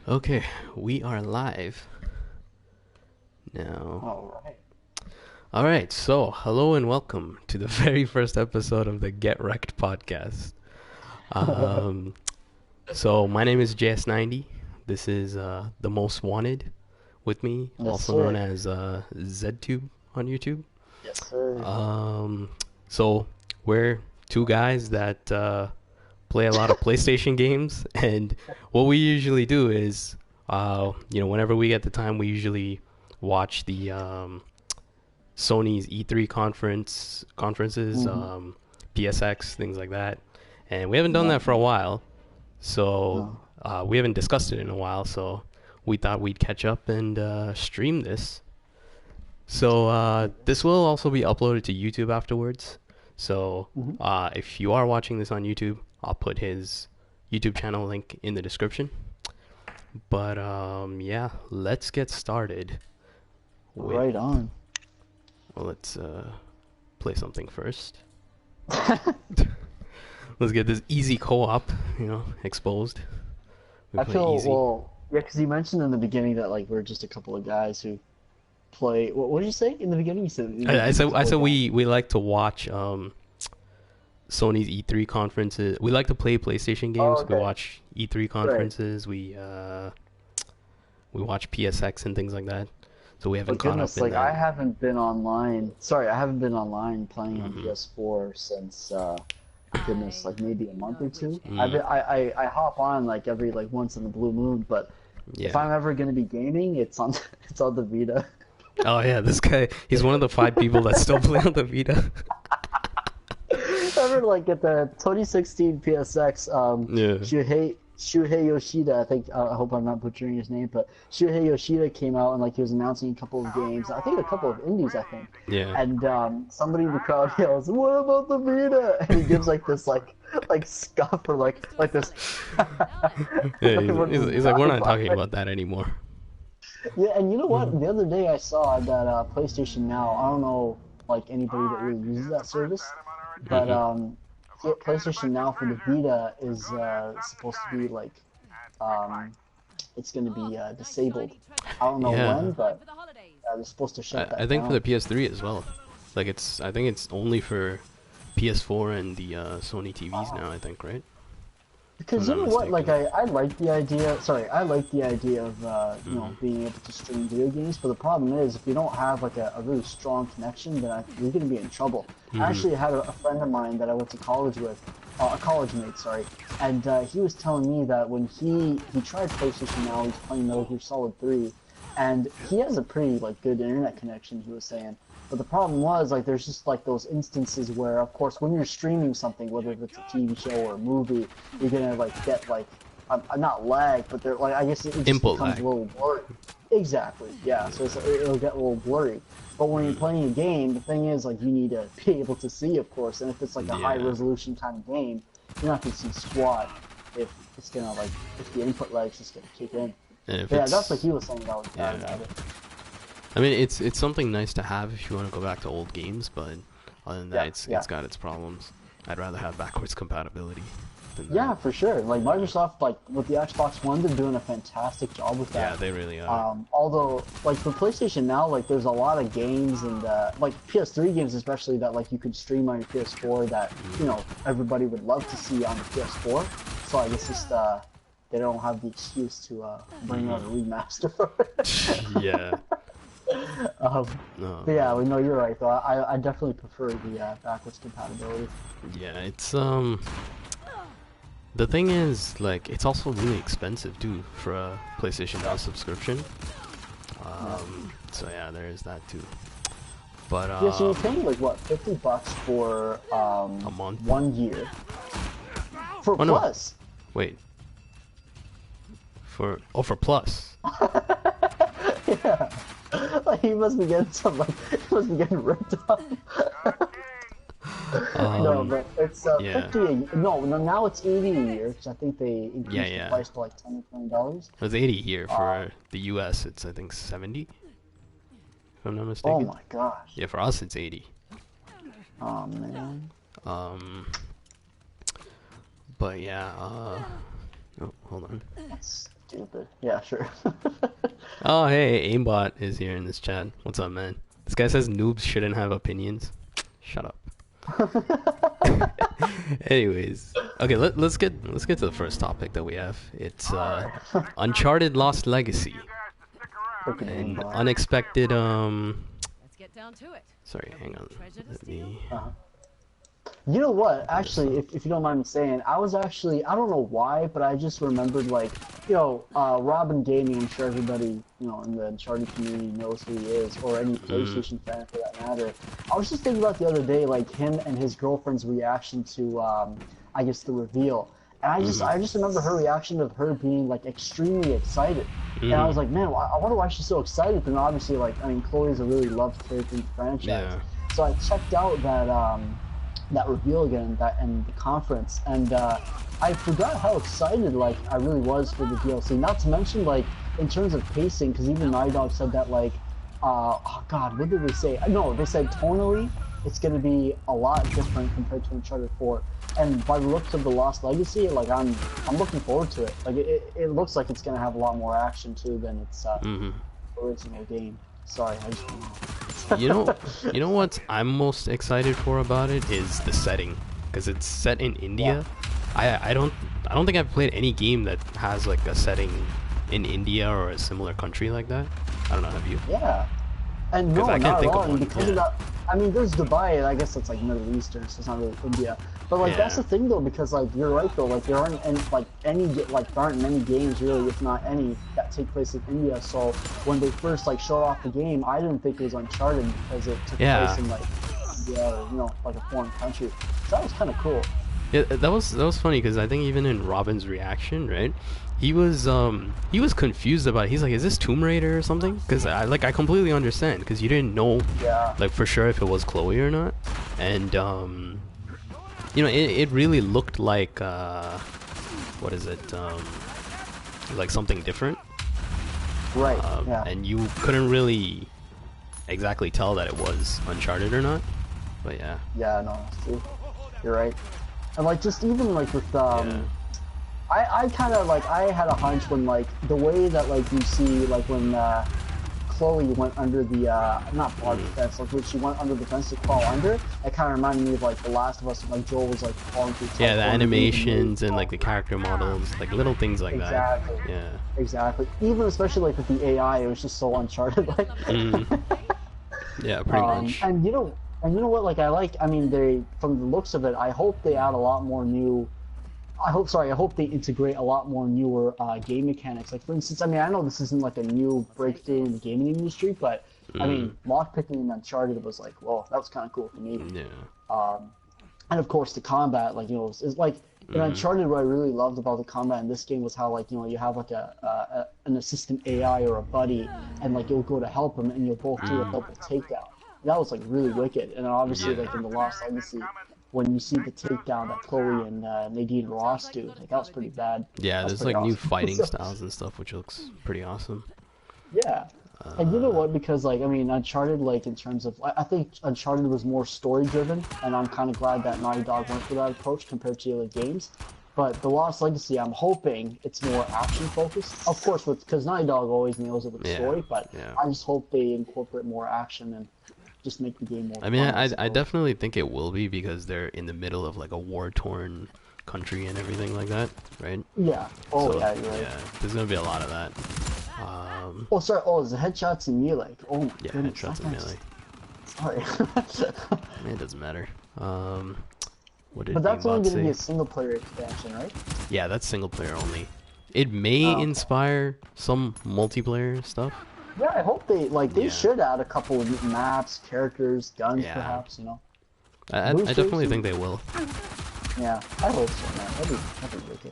Okay, we are live now. All right. All right, so hello and welcome to the very first episode of the Get Rekt podcast. Um, so my name is JS90. This is the most wanted with me, Yes, also known sir. as ZTube on YouTube. Yes, sir. Um, so we're two guys that play a lot of PlayStation games, and what we usually do is, whenever we get the time, we usually watch the Sony's E3 conferences, Mm-hmm. PSX, things like that, and we haven't done Yeah. that for a while, so No. we haven't discussed it in a while, so we thought we'd catch up and stream this. So this will also be uploaded to YouTube afterwards. So Mm-hmm. if you are watching this on YouTube, I'll put his YouTube channel link in the description. But yeah, let's get started with. Right on. Well, let's play something first. Let's get this easy co-op, exposed. We I play feel easy. yeah, because you mentioned in the beginning that like we're just a couple of guys who play. What did you say in the beginning? You said I just a said I couple said of guys. we like to watch Sony's E3 conferences. We like to play PlayStation Oh, games. We okay. watch E3 Right. conferences. We watch PSX and things like that. So we haven't But caught up goodness, in like that. I haven't been online. Sorry, I haven't been online playing on Hmm. PS4 since goodness, like maybe a month or two. Mm, I hop on like every like once in the blue moon, but if yeah. I'm ever gonna be gaming, it's on it's on the Vita. Oh yeah, this guy. He's one of the 5 people that still play on the Vita. Remember, like at the 2016 PSX, Yeah. Shuhei Yoshida. I think I hope I'm not butchering his name, but Shuhei Yoshida came out and like he was announcing a couple of games. I think a couple of indies. I think, Yeah. and somebody in the crowd yells, "What about the Vita?" And he gives like this like scuff or like this. Yeah. Everyone was He's like, we're dying not talking laughing. about that anymore. Yeah, and you know what? Mhm. The other day I saw that PlayStation Now. I don't know like anybody that really uses that service, but Mhm. PlayStation Now for the Vita is supposed to be like um, it's going to be disabled. I don't know Yeah. when, but they're supposed to shut I that think for the down. PS3 as well. Like I think it's only for PS4 and the Sony TVs Oh. now. I think, right? If I'm Because you not know what, like mistaken. I like the idea. Sorry, I like the idea of Hmm. being able to stream video games. But the problem is, if you don't have like a really strong connection, then you're gonna be in trouble. I Hmm. actually had a friend of mine that I went to college with, a college mate, sorry, and he was telling me that when he tried PlayStation Now, he's playing Metal Gear Solid 3, and he has a pretty like good internet connection. He was saying. But the problem was like there's just like those instances where, of course, when you're streaming something, whether it's a TV show or a movie, you're gonna like get like not lag, but they're like I guess it just Input becomes a lag. little blurry. Exactly, yeah. So it'll get a little blurry. But when you're Mm. playing a game, the thing is like you need to be able to see, of course. And if it's like a high Yeah. resolution kind of game, you're not gonna see squat if it's gonna like if the input lag's just gonna kick in. And if But yeah, that's what it's he was saying that was bad yeah. about it. I mean, it's something nice to have if you want to go back to old games, but other than that, Yeah, it's yeah. got its problems. I'd rather have backwards compatibility than Yeah, that. for sure. Like Microsoft, like with the Xbox One, they're doing a fantastic job with Yeah, that. they really are. Although, like for PlayStation Now, like there's a lot of games and like PS3 games especially that like you could stream on your PS4 that everybody would love to see on the PS4. So I guess just they don't have the excuse to bring out a Hmm. remaster for it. Yeah. um, No. but yeah, we know you're right though. I definitely prefer the backwards compatibility. Yeah, it's the thing is, like, it's also really expensive too for a PlayStation Now subscription. Yeah. So yeah, there is that too. But Yeah, so you're paying like what, $50 for a month. 1 year for Oh no, Plus. wait. For Plus. Yeah, like he must be getting some like he must be getting ripped off. No, Um, but it's yeah, 50 no, now it's 80 a year because I think they yeah, increased the yeah. price to like $10 or $20. It was 80 here Uh, for the US. It's I think 70, if I'm not oh mistaken. my gosh. Yeah, for us it's 80. Oh man. Um, but yeah. Oh, hold on. That's Stupid. Yeah, sure. Oh, hey, Aimbot is here in this chat. What's up, man? This guy says noobs shouldn't have opinions. Shut up. Anyways, okay, let's get to the first topic that we have. It's Uncharted Lost Legacy, Freaking an aimbot. unexpected Let's get down to it. Sorry, hang on. Treasure to Let steal? me Uh-huh. You know what? pull this Actually, up. if you don't mind me saying, I was actually, I don't know why, but I just remembered, like, Robin Gaming, I'm sure everybody, in the Uncharted community knows who he is, or any PlayStation fan for that matter. I was just thinking about the other day, like, him and his girlfriend's reaction to, I guess, the reveal. And I just remember her reaction of her being, like, extremely excited. And I was like, man, I wonder why she's so excited. And obviously, like, I mean, Chloe's a really loved character in the franchise. Yeah. So I checked out that reveal again, that and the conference, and I forgot how excited like I really was for the DLC. Not to mention like in terms of pacing, because even Naughty Dog said that like, oh god, what did they say? No, they said tonally it's gonna be a lot different compared to Uncharted 4. And by the looks of the Lost Legacy, like I'm looking forward to it. Like it looks like it's gonna have a lot more action too than its original game. Sorry, I just. You know what I'm most excited for about it is the setting, because it's set in India. I don't think I've played any game that has like a setting in India or a similar country like that. I don't know, have you? Yeah. And no, 'Cause I not can't at think all. of And one, because yeah. of that, I mean, there's Dubai, and I guess it's like Middle Eastern, so it's not really India. But like that's Yeah. the thing though, because like you're right though, like there aren't there aren't many games really, if not any, that take place in India. So when they first like showed off the game, I didn't think it was Uncharted because it took Yeah. place in like India, or, like a foreign country. So that was kind of cool. Yeah, that was funny because I think even in Robin's reaction, right? He was confused about it. He's like, "Is this Tomb Raider or something?" Because I completely understand because you didn't know Yeah. like for sure if it was Chloe or not, and it really looked like what is it like something different, Right. Yeah. and you couldn't really exactly tell that it was Uncharted or not. But yeah. Yeah. No. See, you're right. And like just even like with Yeah. I kind of like I had a hunch when like the way that like you see like when Chloe went under the not barbed fence, like when she went under the fence to crawl under, it kind of reminded me of like The Last of Us when like Joel was like crawling through. Yeah, the animations and like the character models, like little things like Exactly. that. Yeah. Exactly. Even especially like with the AI, it was just so Uncharted like. Yeah, pretty much. And you know what? Like I mean, they from the looks of it, I hope they add a lot more new. I hope they integrate a lot more newer game mechanics. Like for instance, I mean, I know this isn't like a new breakthrough in the gaming industry, but I mean, lockpicking in Uncharted was like, well, that was kind of cool for me. Yeah. And of course, the combat, like is like in Uncharted, what I really loved about the combat in this game was how like you have like an assistant AI or a buddy, and like you'll go to help him, and you'll both do a double takedown. That was like really wicked. And then obviously, Yeah. like in the Lost Legacy, when you see the takedown that Chloe and Nadine Ross do, like that was pretty bad. Yeah, That's there's pretty like new awesome. fighting styles and stuff, which looks pretty awesome. Yeah. And you know what? Because like I mean, Uncharted, like in terms of, I think Uncharted was more story driven, and I'm kind of glad that Naughty Dog went for that approach compared to the other games. But the Lost Legacy, I'm hoping it's more action focused. Of course, because Naughty Dog always nails it with Yeah, story, but yeah. I just hope they incorporate more action and just make the game more. I mean, fun, I suppose. definitely think it will be because they're in the middle of like a war-torn country and everything like that, right? Yeah. Oh So, yeah, you're right. yeah, there's gonna be a lot of that. Oh sorry. Oh, it's the headshots and melee. Oh my Yeah, goodness. headshots and melee. Sorry. It doesn't matter. What did But that's only Aimbot going to be say? a single player expansion, right? Yeah, that's single player only. It may okay. inspire some multiplayer stuff. Yeah, I hope they Yeah. should add a couple of maps, characters, guns, Yeah. perhaps. I Boosters definitely and- think they will. Yeah, I hope so, man. That'd be wicked.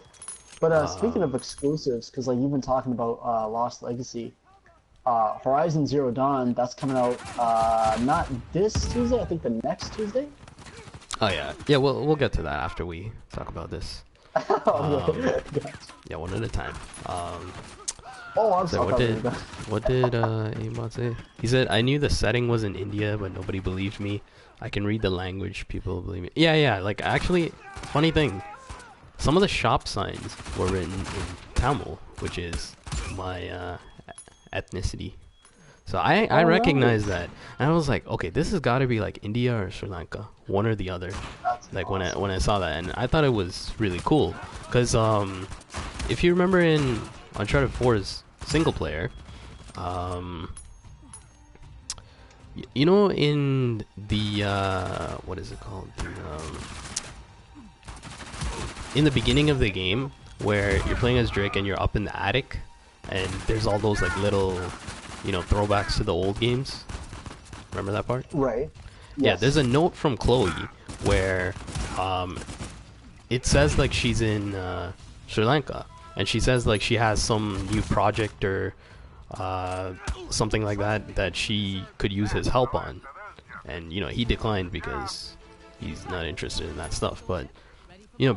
But speaking of exclusives, because like you've been talking about Lost Legacy, Horizon Zero Dawn, that's coming out not this Tuesday, I think the next Tuesday. Oh yeah, yeah. We'll get to that after we talk about this. Yeah, one at a time. Oh, I'm So sorry. what did Aimbot say? He said, "I knew the setting was in India, but nobody believed me. I can read the language. People believe me." Yeah, yeah. Like actually, funny thing, some of the shop signs were written in Tamil, which is my ethnicity. So I Oh, recognize nice. that, and I was like, okay, this has got to be like India or Sri Lanka, one or the other. That's Like awesome. when I saw that, and I thought it was really cool, because if you remember in Uncharted 4's single player, um, you know, in the what is it called? In the beginning of the game, where you're playing as Drake and you're up in the attic, and there's all those like little, throwbacks to the old games. Remember that part? Right. Yeah, Yes. there's a note from Chloe where it says like she's in Sri Lanka, and she says like she has some new project or something like that she could use his help on, and he declined because he's not interested in that stuff. But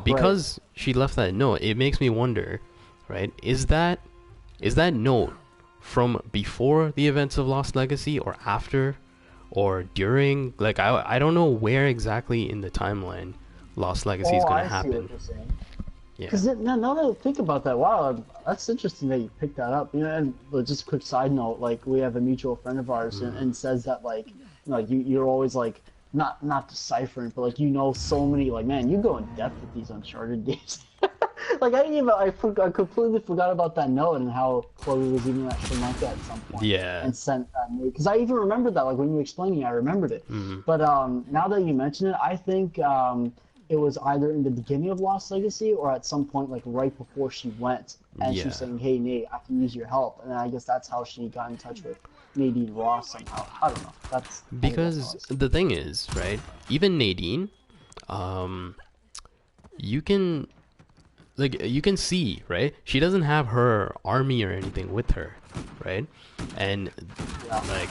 because she left that note, it makes me wonder, right? Is that note from before the events of Lost Legacy, or after, or during? Like I don't know where exactly in the timeline Lost Legacy is Oh, gonna I see what happen. you're saying. Yeah. Because now that I think about that, wow, that's interesting that you picked that up. And just a quick side note, like we have a mutual friend of ours, and says that like you're always like not deciphering, but like so many, like, man, you go in depth with these Uncharted games. Like I completely forgot about that note and how Chloe was even at Sri Lanka at some point. Yeah. And sent because I even remembered that, like when you were explaining, I remembered it. But now that you mention it, I think it was either in the beginning of Lost Legacy or at some point like right before she went, and she Yeah. was saying, "Hey Nate, I can use your help," and I guess that's how she got in touch with Nadine Ross somehow. I don't know. I think that's Because how the thing is, right? Even Nadine, you can see, right? She doesn't have her army or anything with her, right? And Yeah. like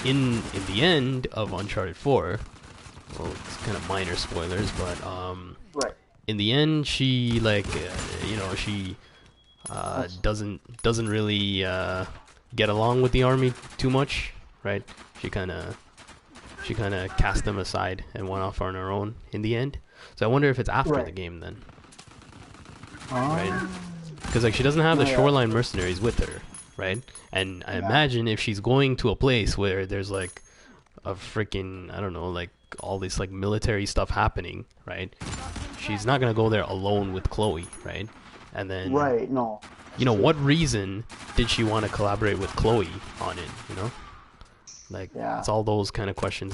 in the end of Uncharted 4, well, it's kind of minor spoilers, but Right. in the end, she she doesn't really get along with the army too much, right? She kind of cast them aside and went off on her own in the end. So I wonder if it's after Right. the game then, Oh. right? Because like she doesn't have the Yeah. shoreline mercenaries with her, right? And I imagine if she's going to a place where there's like a freaking, I don't know, like all this like military stuff happening, right? She's not gonna go there alone with Chloe, right? And then Right. No. what reason did she want to collaborate with Chloe on it? Like Yeah. it's all those kind of questions.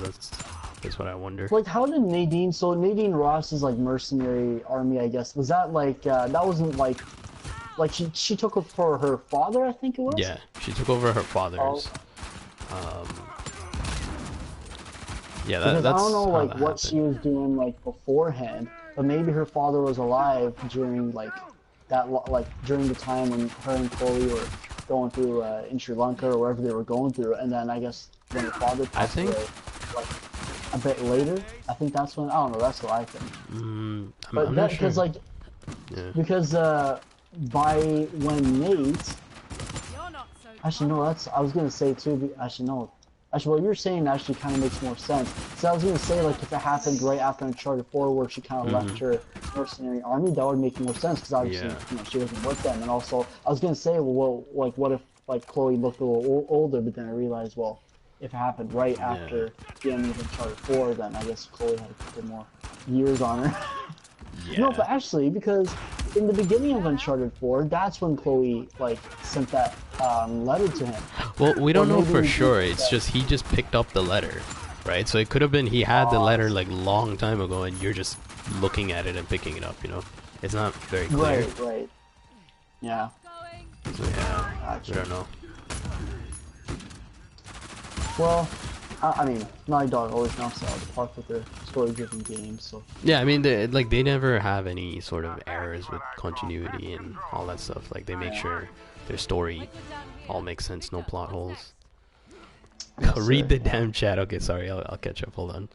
That's what I wonder. Like, how did Nadine? So Nadine Ross's like mercenary army, I guess, was that like that wasn't like she took it for her father, I think it was. Yeah, she took over her father's. Yeah, Because that's I don't know how like that what happened. she was doing like beforehand, but maybe her father was alive during like during the time when her and Chloe were going through in Sri Lanka or wherever they were going through, and then I guess when her father passed think- away, like a bit later, I think that's when, I don't know, that's what I think. I'm But not because sure. like Yeah. because by when Nate, You're not so actually no, that's I was gonna say too. Actually no, actually what you're saying actually kind of makes more sense. So I was gonna say like if it happened right after Uncharted 4, where she kind of left her mercenary army, that would make more sense because obviously Yeah. she wasn't with them. And also I was gonna say, well, like what if like Chloe looked a little older, but then I realized, well, if it happened right after the end of Uncharted 4, then I guess Chloe had a couple more years on her. Yeah. No, but actually, because in the beginning of Uncharted 4, that's when Chloe like sent that letter to him. Well, we don't know maybe for we sure. did It's that. just he just picked up the letter, right? So it could have been he had the letter like long time ago, and you're just looking at it and picking it up. It's not very clear. Right. Yeah. going. So yeah, we Gotcha. don't know. Well, I mean, Naughty Dog always knocks it out of the park with their story-driven games. So Yeah, I mean, they never have any sort of errors with continuity and all that stuff. Like they make sure their story all makes sense, no plot holes. Read the damn chat. Okay, sorry, I'll catch up. Hold on.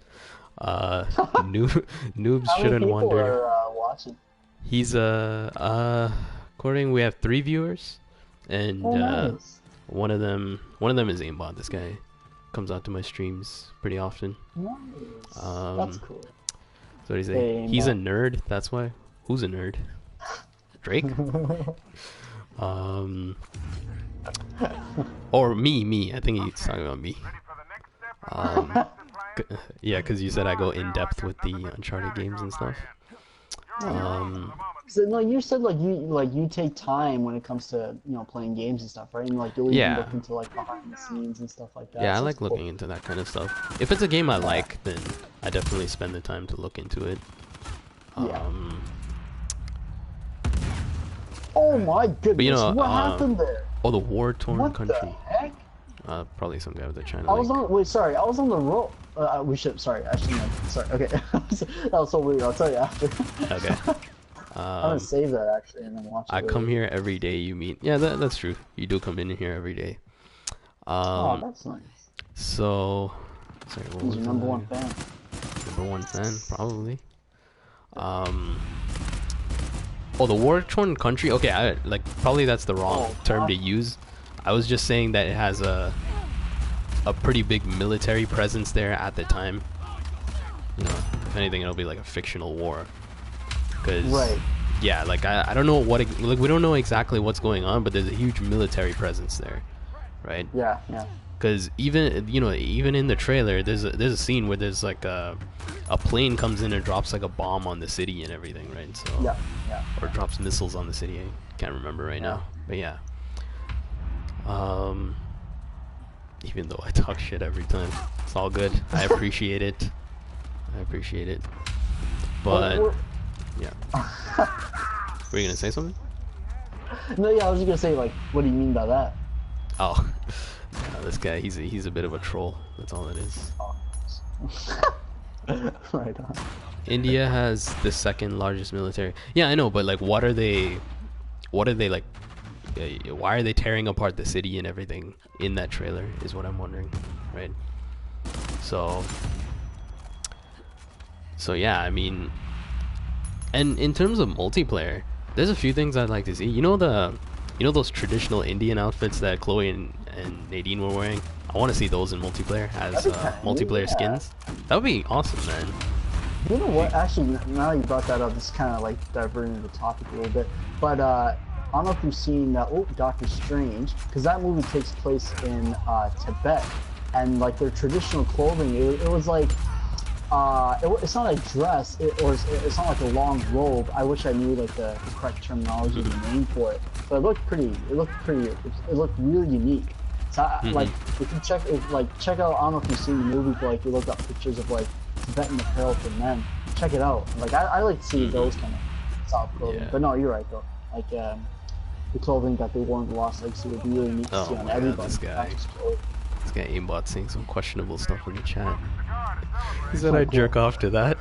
Noobs how many shouldn't people wonder. are watching? He's according we have 3 viewers, and Oh, nice. one of them is aimbot. This guy comes out to my streams pretty often. Nice. That's cool. So what do you say? Hey, He's a aimbot. nerd. That's why. Who's a nerd? Drake. Um, or me. I think he's talking about me. Um, yeah, because you said I go in depth with the Uncharted games and stuff. Um, So, like you said, like you take time when it comes to playing games and stuff, right? And like you'll even yeah, look into like behind the scenes and stuff like that. yeah, I So that's like cool. looking into that kind of stuff. If it's a game I Yeah, like, then I definitely spend the time to look into it. yeah. Um, Oh my but goodness, what happened there? oh, the war-torn What the country. heck? Probably some guy with a China I was link. on. Wait, sorry. I was on the roll. We should. Sorry, I shouldn't have. Sorry. Okay. That was so weird. I'll tell you after. Okay. I'm gonna save that actually and then watch it I come later. here every day. You meet. Yeah, that's true. You do come in here every day. Oh, Um, that's nice. so, sorry, what He's was your number one that? fan. Number one fan, probably. Um, oh, the war-torn country. Okay, like probably that's the wrong Oh term to God. use. I was just saying that it has a pretty big military presence there at the time. You know, if anything, it'll be like a fictional war. Because Right. yeah, like I don't know like we don't know exactly what's going on, but there's a huge military presence there, right? Yeah. Yeah. Because even in the trailer, there's a scene where there's like a plane comes in and drops like a bomb on the city and everything, right? So Yeah. Yeah. or drops missiles on the city. I can't remember right Yeah. now, but yeah. Um, even though I talk shit every time, it's all good. I appreciate it. I appreciate it. But yeah, were you gonna say something? No, yeah. I was just gonna say like, what do you mean by that? Oh, yeah, this guy, he's a bit of a troll. That's all it is. Right on. India has the second largest military. Yeah, I know, but like, what are they? What are they like? Why are they tearing apart the city and everything in that trailer? Is what I'm wondering, right? So, yeah, I mean, and in terms of multiplayer, there's a few things I'd like to see. You know those traditional Indian outfits that Chloe and Nadine were wearing? I want to see those in multiplayer as That'd be kinda neat, multiplayer yeah. skins. That would be awesome, man. You know what? Actually, now you brought that up, it's kind of like diverting the topic a little bit. But I don't know if you've seen Doctor Strange, because that movie takes place in Tibet, and like their traditional clothing, it was like it's not a dress, it's not like a long robe. I wish I knew like the correct terminology, the name for it. But it looked really unique. So like if you check out, I don't know if you've seen the movie, but like you look up pictures of like Tibetan apparel for men. Check it out. Like I like to see those kind of style clothing. Yeah. But no, you're right though. Like the clothing that they wore in the Lost Legacy would be really neat to Oh see on my God, everybody. this guy. not just Chloe. This guy aimbot saying some questionable stuff in the chat. He So said I'd cool. jerk off to that.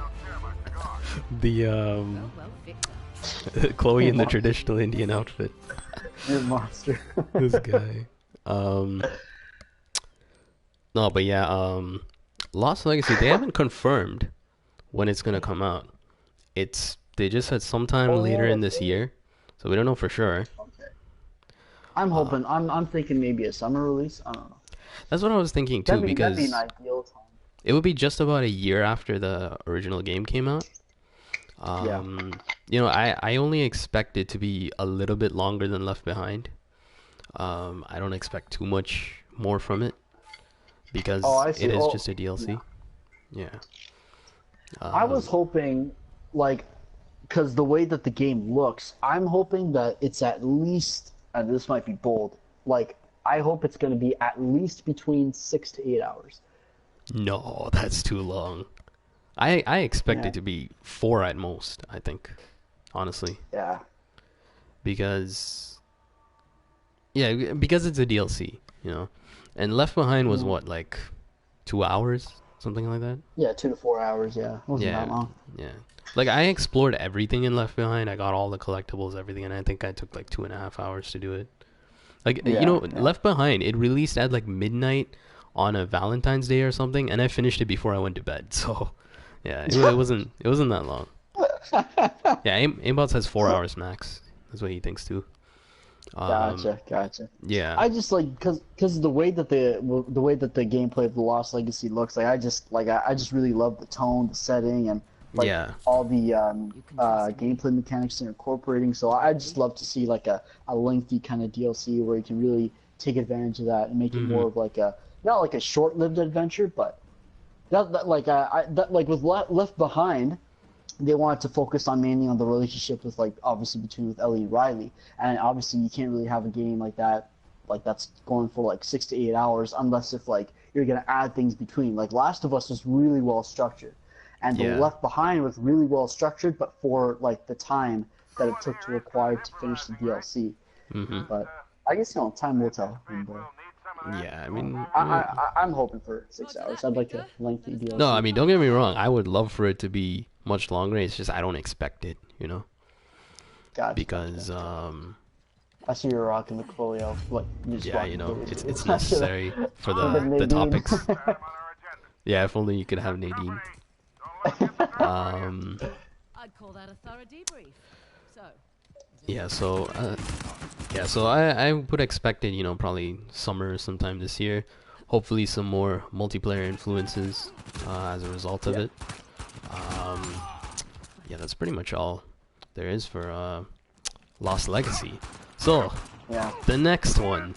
The Well, Victor. Chloe in the traditional Indian outfit. You're a monster. This guy. No, but yeah, Lost Legacy, they haven't confirmed when it's gonna come out. They just said sometime Oh, later yeah, in this year, so we don't know for sure. Okay. I'm hoping. I'm thinking maybe a summer release. I don't know. That's what I was thinking too, That'd be because an ideal time. it would be just about a year after the original game came out. Yeah. I only expect it to be a little bit longer than Left Behind. I don't expect too much more from it because Oh, I see. it is Oh, just a DLC. Yeah. I was hoping, like, because the way that the game looks, I'm hoping that it's at least, and this might be bold, like, I hope it's going to be at least between 6 to 8 hours. No, that's too long. I expect Yeah. it to be 4 at most, I think. Honestly. Yeah. Because it's a DLC, you know. And Left Behind was what, like 2 hours? Something like that? Yeah, 2 to 4 hours, yeah. It wasn't that long. Yeah. Like I explored everything in Left Behind. I got all the collectibles, everything, and I think I took like 2.5 hours to do it. Like Yeah, yeah. Left Behind, it released at like midnight on a Valentine's Day or something, and I finished it before I went to bed. So, yeah, it wasn't that long. Yeah, Aimbot says 4 hours max. That's what he thinks too. Gotcha. Yeah. I just like because the way that the gameplay of the Lost Legacy looks, like I just really love the tone, the setting, and like Yeah. all the gameplay mechanics they're incorporating. So I just love to see like a lengthy kind of DLC where you can really take advantage of that and make it more of like a not like a short-lived adventure, but like with Left Behind, they wanted to focus on mainly on the relationship with like obviously between with Ellie and Riley, and obviously you can't really have a game like that's going for like 6 to 8 hours unless if like you're gonna add things between. Like Last of Us was really well structured, and the Yeah. Left Behind was really well structured, but for like the time that it took to acquire to finish the DLC. But I guess time will tell. And, Yeah, I mean, I'm hoping for 6 hours. I'd like a lengthy no, I DLC. mean, don't get me wrong. I would love for it to be much longer. It's just I don't expect it, you know, Gotcha. because I see you're rocking the Quilio. Like, you just yeah, rocking you know, the it's necessary for the Nadine. topics. Yeah, if only you could have Nadine. I'd call that a thorough debrief. So, Yeah, so I would expect it, you know, probably summer sometime this year. Hopefully some more multiplayer influences as a result of it. Yeah, that's pretty much all there is for Lost Legacy. So, Yeah. the next one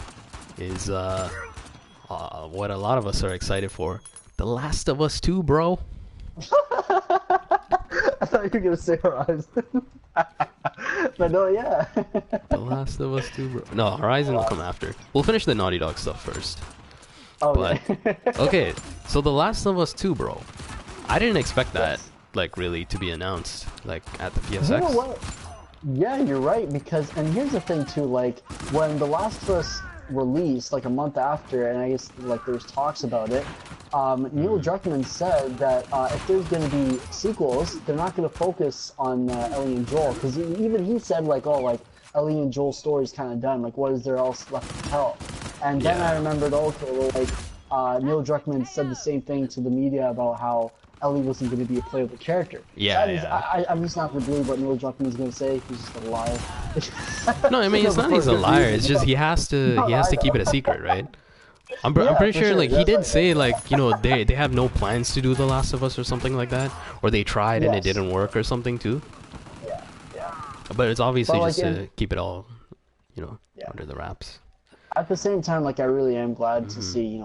is what a lot of us are excited for. The Last of Us 2, bro. I thought you were gonna say Horizon. But no, yeah. The Last of Us 2, bro. No, Horizon will come after. We'll finish the Naughty Dog stuff first. Okay. But okay, so The Last of Us 2, bro. I didn't expect that, Yes. like, really to be announced, like, at the PSX. You know what? Yeah, you're right, because, and here's the thing too, like, when The Last of Us released, like a month after, and I guess, like, there was talks about it, Neil Druckmann said that if there's going to be sequels, they're not going to focus on Ellie and Joel, because even he said, like, oh, like, Ellie and Joel's story's kind of done, like, what is there else left to tell? And then Yeah. I remembered, okay, well, like, Neil Druckmann said the same thing to the media about how Ellie wasn't going to be a playable character. Yeah, That is, yeah. I'm just not going to believe what Neil Druckmann is going to say. He's just a liar. No, I mean, it's not he's a liar. It's just he has to keep it a secret, right? I'm pretty for sure, sure. like, he That's did like- say, like, you know, they have no plans to do The Last of Us or something like that, or they tried and it Yes. didn't work or something too. Yeah, yeah. But it's obviously But, like, just to in- keep it all, you know, Yeah. under the wraps. At the same time, like, I really am glad Mm-hmm. to see,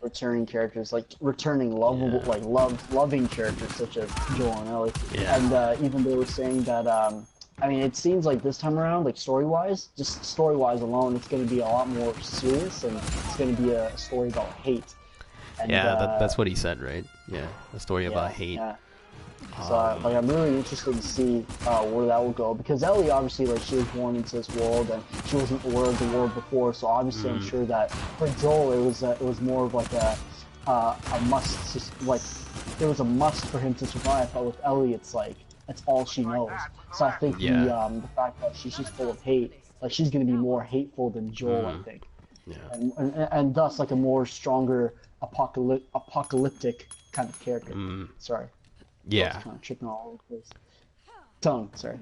returning characters, like returning lovable, like loving characters such as Joel and Ellie. Yeah. And even they were saying that, I mean, it seems like this time around, like just story-wise alone, it's going to be a lot more serious, and it's going to be a story about hate. And, Yeah, that's what he said, right? Yeah, the story about hate. Yeah. So, like, I'm really interested to see where that will go, because Ellie, obviously, like, she was born into this world, and she wasn't aware of the world before. So obviously, I'm sure that for Joel, it was more of like a must, like, it was a must for him to survive. But with Ellie, it's like that's all she knows. So I think the fact that she's just full of hate, like, she's gonna be more hateful than Joel, I think, Yeah. and thus like a more stronger apocalyptic kind of character. Sorry. Yeah. Kind of tripping all over the place. Tongue, sorry.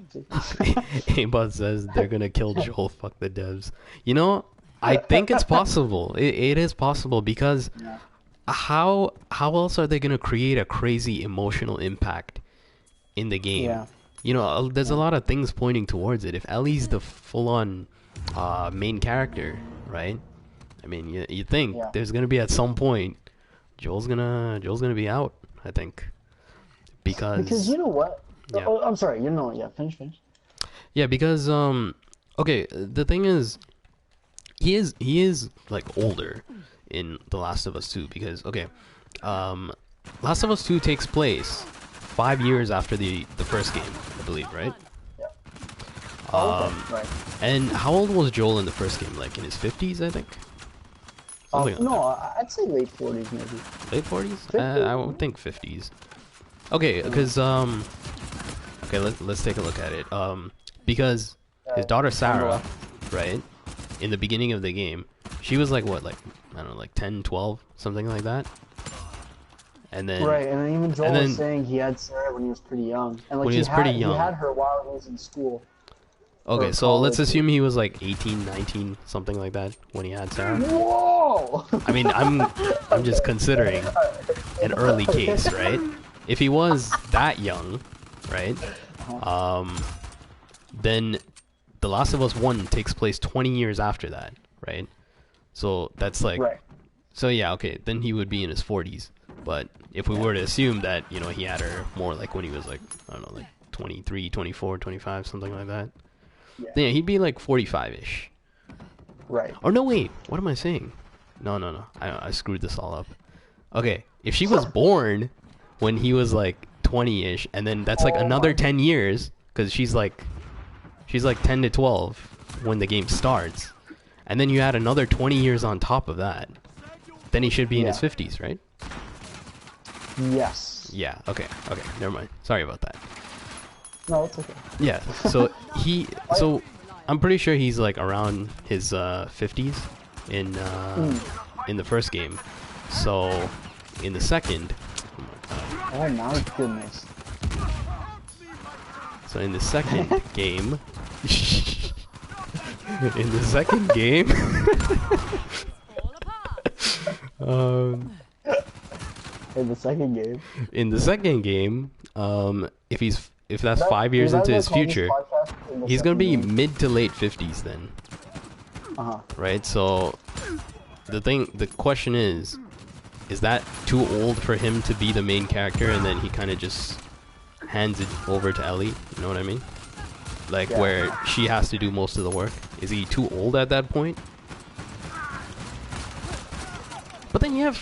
Abot says they're gonna kill Joel. Fuck the devs. You know, I think it's possible. It is possible because Yeah. how else are they gonna create a crazy emotional impact in the game? Yeah. You know, there's a lot of things pointing towards it. If Ellie's the full-on main character, right? I mean, you think Yeah. there's gonna be at some point Joel's gonna be out. I think Because you know what? Yeah. Oh, I'm sorry. Yeah. Finish. Yeah, because okay, the thing is, he is like older in The Last of Us 2 because okay, Last of Us 2 takes place 5 years after the first game, I believe, right? Yeah. Okay. Right. And how old was Joel in the first game? Like in his 50s, I think. Something like No, I'd say late 40s maybe. that. Late 40s? 50s? I would think 50s. Okay, because okay, let's take a look at it. Because his daughter Sarah, right, in the beginning of the game, she was like what, like I don't know, like 10, 12, something like that. And then Right, and then even Joel and then- was saying he had Sarah when he was pretty young, and like When he was pretty young. he had her while he was in school. okay, or so let's college. assume he was like 18, 19, something like that when he had Sarah. Whoa! I mean, I'm just considering an early case, right? if he was that young, right? Then The Last of Us 1 takes place 20 years after that, right? So that's like, Right. so yeah, okay, then he would be in his 40s. But if we were to assume that, you know, he had her more like when he was like, I don't know, like 23, 24, 25, something like that. Yeah. Then yeah, he'd be like 45-ish. Right. Or no, wait, what am I saying? No. I screwed this all up. Okay, if she was born when he was like 20-ish, and then that's like another 10 years, because she's like 10 to 12 when the game starts, and then you add another 20 years on top of that, then he should be in his 50s, right? Yes. Yeah, okay, never mind. Sorry about that. No, it's okay. Yeah, so I'm pretty sure he's like around his 50s in the first game. So in the second, Oh my goodness. so in the second game, in the second game, In the second game. in the second game, if that's 5 years into his future, he's gonna be mid to late 50s then, right? So the question is that too old for him to be the main character, and then he kind of just hands it over to Ellie? You know what I mean? Like where she has to do most of the work. Is he too old at that point? But then you have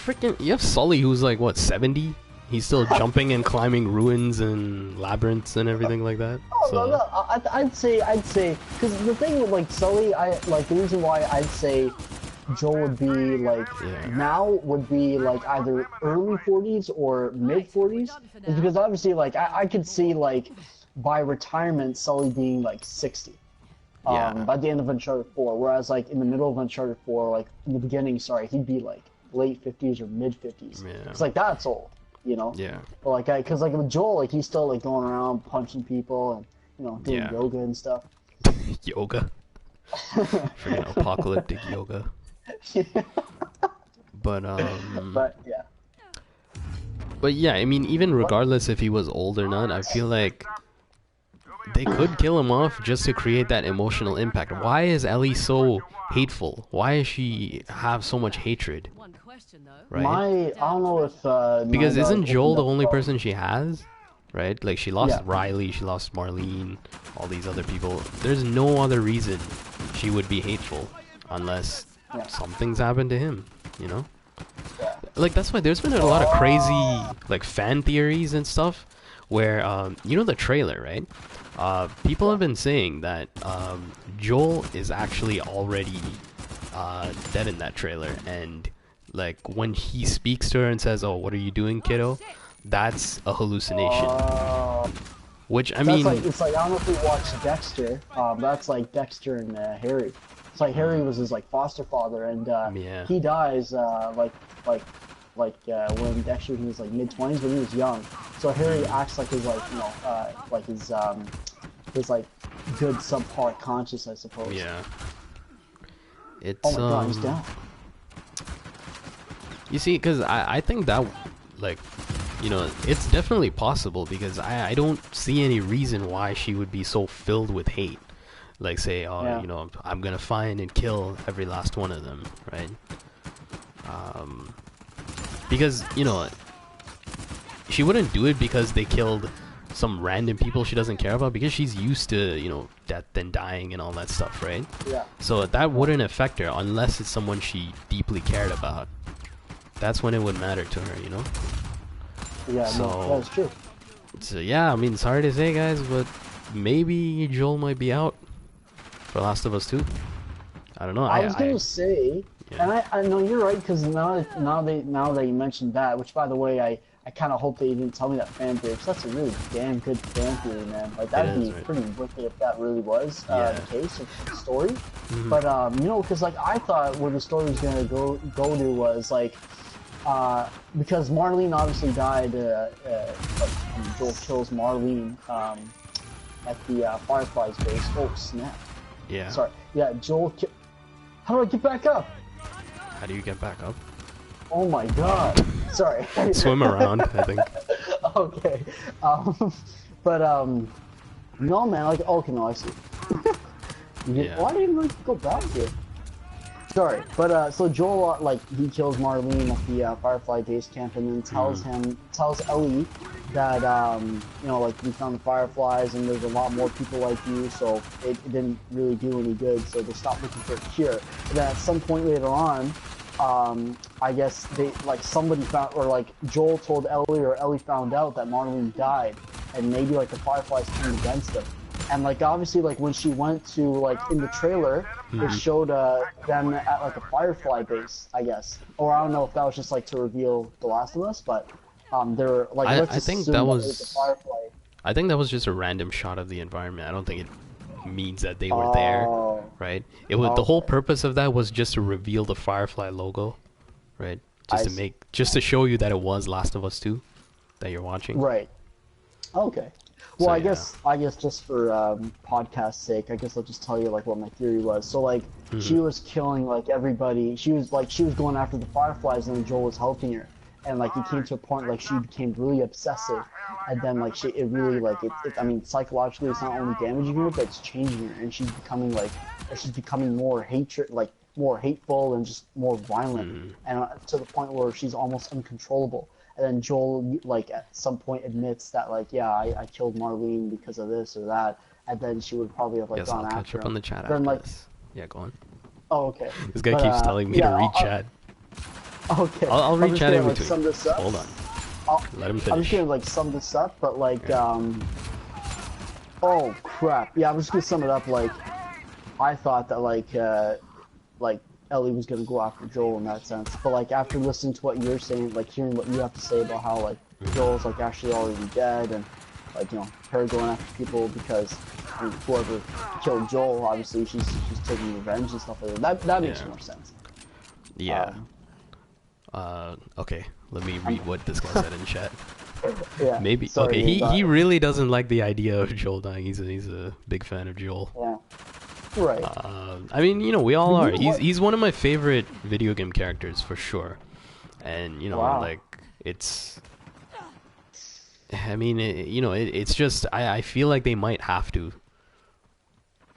Sully, who's like what, 70? He's still jumping and climbing ruins and labyrinths and everything like that. Oh, So no. I'd say, because the thing with like Sully, the reason why I'd say Joel would be like now would be like either early 40s or mid 40s, is because obviously like I could see like by retirement Sully being like 60. By the end of Uncharted 4, whereas like in the middle of Uncharted 4, like in the beginning, he'd be like late 50s or mid 50s. It's like that's old, you know. Yeah. But like because like with Joel, like he's still like going around punching people and doing yoga and stuff. Yoga. Freaking apocalyptic yoga. But But yeah, I mean, even regardless if he was old or not, I feel like they could kill him off just to create that emotional impact. Why is Ellie so hateful? Why does she have so much hatred? Right? I don't know if because isn't Joel the only person she has? Right? Like she lost Riley, she lost Marlene, all these other people. There's no other reason she would be hateful unless something's happened to him, you know? Like that's why there's been a lot of crazy like fan theories and stuff where the trailer, right? People have been saying that Joel is actually already dead in that trailer, and like when he speaks to her and says, "Oh, what are you doing, kiddo?" That's a hallucination. Which I mean, it's like I don't know if you watched Dexter. That's like Dexter and Harry. It's like Harry was his like foster father, and he dies when Dexter was like mid-20s when he was young. So Harry acts like his his like good subpar conscious, I suppose. Yeah. It's oh my god, he's down. You see, because I think that like it's definitely possible, because I don't see any reason why she would be so filled with hate. Like say, I'm gonna find and kill every last one of them, right? Because she wouldn't do it because they killed some random people she doesn't care about, because she's used to death and dying and all that stuff, right? Yeah. So that wouldn't affect her unless it's someone she deeply cared about. That's when it would matter to her, Yeah, no, that's true. So yeah, I mean, sorry to say, guys, but maybe Joel might be out for Last of Us 2. I don't know. I was gonna say, and I know you're right, because now that you mentioned that, which by the way, I kind of hope that you didn't tell me that fan theory, because that's a really damn good fan theory, man. Like that'd be pretty wicked if that really was the case of the story. But because like I thought where the story was gonna go to was like. Because Marlene obviously died, Joel kills Marlene at the Fireflies base. Oh, snap. Yeah. Sorry. Yeah, Joel how do I get back up? How do you get back up? Oh my god. Sorry. Swim around, I think. Okay. Um, but no, man. Like, okay, no, I see. Yeah. Why do you even go back here? Sorry, but so Joel like he kills Marlene at the Firefly base camp, and then tells Ellie that you know, like, we found the Fireflies and there's a lot more people like you, so it didn't really do any good, so they stopped looking for a cure. And then at some point later on, I guess they, like, somebody found, or like Joel told Ellie, or Ellie found out that Marlene died, and maybe like the Fireflies turned against them. And like obviously, like when she went to, like, in the trailer, it showed them at like a Firefly base, I guess. Or I don't know if that was just like to reveal The Last of Us, but they're like, let's I just think assume that that it was a was Firefly. I think that was just a random shot of the environment. I don't think it means that they were there, Oh, right? It was the whole okay. purpose of that was just to reveal the Firefly logo, right? I see. Just to show you that it was Last of Us 2 that you're watching. Right. Okay. Well, So I yeah. guess just for podcast sake, I guess I'll just tell you like what my theory was. So like she was killing like everybody. She was going after the Fireflies, and then Joel was helping her. And like it came to a point like she became really obsessive, and then like it really like I mean, psychologically it's not only damaging her, but it's changing her, and she's becoming more hatred, like more hateful and just more violent, and to the point where she's almost uncontrollable. And then Joel, like, at some point admits that, like, yeah, I killed Marlene because of this or that, and then she would probably have, like, Yes, I'll gone catch after up him. on the chat Then, after like, this. Yeah, go on. oh, okay. This guy But, keeps telling me to yeah, read chat. okay. I'll I'm read just chat in gonna, like, between. sum this up. Hold on. Let him I'm just finish. gonna, like, sum this up, but, like, oh, crap. Yeah, I'm just gonna sum it up, like, I thought that, like, Ellie was gonna go after Joel in that sense. But, like, after listening to what you're saying, like, hearing what you have to say about how, like, Joel's, like, actually already dead, and, like, you know, her going after people because, I mean, whoever killed Joel, obviously, she's taking revenge and stuff like that. That makes Yeah. more sense. Yeah. Okay. Let me read what this guy said in chat. Yeah. Maybe. Sorry, Okay. He but- really doesn't like the idea of Joel dying. He's a big fan of Joel. Yeah. Right. I mean, you know, we all But are. you know what? He's one of my favorite video game characters for sure. And you know, Wow. like it's. I mean, you know, it's just I feel like they might have to.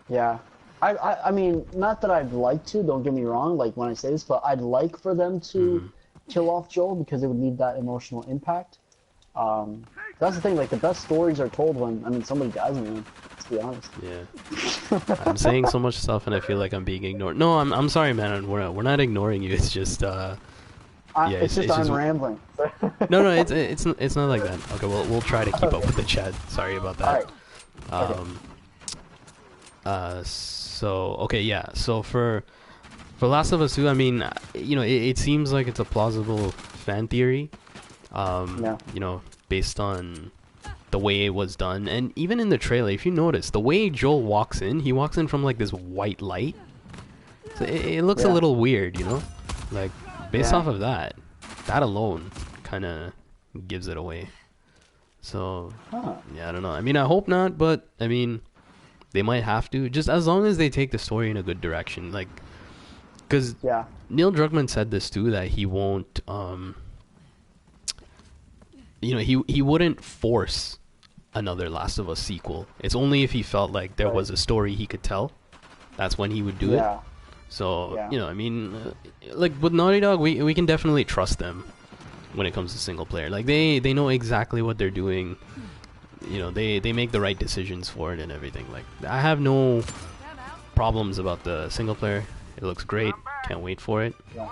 Yeah. I mean, not that I'd like to, don't get me wrong, like, when I say this, but I'd like for them to kill off Joel because it would need that emotional impact. That's the thing, like, the best stories are told when, I mean, somebody dies in them, let's be honest. Yeah. I'm saying so much stuff and I feel like I'm being ignored. No, I'm sorry, man. We're not ignoring you. It's just yeah, It's just I'm rambling. No, it's not like that. Okay, we'll try to keep up with the chat. Sorry about that. Alright. So okay, yeah. So for Last of Us 2, I mean, you know, it seems like it's a plausible fan theory. Yeah. You know, based on the way it was done, and even in the trailer, if you notice, the way Joel walks in, he walks in from like this white light. So it looks a Yeah. little weird, you know, like based Yeah. off of that alone kind of gives it away. So Huh. yeah, I don't know. I mean, I hope not, but I mean, they might have to, just as long as they take the story in a good direction, like, because Yeah. Neil Druckmann said this too, that he won't you know, he wouldn't force another Last of Us sequel. It's only if he felt like there was a story he could tell, that's when he would do it. Yeah. So Yeah. you know, I mean, like with Naughty Dog, we can definitely trust them when it comes to single player. Like they know exactly what they're doing. You know, they make the right decisions for it and everything. Like I have no problems about the single player. It looks great. Can't wait for it. Yeah.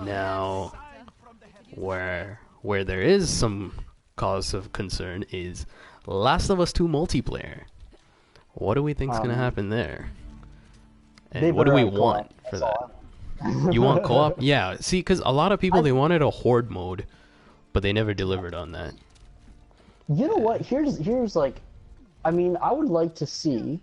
Now, where there is some cause of concern is Last of Us 2 multiplayer. What do we think's gonna happen there? They And what do better we have want co-op, for that's that? all. You want co-op? Yeah. See, because a lot of people they wanted a horde mode, but they never delivered on that. You know what? Here's like, I mean, I would like to see,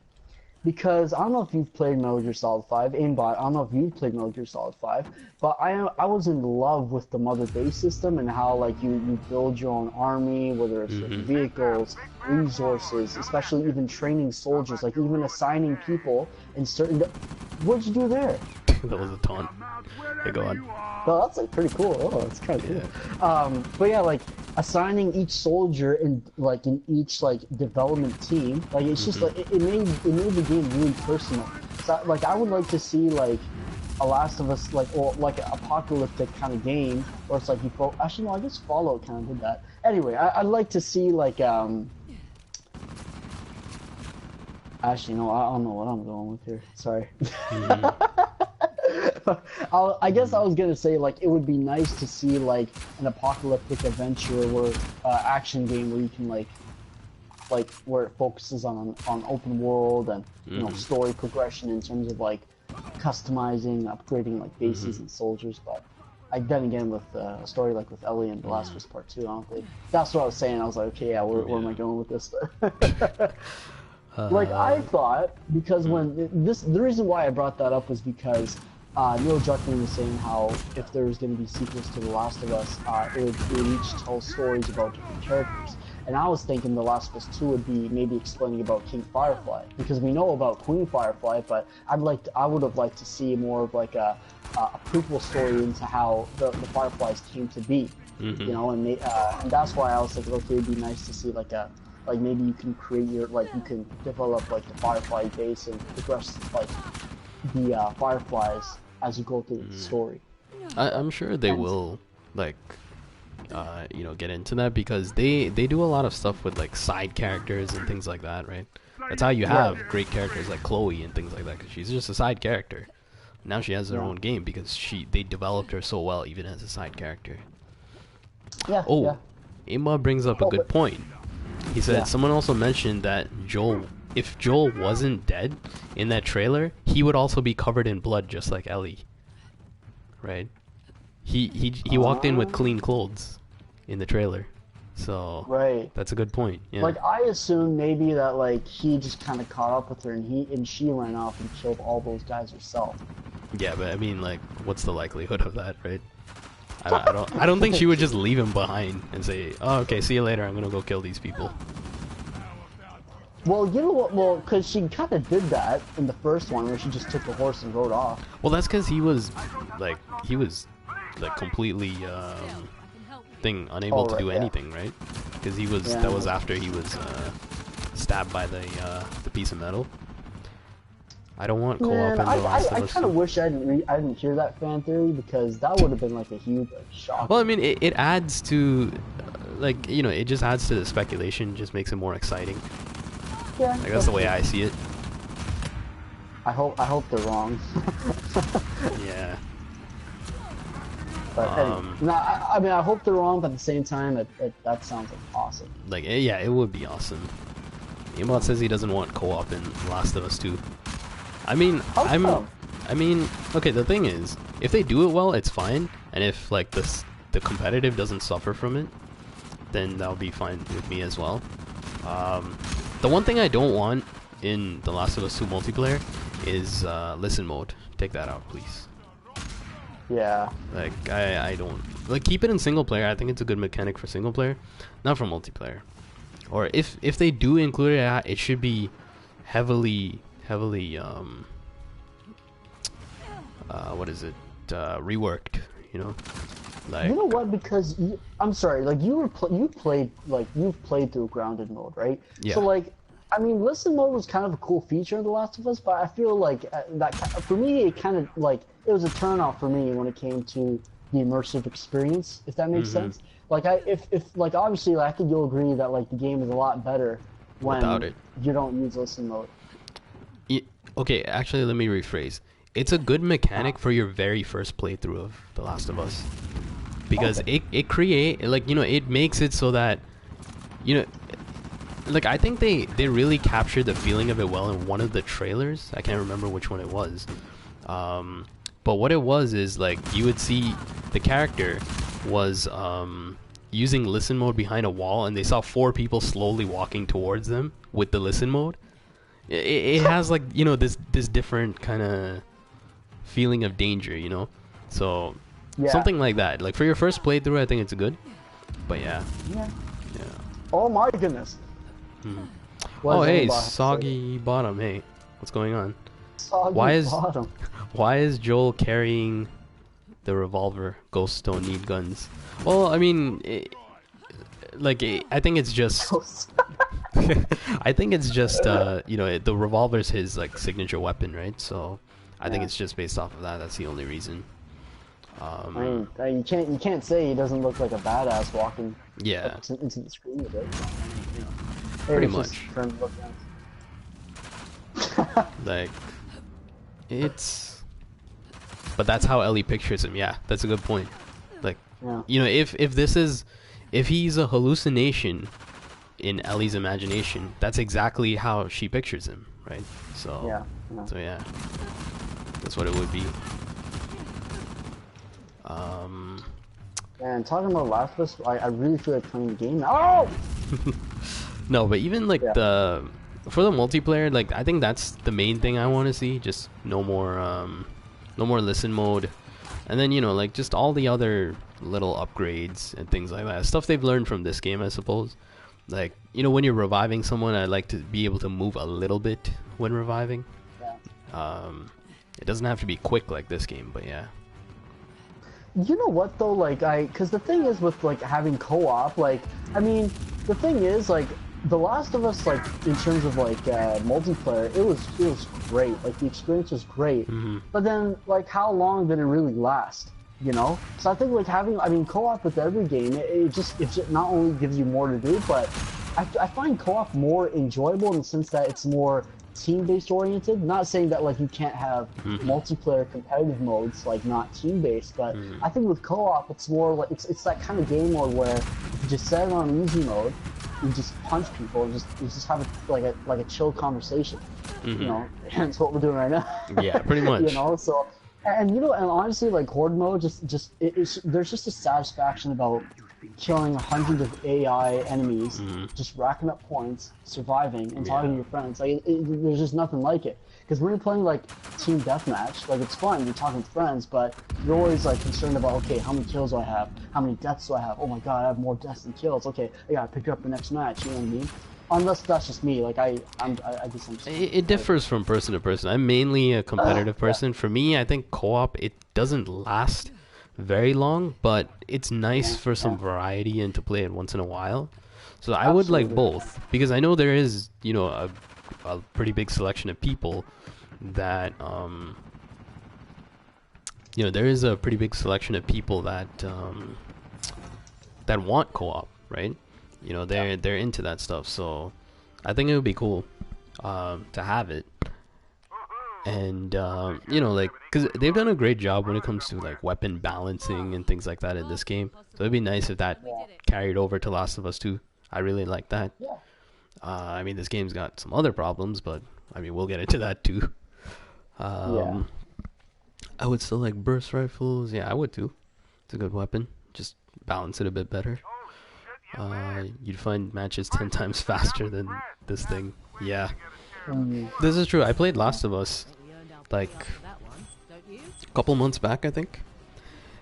because I don't know if you've played Metal Gear Solid 5, Aimbot. I don't know if you've played Metal Gear Solid 5, but I was in love with the mother base system and how like you build your own army, whether it's like, vehicles, resources, especially even training soldiers, like even assigning people in certain. What'd you do there? That was a taunt. Hey, go on. Well, that's like pretty cool. Oh, that's kind of cool. But yeah, like assigning each soldier in each like development team. Like it's just Hmm. like it made the game really personal. So like I would like to see like a Last of Us like or like an apocalyptic kind of game where it's like actually no, I guess Fallout kind of did that. Anyway, I'd like to see like actually no, I don't know what I'm going with here. Sorry. Hmm. I guess I was gonna say like it would be nice to see like an apocalyptic adventure where action game where you can like where it focuses on open world and Hmm. story progression in terms of like customizing, upgrading like bases Hmm. and soldiers. But then again with a story like with Ellie and The Last of Hmm. Us Part 2, I don't think that's what I was saying. I was like, okay, yeah, where am I Yeah. going with this? Like I Uh. thought, because Mm. the reason why I brought that up was because Neil Druckmann was saying how if there was going to be sequels to The Last of Us, it would each tell stories about different characters. And I was thinking The Last of Us 2 would be maybe explaining about King Firefly, because we know about Queen Firefly, but I would have liked to see more of like a prequel story into how the Fireflies came to be, Hmm. and that's why I was like, okay, it'd be nice to see like maybe you can create you can develop like the Firefly base and progress like the Fireflies as you go through the story. But I'm sure they and will, like, get into that because they do a lot of stuff with like side characters and things like that, right? That's how you right, have great characters like Chloe and things like that because she's just a side character. Now she has her yeah, own game because they developed her so well even as a side character. yeah, Oh, yeah. Ima brings up a Oh, good but point. He said yeah. someone also mentioned that if Joel wasn't dead in that trailer, he would also be covered in blood just like Ellie, right? He walked in with Uh, clean clothes in the trailer, so right. that's a good point. Yeah, Like I assumed maybe that like he just kind of caught up with her and she ran off and killed all those guys herself. yeah, but I mean, like, what's the likelihood of that, right? I don't think she would just leave him behind and say, "Oh, okay, see you later. I'm gonna go kill these people." Well, you know what? Well, because she kind of did that in the first one where she just took the horse and rode off. Well, that's because like he was like completely Still, I can help you. unable Oh, to right, do yeah. anything, right? Because that Yeah. was after he was stabbed by the piece of metal. I don't want co-op Man, in The Last of I Us kind of 2. wish I didn't hear that fan theory because that would have been like a huge like, Well, I shocker. mean, it adds to, like, it just adds to the speculation, just makes it more exciting. Yeah, Like, that's that's the way true. I see it. I hope they're wrong. Yeah. But anyway, Um, no, I mean I hope they're wrong, but at the same time, that sounds like awesome. like, yeah, it would be awesome. Emot says he doesn't want co-op in Last of Us 2. I mean, How come? I mean, okay, the thing is, if they do it well, it's fine, and if, like, the competitive doesn't suffer from it, then that'll be fine with me as well. Um, the one thing I don't want in The Last of Us 2 multiplayer is listen mode. Take that out, please. Yeah. Like, I don't... Like, keep it in single player. I think it's a good mechanic for single player, not for multiplayer. Or if they do include it, it should be heavily, what is it? Reworked, you know? You Like, know what? Because I'm sorry, like you've played through grounded mode, right? So yeah. like, I mean, listen mode was kind of a cool feature in The Last of Us, but I feel like for me, it kind of like it was a turnoff for me when it came to the immersive experience, if that makes Hmm. sense. Like if like obviously, like, I think you'll agree that like the game is a lot better Without when it. you don't use listen mode. Y- okay, actually, let me rephrase. It's a good mechanic for your very first playthrough of The Last of Us. Because Okay. it makes it so that, you know, like, I think they really captured the feeling of it well in one of the trailers. I can't remember which one it was. Um, but what it was is, like, you would see the character was using listen mode behind a wall, and they saw four people slowly walking towards them with the listen mode. It has, like, this different kind of feeling of danger, So Yeah. something like that. Like, for your first playthrough, I think it's good. But yeah, Yeah. yeah. Oh my goodness. Mhm. What Oh, does hey, Omar have to say? Soggy Bottom. Hey, what's going on? Soggy Why is bottom. why is Joel carrying the revolver? Ghosts don't need guns. Well, I mean, like I think it's just I think it's just you know, the revolver's his like signature weapon, right? So I think it's just based off of that. That's the only reason. I mean, you can't say he doesn't look like a badass walking Yeah, into the screen with it. pretty It's just much. for him to look nice. Like it's, but that's how Ellie pictures him. Yeah, that's a good point. Like, Yeah. you know, if he's a hallucination in Ellie's imagination, that's exactly how she pictures him, right? So Yeah. yeah, that's what it would be. And talking about Last of Us, I really feel like playing the game now. Oh! No, but even like for the multiplayer, like I think that's the main thing I want to see. Just no more listen mode, and then, you know, like just all the other little upgrades and things like that. Stuff they've learned from this game, I suppose. Like, you know, when you're reviving someone, I like to be able to move a little bit when reviving. Yeah. It doesn't have to be quick like this game, but yeah. You know what though, like because the thing is with like having co-op, like I mean, the thing is like The Last of Us, like in terms of like multiplayer, it was great. Like the experience was great, but then like how long did it really last? You know, so I think like having, I mean, co-op with every game, it just not only gives you more to do, but I find co-op more enjoyable in the sense that it's more team-based oriented. Not saying that like you can't have multiplayer competitive modes, like not team-based, but I think with co-op it's more like it's that kind of game mode where you just set it on easy mode, you just punch people and you just have like a chill conversation. You know, hence what we're doing right now. Yeah, pretty much. You know, so and you know, and honestly, like horde mode, there's just a satisfaction about killing hundreds of AI enemies, just racking up points, surviving, and talking to your friends. Like there's just nothing like it. Because when you're playing like team deathmatch, like it's fun, you're talking with friends, but you're always like concerned about, okay, how many kills do I have? How many deaths do I have? Oh my god, I have more deaths than kills. Okay, I gotta pick up the next match. You know what I mean? Unless that's just me. Like I guess I'm. It differs from person to person. I'm mainly a competitive person. For me, I think co-op, it doesn't last very long, but it's nice for some variety and to play it once in a while. So I would like both, because I know there is, you know, a pretty big selection of people that you know, there is a pretty big selection of people that that want co-op, right? You know, they're into that stuff. So I think it would be cool to have it. And you know, like, because they've done a great job when it comes to like weapon balancing and things like that in this game. So it'd be nice if that carried over to Last of Us 2. I really like that. Yeah. I mean, this game's got some other problems, but I mean, we'll get into that too. I would still like burst rifles. Yeah, I would too. It's a good weapon. Just balance it a bit better. You'd find matches 10 times faster than this thing. Yeah. This is true. I played Last of Us like a couple months back, I think.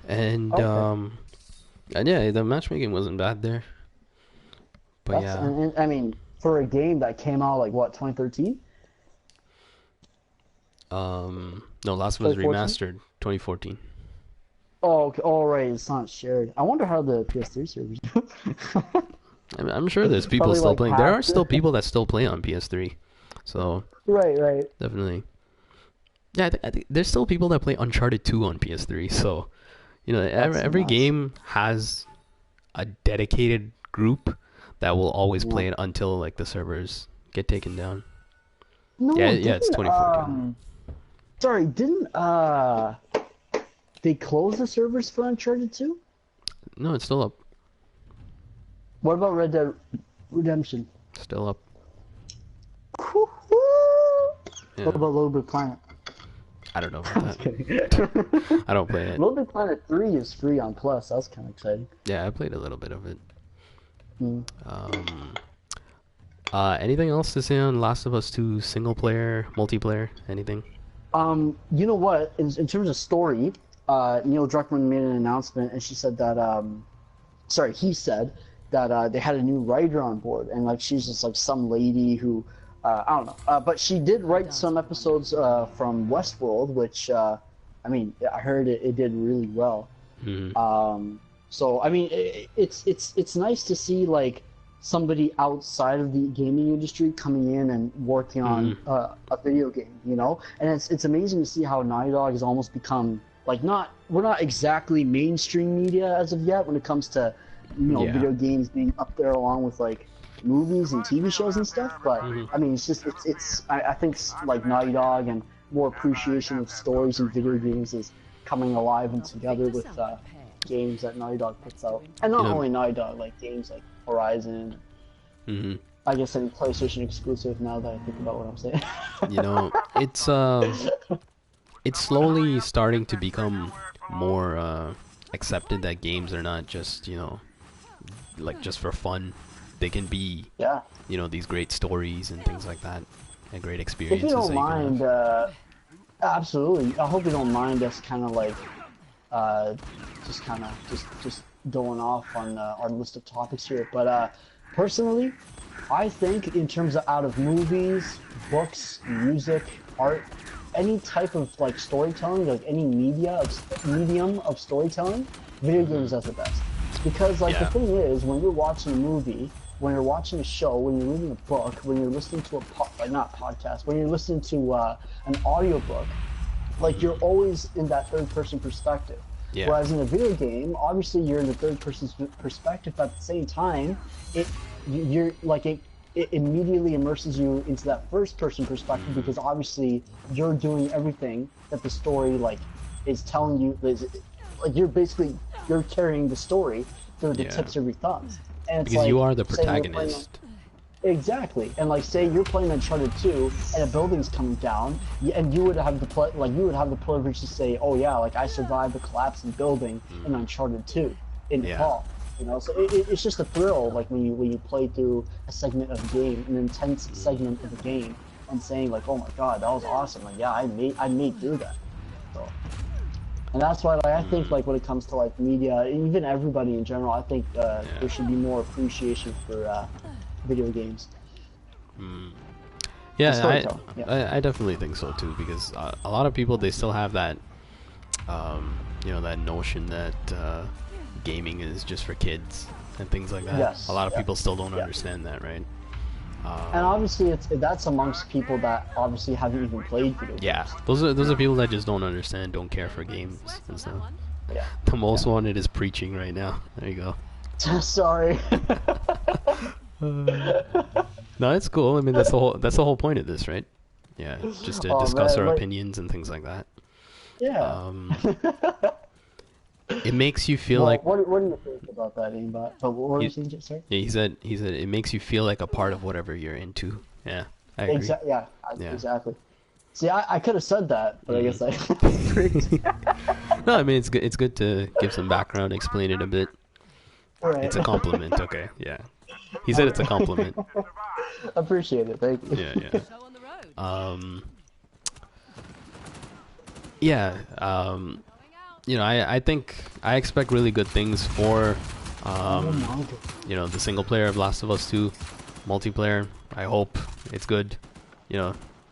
And and yeah, the matchmaking wasn't bad there. But and, I mean, for a game that came out like what, 2013? No, Last of Us Remastered 2014. Oh, okay. All right, it's not shared. I wonder how the PS3 servers do. I'm sure there's people Probably, still like, playing. There are hacked. still people that still play on PS3. So Right. definitely. Yeah, I think there's still people that play Uncharted 2 on PS3. So, you know, every nuts. game has a dedicated group that will always play it until like the servers get taken down. No, Yeah, it's 2014. Sorry, didn't they close the servers for Uncharted 2? No, it's still up. What about Red Dead Redemption? Still up. Yeah. What about Little Big Planet? I don't know about that. I don't play it. Little Big Planet 3 is free on Plus. That was kind of exciting. Yeah, I played a little bit of it. Anything else to say on Last of Us 2 single player, multiplayer, anything? You know what? In terms of story, Neil Druckmann made an announcement, and she said that he said that they had a new writer on board, and like she's just like some lady who I don't know, but she did write some episodes from Westworld, which I mean, I heard it did really well. So I mean, it's nice to see like somebody outside of the gaming industry coming in and working on Mm-hmm. a video game, you know. And it's amazing to see how Naughty Dog has almost become like not we're not exactly mainstream media as of yet when it comes to Yeah. video games being up there along with like movies and TV shows and stuff. But Mm-hmm. I mean, it's just I think like Naughty Dog and more appreciation of stories in video games is coming alive and together with games that Naughty Dog puts out, and You not know. only Naughty Dog, like games like Horizon. Mm-hmm. I guess any PlayStation exclusive. Now that I think about what I'm saying. You know, it's slowly starting to become more accepted that games are not just, like just for fun. They can be, Yeah. these great stories and things like that, and great If you experiences don't that you can mind, have. absolutely. I hope you don't mind us kind of like, uh, just kind of just going off on our list of topics here. But personally, I think in terms of out of movies, books, music, art, any type of like storytelling, like any medium of storytelling, video games does the best. Because like the Yeah. thing is, when you're watching a movie, when you're watching a show, when you're reading a book, when you're listening to not podcast, when you're listening to an audiobook, like you're always in that third person perspective. Yeah. Whereas in a video game, obviously you're in the third person's perspective, but at the same time, it you're like it immediately immerses you into that first person perspective because obviously you're doing everything that the story like is telling you like you're carrying the story through the Yeah. tips of your thumbs. And it's Because like you are the saying you're playing protagonist. exactly, and like say you're playing Uncharted 2 and a building's coming down, and you would have you would have the privilege to say, oh yeah, like I survived the collapsing building in Uncharted 2 in Yeah. Nepal. You know, so it's just a thrill, like when you play through a segment of a game, an intense segment of a game, and saying like, oh my god, that was awesome. Like yeah, I made through that. So, and that's why like I think like when it comes to like media, even everybody in general, I think there should be more appreciation for video games. The Yeah, I, storytelling, yeah. I I definitely think so too. Because a lot of people, they still have that, that notion that gaming is just for kids and things like that. Yes, A lot of yeah, people still don't yeah. understand that, right? And obviously, that's amongst people that obviously haven't even played video games. Yeah, those are people that just don't understand, don't care for games and stuff. Yeah. The most wanted is preaching right now. There you go. Sorry. No, it's cool. I mean, that's the whole point of this, right? Yeah, just to Oh discuss man, our like opinions and things like that. yeah. Um, it makes you feel Well, like what do you think about that, Aimbot? But what were you he, saying, sorry? yeah, he said it makes you feel like a part of whatever you're into. Yeah, I agree. Exactly. Yeah. Yeah. Exactly. See, I could have said that, but I guess I. No, I mean it's good to give some background, explain it a bit. Right. It's a compliment. Okay, yeah. He said it's a compliment. Appreciate it. Thank you. Yeah, yeah. Show on the road. Um, yeah. I think I expect really good things for, Oh um, my God. the single player of Last of Us 2, multiplayer. I hope it's good.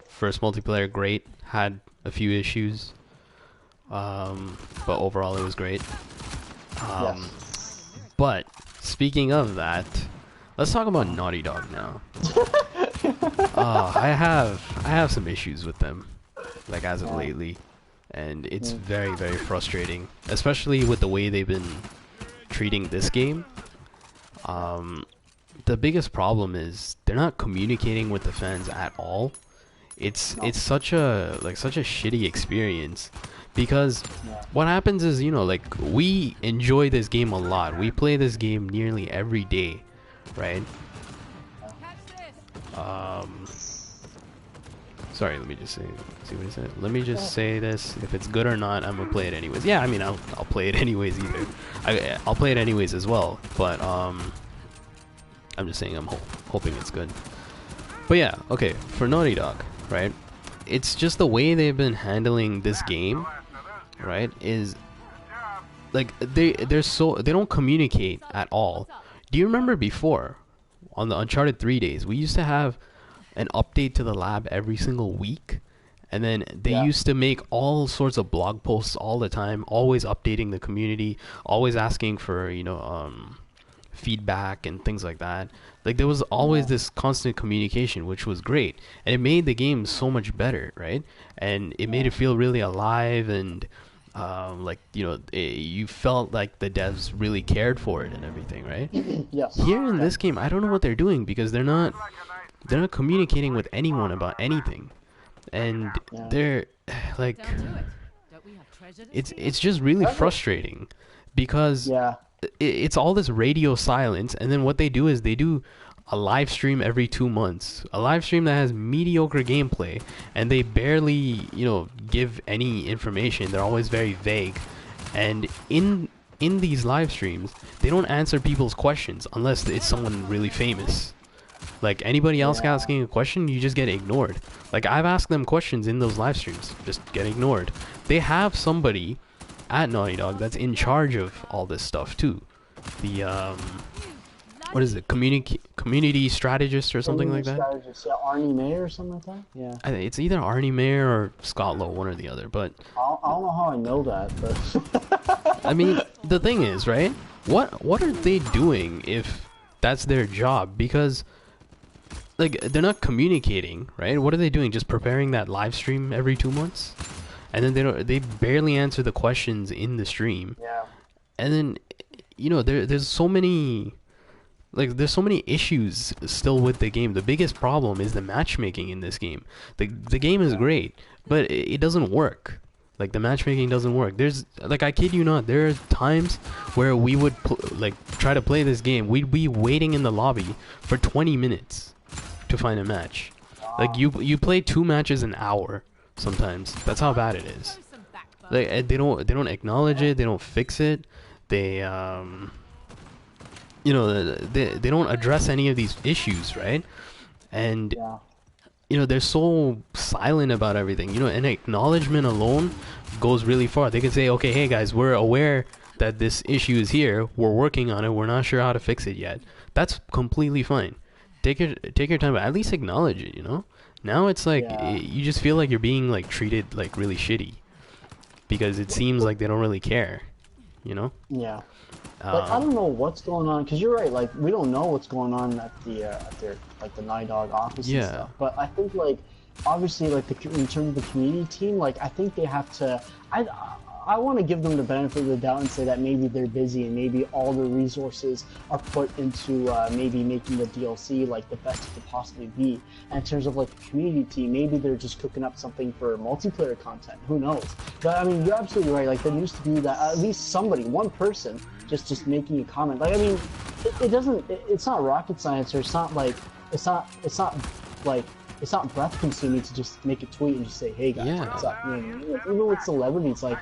First multiplayer, great. Had a few issues, but overall it was great. Um, Yes. But speaking of that, let's talk about Naughty Dog now. I have some issues with them, like as of lately, and it's very very frustrating, especially with the way they've been treating this game. The biggest problem is they're not communicating with the fans at all. It's such a shitty experience because Yeah. what happens is, like, we enjoy this game a lot. We play this game nearly every day, right? Catch this. Sorry, let me just see what he said. Let me just say this. If it's good or not, I'm gonna play it anyways. Yeah, I mean, I'll play it anyways either. I'll play it anyways as well. But I'm just saying I'm hoping it's good. But yeah, okay. For Naughty Dog, right? It's just the way they've been handling this game, right? Is like they don't communicate at all. Do you remember before on the Uncharted 3 days, we used to have an update to the lab every single week, And then they Yeah. used to make all sorts of blog posts all the time, always updating the community, always asking for, feedback and things like that. Like there was always Yeah. this constant communication, which was great, and it made the game so much better, right? And it made Yeah. it feel really alive, and you felt like the devs really cared for it and everything, right? Yes. Here in Yeah. this game, I don't know what they're doing because they're not communicating with anyone about anything, and Yeah. they're like Down to it. Don't we have treasure to steal? it's just really That's what- frustrating because Yeah. it's all this radio silence, and then what they do is they do a live stream every 2 months, a live stream that has mediocre gameplay, and they barely give any information. They're always very vague, and in these live streams they don't answer people's questions unless it's someone really famous. Like anybody else Yeah. asking a question, you just get ignored. Like I've asked them questions in those live streams, just get ignored. They have somebody at Naughty Dog that's in charge of all this stuff too. The what is it? Community strategist or something like that. Strategist, yeah, Arnie May or something like that. Yeah. It's either Arnie Mayer or Scott Lowe, one or the other. But I don't know how I know that, but I mean, the thing is, right? What are they doing if that's their job? Because like they're not communicating, right? What are they doing? Just preparing that live stream every 2 months, and then they barely answer the questions in the stream, yeah. and then there's so many. Like, there's so many issues still with the game. The biggest problem is the matchmaking in this game. The game is great, but it doesn't work. Like, the matchmaking doesn't work. There's, like, I kid you not, there are times where we would, try to play this game. We'd be waiting in the lobby for 20 minutes to find a match. Like, you play 2 matches an hour sometimes. That's how bad it is. Show some backbone. Like, they don't acknowledge it. They don't fix it. They they don't address any of these issues, right? And Yeah. they're so silent about everything. An acknowledgement alone goes really far. They can say, okay, hey guys, we're aware that this issue is here, we're working on it, we're not sure how to fix it yet. That's completely fine. Take your time, but at least acknowledge it. Now it's like you just feel like you're being like treated like really shitty because it seems like they don't really care. Yeah. Like, I don't know what's going on, because you're right, like, we don't know what's going on at their, like, the Naughty Dog office and Yeah. stuff, but I think, like, obviously, like, in terms of the community team, like, I think they have to, I want to give them the benefit of the doubt and say that maybe they're busy and maybe all their resources are put into maybe making the DLC like the best it could possibly be. And in terms of like the community team, maybe they're just cooking up something for multiplayer content. Who knows? But I mean, you're absolutely right. Like there needs to be that at least somebody, one person, just making a comment. Like I mean, it's not rocket science, or it's not breath consuming to just make a tweet and just say, "Hey guys, Yeah. what's up?" Even with celebrities, like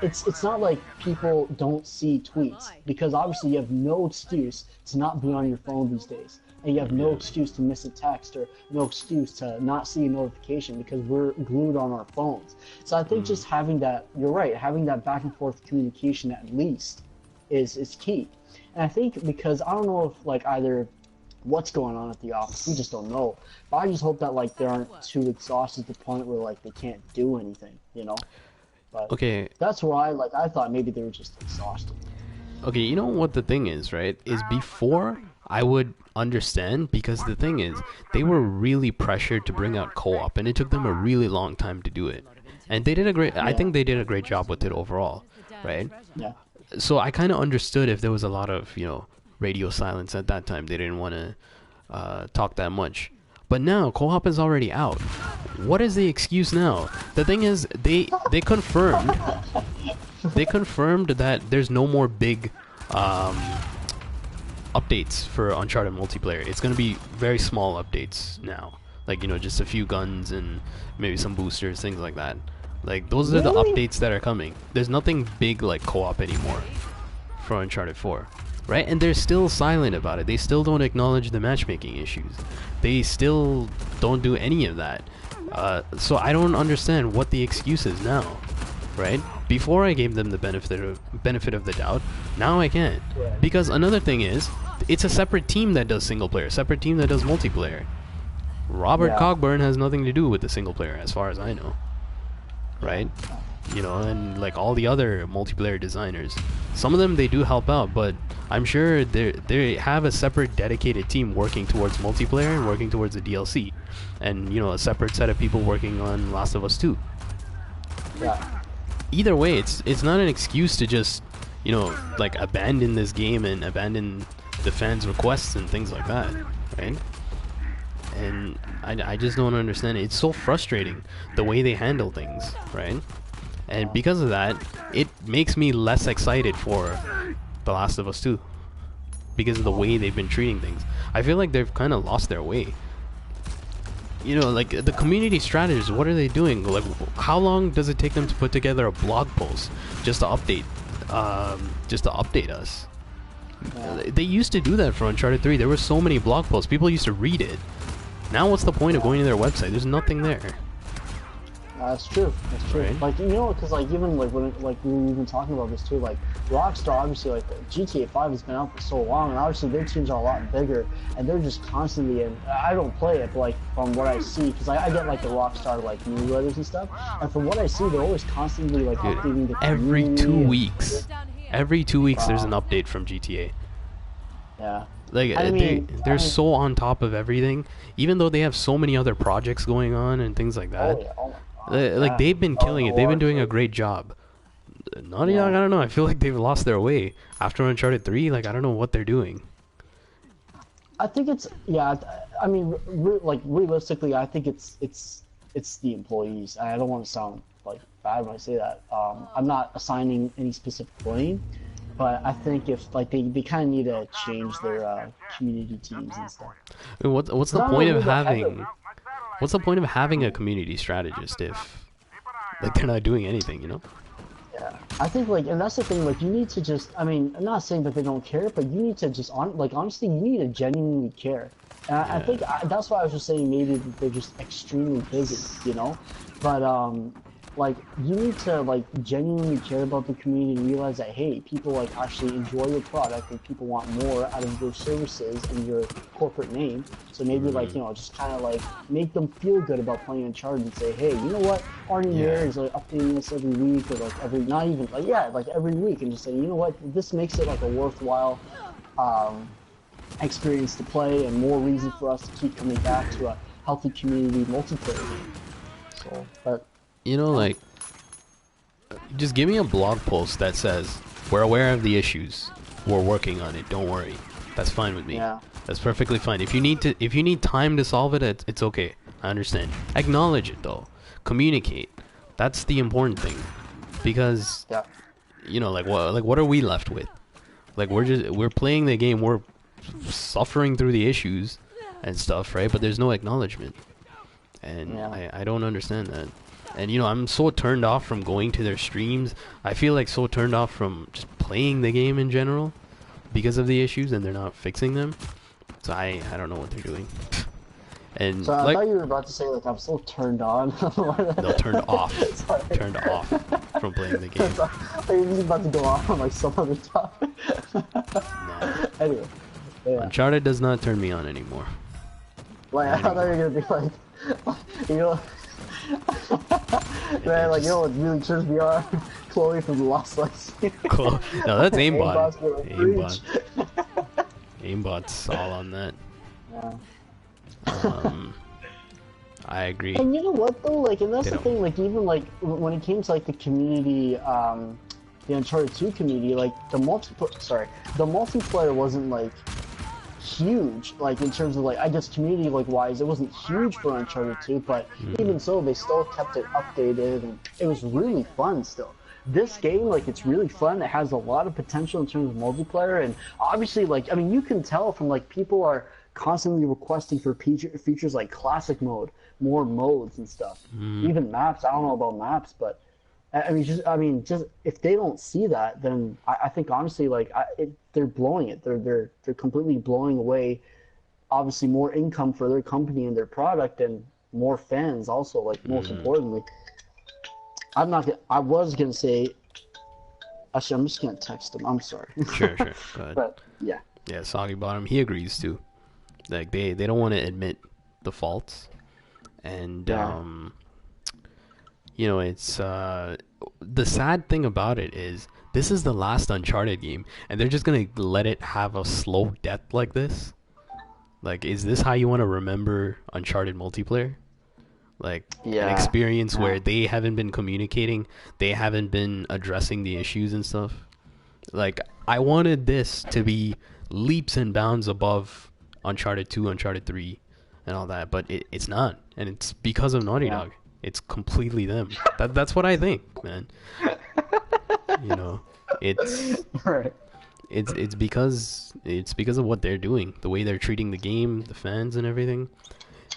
it's not like people don't see tweets, because obviously you have no excuse to not be on your phone these days, and you have no excuse to miss a text or no excuse to not see a notification because we're glued on our phones. So I think just having that, you're right, having that back and forth communication at least is key. And I think because I don't know if like either what's going on at the office, we just don't know, but I just hope that like they aren't too exhausted to the point where like they can't do anything, but Okay, that's why I thought maybe they were just exhausted. okay, you know what the thing is, right? Is before I would understand, because the thing is, they were really pressured to bring out co-op, and it took them a really long time to do it. And they did I think they did a great job with it overall, right? Yeah. So I kind of understood if there was a lot of, radio silence at that time. They didn't want to talk that much. But now co-op is already out. What is the excuse now? The thing is, they confirmed that there's no more big updates for Uncharted multiplayer. It's gonna be very small updates now, like just a few guns and maybe some boosters, things like that. Like those are the updates that are coming. There's nothing big like co-op anymore for Uncharted 4. Right? And they're still silent about it. They still don't acknowledge the matchmaking issues. They still don't do any of that. So I don't understand what the excuse is now. Right? Before I gave them the benefit of the doubt. Now I can't. Because another thing is, it's a separate team that does single player, separate team that does multiplayer. Robert Cogburn has nothing to do with the single player, as far as I know. right? You know, and like all the other multiplayer designers, some of them they do help out, but I'm sure they have a separate dedicated team working towards multiplayer and working towards the DLC, and you know, a separate set of people working on Last of Us 2. Yeah. Either way, it's not an excuse to just, you know, like abandon this game and abandon the fans' requests and things like that, right? And I just don't understand it. It's so frustrating the way they handle things, right? And because of that, it makes me less excited for The Last of Us 2 because of the way they've been treating things. I feel like they've kind of lost their way. You know, like the community strategists, what are they doing? Like, how long does it take them to put together a blog post just to update us? They used to do that for Uncharted 3. There were so many blog posts. People used to read it. Now what's the point of going to their website? There's nothing there. That's true. That's true. Right. Like, you know, because like even like when like we were even talking about this too, like Rockstar, obviously, like GTA 5 has been out for so long, and obviously their teams are a lot bigger, and they're just constantly. And I don't play it, but like from what I see, because I get like the Rockstar like newsletters and stuff, and from what I see, they're always constantly like updating the Every community 2 and- weeks. Every 2 weeks, there's an update from GTA. Yeah. Like I mean, they're so on top of everything, even though they have so many other projects going on and things like that. Oh yeah. Oh my God. Like Yeah. they've been killing it. They've been doing a Lord. great job. Naughty Yeah. Dog, I don't know. I feel like they've lost their way after Uncharted 3. Like I don't know what they're doing. I think it's I mean, like realistically, I think it's the employees. I don't want to sound like bad when I say that. I'm not assigning any specific blame, but I think if like they kind of need to change their community teams and stuff. I mean, what's the Not point only of the head having? What's the point of having a community strategist if like they're not doing anything? You know? Yeah, I think like, and that's the thing. Like, you need to just. I mean, I'm not saying that they don't care, but you need to just honestly, you need to genuinely care. And I think that's why I was just saying maybe that they're just extremely busy, you know. But like you need to like genuinely care about the community and realize that hey, people like actually enjoy your product and people want more out of your services and your corporate name. So maybe like, you know, just kind of like make them feel good about playing Uncharted and say, hey, you know what, Arnie Mayer is like updating us every week or like every, not even like, yeah, like every week, and just say, you know what, this makes it like a worthwhile experience to play and more reason for us to keep coming back to a healthy community multiplayer game. So, but You know, like just give me a blog post that says we're aware of the issues, we're working on it. Don't worry. That's fine with me. yeah. That's perfectly fine. If you need time to solve it, it's okay. I understand. Acknowledge it though. Communicate. That's the important thing. Because Yeah. you know, like what are we left with? Like we're playing the game, we're suffering through the issues and stuff, right? But there's no acknowledgement. And Yeah. I don't understand that. And you know, I'm so turned off from going to their streams. I feel like so turned off from just playing the game in general because of the issues and they're not fixing them. So I don't know what they're doing. And So I like thought you were about to say like I'm so turned on. no, turned off. Sorry. Turned off from playing the game. Are you just about to go off on like some other topic? No. Anyway, yeah. Uncharted does not turn me on anymore. Like I thought you were gonna be like, you know, man, like you know what really turns me on? Chloe from The Lost Legacy. Cool. No, that's aimbot. Aimbot's gonna preach. Aimbot's all on that. Yeah. I agree. And you know what though, like, and that's They the don't. thing, like, even like when it came to like the community, the Uncharted 2 community, like the multiplayer wasn't like huge, like in terms of like I guess community like wise, it wasn't huge for Uncharted 2, but even so, they still kept it updated, and it was really fun still. This game, like, it's really fun. It has a lot of potential in terms of multiplayer, and obviously, like, I mean, you can tell from like people are constantly requesting for features like classic mode, more modes and stuff. Even maps. I don't know about maps, but I mean, just if they don't see that, then I think honestly, like, they're blowing it. They're completely blowing away. Obviously, more income for their company and their product, and more fans also. Like, most importantly, I was gonna say. Actually, I'm just gonna text him. I'm sorry. Sure. Go ahead. But yeah. Yeah, Soggy Bottom, he agrees too. Like they don't want to admit the faults, and Yeah. you know, it's the sad thing about it is this is the last Uncharted game, and they're just gonna let it have a slow death like this. Like, is this how you want to remember Uncharted multiplayer? Like an Yeah. experience Yeah. where they haven't been communicating, they haven't been addressing the issues and stuff. Like, I wanted this to be leaps and bounds above Uncharted 2, Uncharted 3, and all that, but it's not, and it's because of Naughty Yeah. Dog. It's completely them. That's what I think, man. You know, it's Right. it's because of what they're doing, the way they're treating the game, the fans, and everything.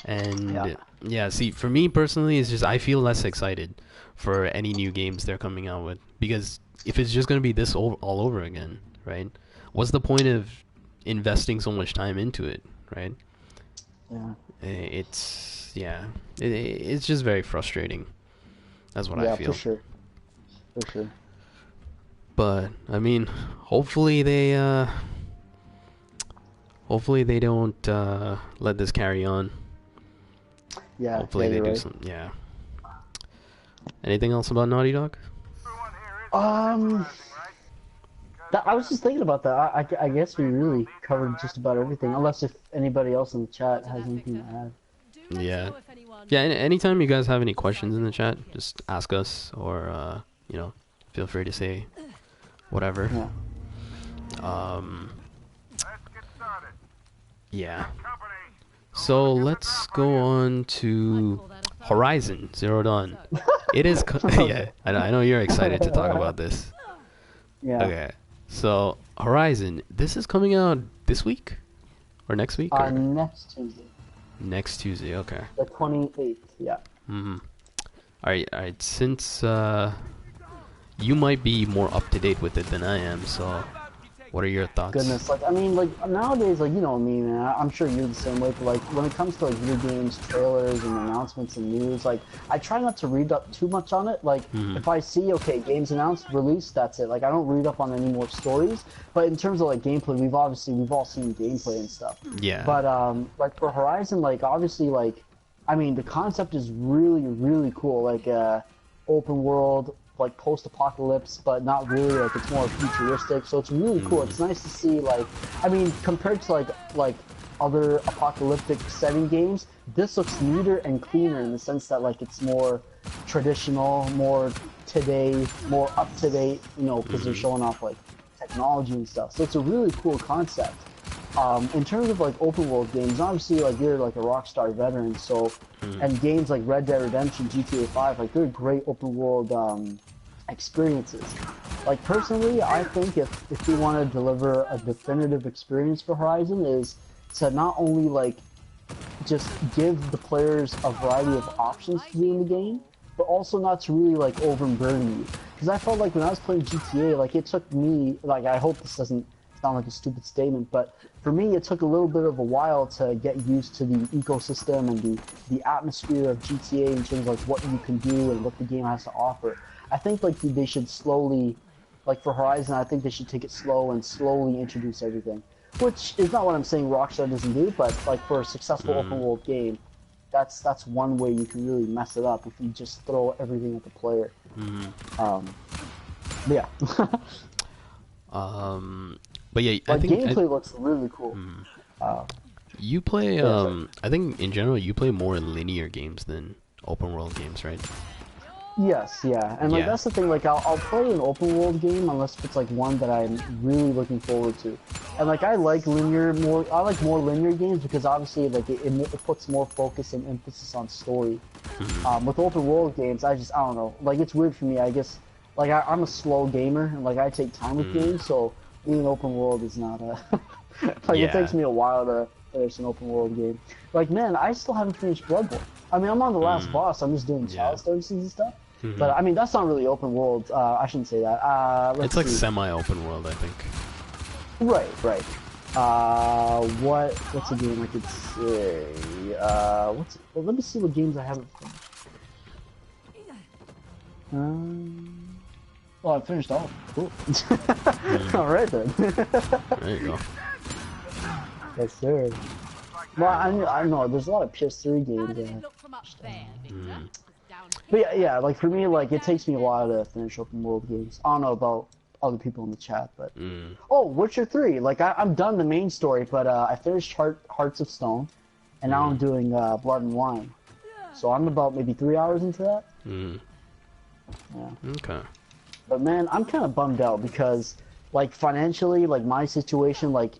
And Yeah. yeah, see, for me personally, it's just I feel less excited for any new games they're coming out with, because if it's just gonna be this all over again, right? What's the point of investing so much time into it, right? Yeah. It's just very frustrating. That's what I Yeah, feel. for sure. For sure. But I mean, hopefully they don't let this carry on. Yeah. Hopefully yeah, they you're do right. some. Yeah. Anything else about Naughty Dog? I was just thinking about that. I guess we really covered just about everything, unless if anybody else in the chat has anything to add. Yeah. Yeah. Anytime you guys have any questions in the chat, just ask us, or you know, feel free to say whatever. Yeah. Yeah. So let's go on to Horizon Zero Dawn. It is yeah. I know you're excited to talk about this. Yeah. Okay. So Horizon, this is coming out this week or next week? Or? Next Tuesday, Next Tuesday. Okay. the 28th. Yeah. Mm-hmm. All right. Since you might be more up to date with it than I am, so what are your thoughts? Goodness, like I mean, like nowadays, like you know me, man. I'm sure you're the same way. But like when it comes to like video games, trailers, and announcements and news, like I try not to read up too much on it. Like if I see okay, games announced, released, that's it. Like I don't read up on any more stories. But in terms of like gameplay, we've all seen gameplay and stuff. Yeah. But like for Horizon, like obviously, like I mean, the concept is really cool. Like open world, like post-apocalypse, but not really. Like it's more futuristic, so it's really cool. It's nice to see, like, I mean, compared to like other apocalyptic setting games, this looks neater and cleaner in the sense that like it's more traditional, more today, more up to date, you know, because they're showing off like technology and stuff. So it's a really cool concept. In terms of like open world games, obviously like you're like a Rockstar veteran, so and games like Red Dead Redemption, GTA 5, like they're great open world experiences. Like personally, I think if we want to deliver a definitive experience for Horizon, is to not only like just give the players a variety of options to do in the game, but also not to really like overburden you. Because I felt like when I was playing GTA, like it took me, like I hope this doesn't sound like a stupid statement, but for me it took a little bit of a while to get used to the ecosystem and the atmosphere of GTA in terms of like what you can do and what the game has to offer. I think like they should slowly, like for Horizon, I think they should take it slow and slowly introduce everything. Which is not what I'm saying Rockstar doesn't do, but like for a successful open world game, that's one way you can really mess it up if you just throw everything at the player. Yeah. But yeah, I Like think gameplay looks really cool. you play. Yeah, I think in general you play more linear games than open world games, right? Yes, yeah, and like Yeah. that's the thing. Like I'll play an open world game unless it's like one that I'm really looking forward to, and like I like more linear games because obviously like it puts more focus and emphasis on story. With open world games, I don't know. Like it's weird for me. I guess like I'm a slow gamer and like I take time with games, so being open world is not a like it Yeah. takes me a while to finish an open world game. Like man, I still haven't finished Bloodborne. I mean, I'm on the last boss. I'm just doing child services and stuff. But I mean, that's not really open world. I shouldn't say that. It's like see. semi-open world, I think. Right. What's a game I could say? Well, let me see what games I haven't finished. Well, I finished all. Cool. All right then. There you go. Yes, sir. Well, I know there's a lot of PS3 games. Look from up there, Victor. Down. But yeah, like for me, like it takes me a while to finish open world games. I don't know about other people in the chat, but oh, Witcher 3. Like I'm done the main story, but I finished Hearts of Stone, and now I'm doing Blood and Wine. So I'm about maybe 3 hours into that. Yeah. Okay. But man, I'm kind of bummed out because, like, financially, like my situation, like,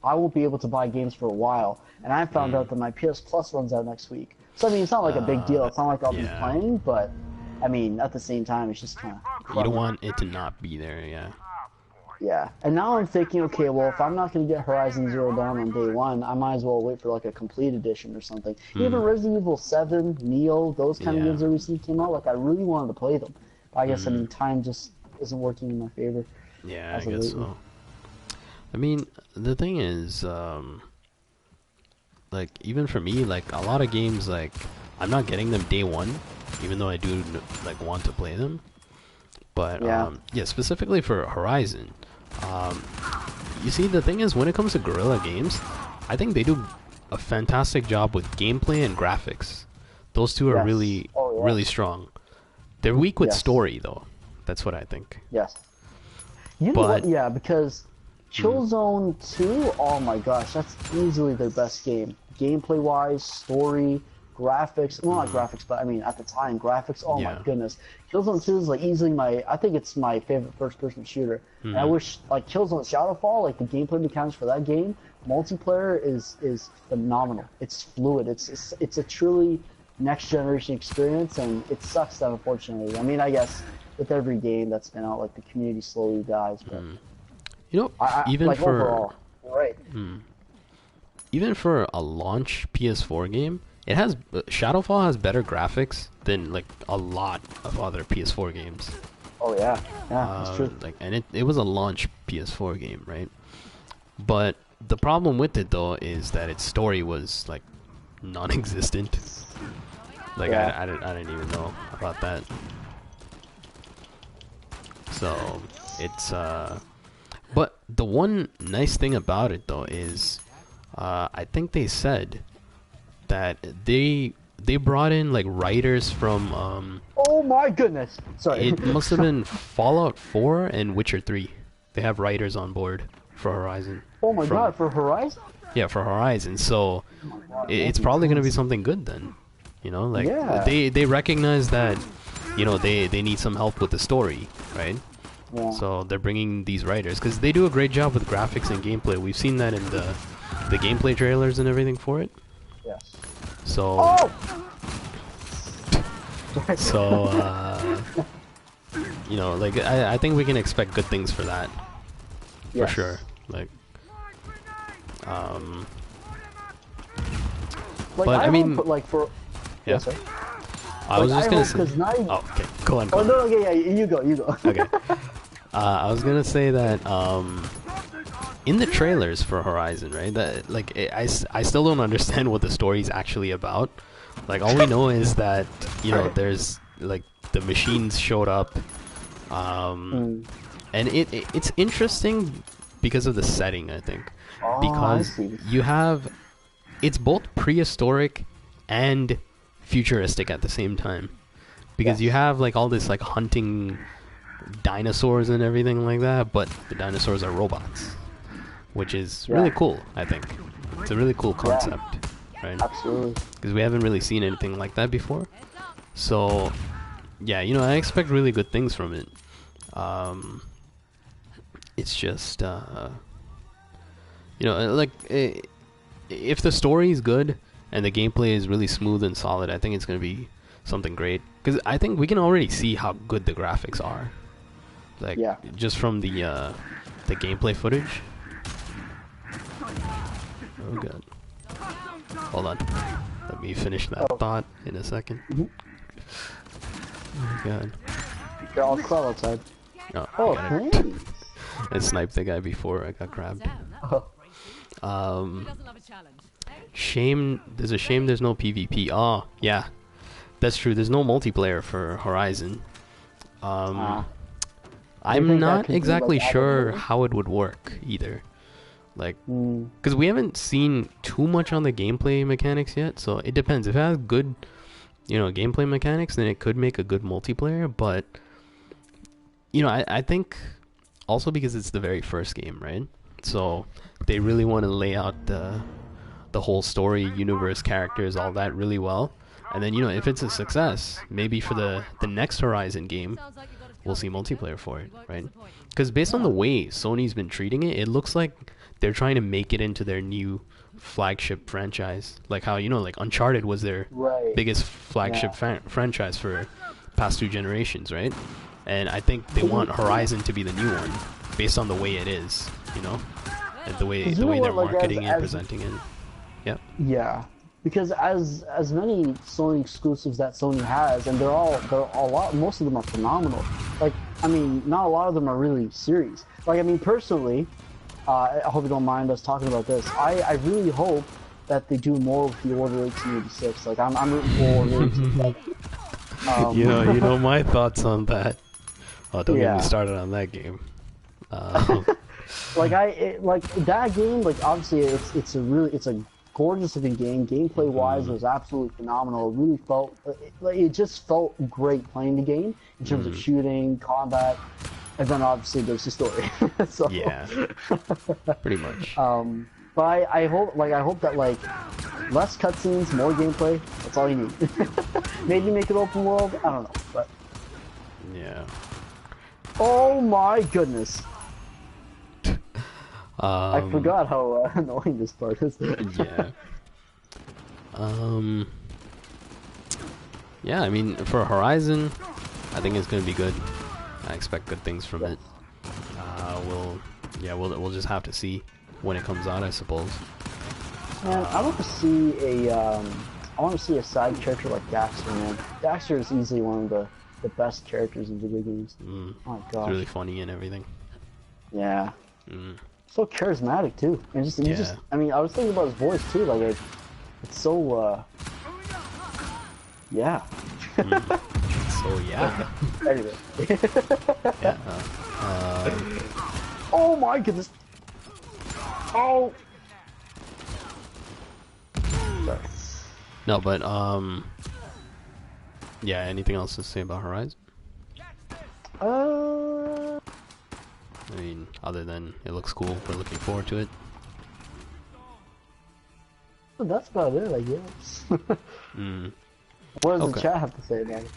I won't be able to buy games for a while, and I found out that my PS Plus runs out next week. So I mean, it's not like a big deal. It's not like I'll be playing, but I mean, at the same time, it's just kind of. You don't want it to not be there, yeah. Yeah, and now I'm thinking, okay, well, if I'm not going to get Horizon Zero Dawn on day one, I might as well wait for like a complete edition or something. Even Resident Evil 7, Neo, those kind of games that recently came out, like I really wanted to play them. But I guess I mean time just isn't working in my favor. Yeah, I guess so. I mean, the thing is, like even for me, like a lot of games, like I'm not getting them day one, even though I do like want to play them. But yeah, specifically for Horizon, you see, the thing is, when it comes to Guerrilla Games, I think they do a fantastic job with gameplay and graphics. Those two are really, really strong. They're weak with story, though. That's what I think. Yes. You know what? Yeah, because Killzone 2, oh my gosh, that's easily their best game. Gameplay-wise, story, graphics. Well, not graphics, but I mean, at the time, graphics, oh my goodness. Killzone 2 is like easily I think it's my favorite first-person shooter. And I wish, like, Killzone Shadowfall, like, the gameplay mechanics for that game, multiplayer is phenomenal. It's fluid. It's a truly next-generation experience, and it sucks that, unfortunately. I mean, I guess with every game that's been out, like, the community slowly dies, but... You know, even like, for... overall, right. Even for a launch PS4 game, it has Shadowfall has better graphics than like a lot of other PS4 games. Oh yeah, that's true. Like, and it was a launch PS4 game, right? But the problem with it though is that its story was like non-existent. Like I didn't even know about that. So it's but the one nice thing about it though is I think they said that they brought in like writers from oh my goodness, sorry, it must have been Fallout 4 and Witcher 3. They have writers on board for Horizon. Oh my god, for Horizon? Yeah, for Horizon. So it's probably gonna be something good then. You know, like they recognize that, you know, they need some help with the story, right? Yeah. So they're bringing these writers because they do a great job with graphics and gameplay. We've seen that in the gameplay trailers and everything for it. Yes. So. So you know, like I think we can expect good things for that. For sure. Like but I mean, like for yeah. Sorry. I was just gonna say. Oh, okay. Go on. Oh no, yeah, you go. Okay. I was gonna say that in the trailers for Horizon, right? That like I still don't understand what the story's actually about. Like all we know is that, you know, there's like the machines showed up, and it's interesting because of the setting, I think, because you have it's both prehistoric and futuristic at the same time, because you have like all this like hunting dinosaurs and everything like that, but the dinosaurs are robots, which is really cool. I think it's a really cool concept, right? Absolutely. Because we haven't really seen anything like that before. So yeah, you know, I expect really good things from it. It's just you know, like if the story is good and the gameplay is really smooth and solid, I think it's gonna be something great. Because I think we can already see how good the graphics are, like just from the gameplay footage. Oh god, hold on, let me finish that thought in a second. Oh god, they're all crawl outside. I sniped the guy before I got grabbed. Shame. There's a shame there's no PvP. Oh, yeah. That's true. There's no multiplayer for Horizon. I'm not exactly sure how it would work either. Like, because we haven't seen too much on the gameplay mechanics yet, so it depends. If it has good gameplay mechanics, then it could make a good multiplayer. But I think also because it's the very first game, right? So they really want to lay out the whole story, universe, characters, all that really well. And then if it's a success, maybe for the next Horizon game, we'll see multiplayer for it, right? Because based on the way Sony's been treating it, it looks like they're trying to make it into their new flagship franchise. Like how like Uncharted was their biggest flagship franchise for past 2 generations, right? And I think they want Horizon to be the new one, based on the way it is, and the way they're marketing and presenting it. Yep. Yeah, because as many Sony exclusives that Sony has, and they're a lot. Most of them are phenomenal. Like, I mean, not a lot of them are really series. Like, I mean, personally, I hope you don't mind us talking about this. I really hope that they do more with the Order 1886. Like, I'm rooting for Order 1886. You know my thoughts on that. Oh, don't get me started on that game. Like that game. Like, obviously, it's a gorgeous looking game. Gameplay wise, it was absolutely phenomenal. It really felt it just felt great playing the game in terms of shooting, combat, and then obviously there's the story. So, yeah, pretty much. But I hope that like less cutscenes, more gameplay. That's all you need. Maybe make it open world. I don't know, but yeah. Oh my goodness. I Um, forgot how annoying this part is. yeah. Yeah, I mean, for Horizon, I think it's gonna be good. I expect good things from it. We'll just have to see when it comes out, I suppose. Man, I want to see a side character like Daxter, man. Daxter is easily one of the best characters in video games. Oh my gosh. It's really funny and everything. Yeah. So charismatic too. And I mean, I was thinking about his voice too. Like, it's so. Yeah. So yeah. Anyway. Yeah. Oh my goodness. Oh. Sorry. No, but yeah. Anything else to say about Horizon? I mean, other than it looks cool, we're looking forward to it. That's about it, I guess. What does the chat have to say about it?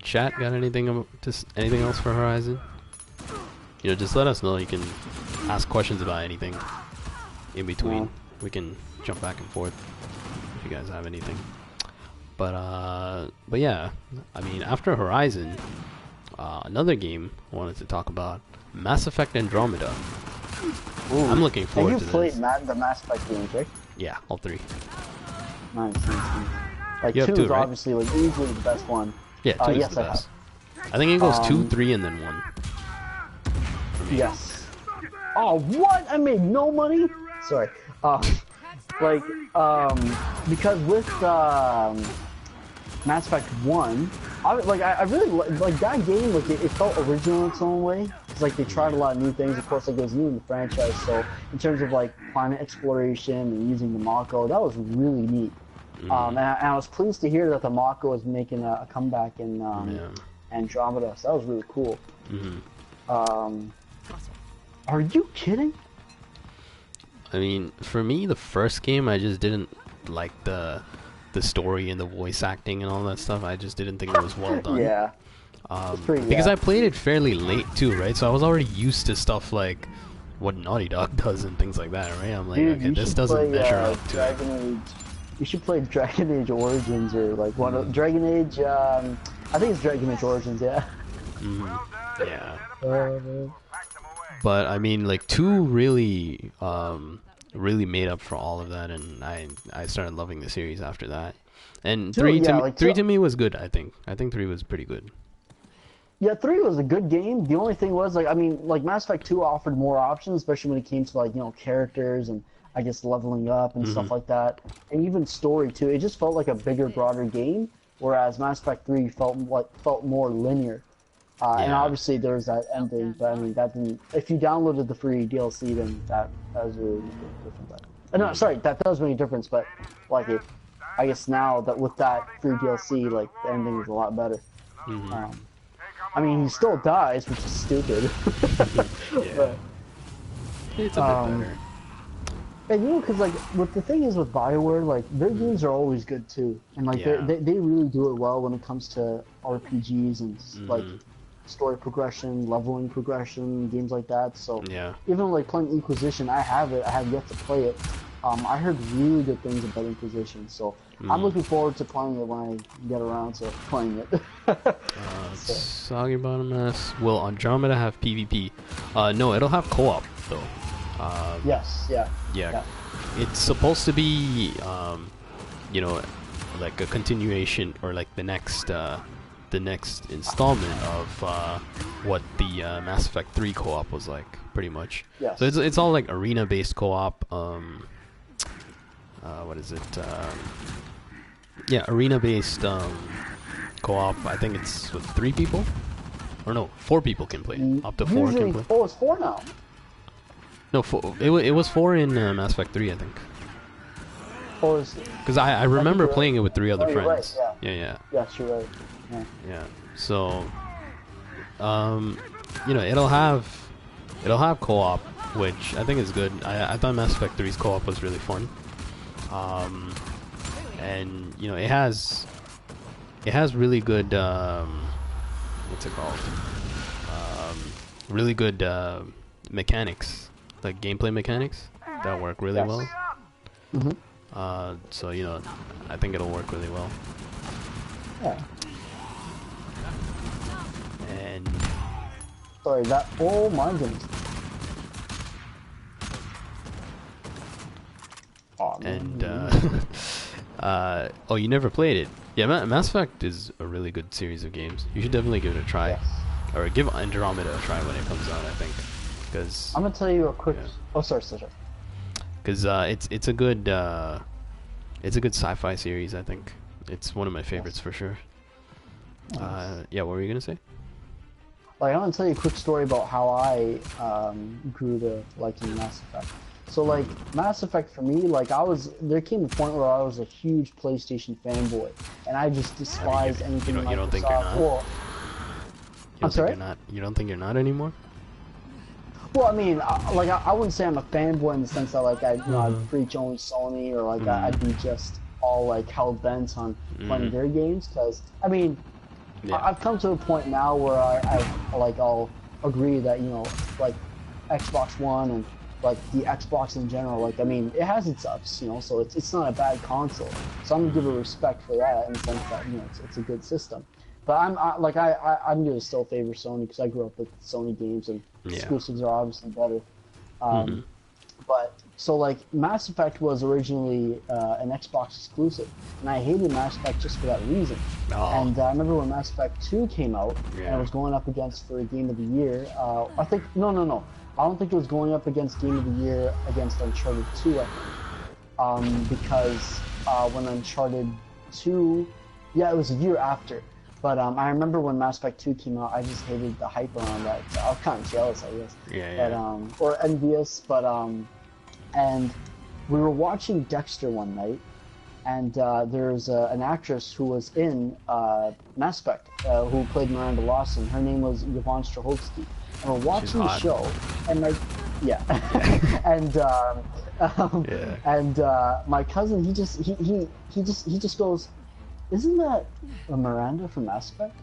Chat got anything else for Horizon? Just let us know. You can ask questions about anything in between. We can jump back and forth if you guys have anything. But yeah, I mean, after Horizon, another game I wanted to talk about, Mass Effect Andromeda. Ooh. I'm looking forward to this. And you played the Mass Effect games, right? Yeah, all 3. Nice. Like, 2 is right? obviously like easily the best one. Yeah, 2 is the best. I think it goes 2, 3, and then 1. Yes. Oh, what? I made no money? Sorry. Because with Mass Effect 1, I really like that game. Like, it felt original in its own way. It's like they tried a lot of new things. Of course, like, it was new in the franchise. So in terms of like planet exploration and using the Mako, that was really neat. And I was pleased to hear that the Mako was making a comeback in Andromeda. So that was really cool. Are you kidding? I mean, for me, the first game, I just didn't like the story and the voice acting and all that stuff. I just didn't think it was well done. Yeah. Because I played it fairly late too, right? So I was already used to stuff like what Naughty Dog does and things like that, right? I'm like, dude, okay, this doesn't measure up to Dragon Age. You should play Dragon Age Origins or like one of Dragon Age. I think it's Dragon Age Origins, yeah. Yeah. But I mean, like 2 really made up for all of that, and I started loving the series after that. And 3 to me was good. I think 3 was pretty good. Yeah, 3 was a good game. The only thing was, like, I mean, like Mass Effect 2 offered more options, especially when it came to, like, characters and I guess leveling up and stuff like that, and even story too. It just felt like a bigger, broader game, whereas Mass Effect 3 felt more linear. And obviously there was that ending, but I mean that didn't. If you downloaded the free DLC, then that was really different. No, sorry, that does make a difference, but like I guess now that with that free DLC, like the ending is a lot better. Hmm. Um, I mean, he still dies, which is stupid. Yeah, but it's a bit um, better. and because like what the thing is with BioWare, like their games are always good too, and like Yeah. they really do it well when it comes to RPGs and like Hmm. story progression, leveling progression, games like that. So Yeah. even like playing Inquisition, I have it. I have yet to play it. I heard really good things about Inquisition, so I'm Mm. looking forward to playing it when I get around to playing it. So Soggy bottom ass. Will Andromeda have PvP? No, it'll have co-op though. Um, yes, yeah, yeah, yeah, it's supposed to be, you know, like a continuation or like the next installment of what the Mass Effect 3 co-op was like, pretty much. So yes. it's all like arena-based co-op. What is it? Yeah, arena-based co-op. I think it's with 3 people, or no, 4 people can play it. Up to 4 can Usually, play. oh, it's 4 now. No, it was 4 in Mass Effect 3, I think. Or is Because I remember you're right. playing it with 3 other Oh, you're right. friends. Yeah. Yeah, yeah, Yes, you're right. Yeah. yeah. So, um, it'll have co-op, which I think is good. I thought Mass Effect 3's co-op was really fun. Um, and it has really good what's it called? Um, really good mechanics, like gameplay mechanics that work really Yes. well. Mm-hmm. So I think it'll work really well. Yeah. And Sorry, that. Oh my goodness. Oh man. and oh, you never played it? Yeah, Mass Effect is a really good series of games. You should definitely give it a try, Yes. or give Andromeda a try when it comes out. I think, because I'm gonna tell you a quick. Yeah. Oh, sorry. it's a good sci-fi series. I think it's one of my favorites for sure. Yeah, what were you gonna say? Like, I'm gonna tell you a quick story about how I grew to liking Mass Effect. So, like, Mass Effect for me, like, there came a point where I was a huge PlayStation fanboy, and I just despised anything Microsoft. You don't think you're not? Well, I'm sorry? You don't think you're not anymore? Well, I mean, I wouldn't say I'm a fanboy in the sense that, like, I'd preach only Sony, or, like, I'd be just all, like, hell-bent on playing their games, because, I mean, Yeah. I've come to a point now where I'll agree that, like, Xbox One and, like, the Xbox in general, like, I mean, it has its ups, so it's not a bad console. So I'm gonna give it respect for that in the sense that, it's a good system. But I'm gonna still favor Sony because I grew up with Sony games and Yeah. exclusives are obviously better. But so like Mass Effect was originally an Xbox exclusive, and I hated Mass Effect just for that reason. Oh. And I remember when Mass Effect 2 came out, and Yeah. it was going up against for Game of the Year. I think no. I don't think it was going up against Game of the Year against Uncharted 2. I think because when Uncharted 2, yeah, it was a year after. But I remember when Mass Effect 2 came out, I just hated the hype around that. So I was kind of jealous, I guess. Yeah, But or envious. But and we were watching Dexter one night, and there's an actress who was in Mass Effect who played Miranda Lawson. Her name was Yvonne Strahovski. And we're watching the hot. show, and like, yeah, and Yeah. and my cousin, he just goes, "Isn't that a Miranda from Mass Effect?"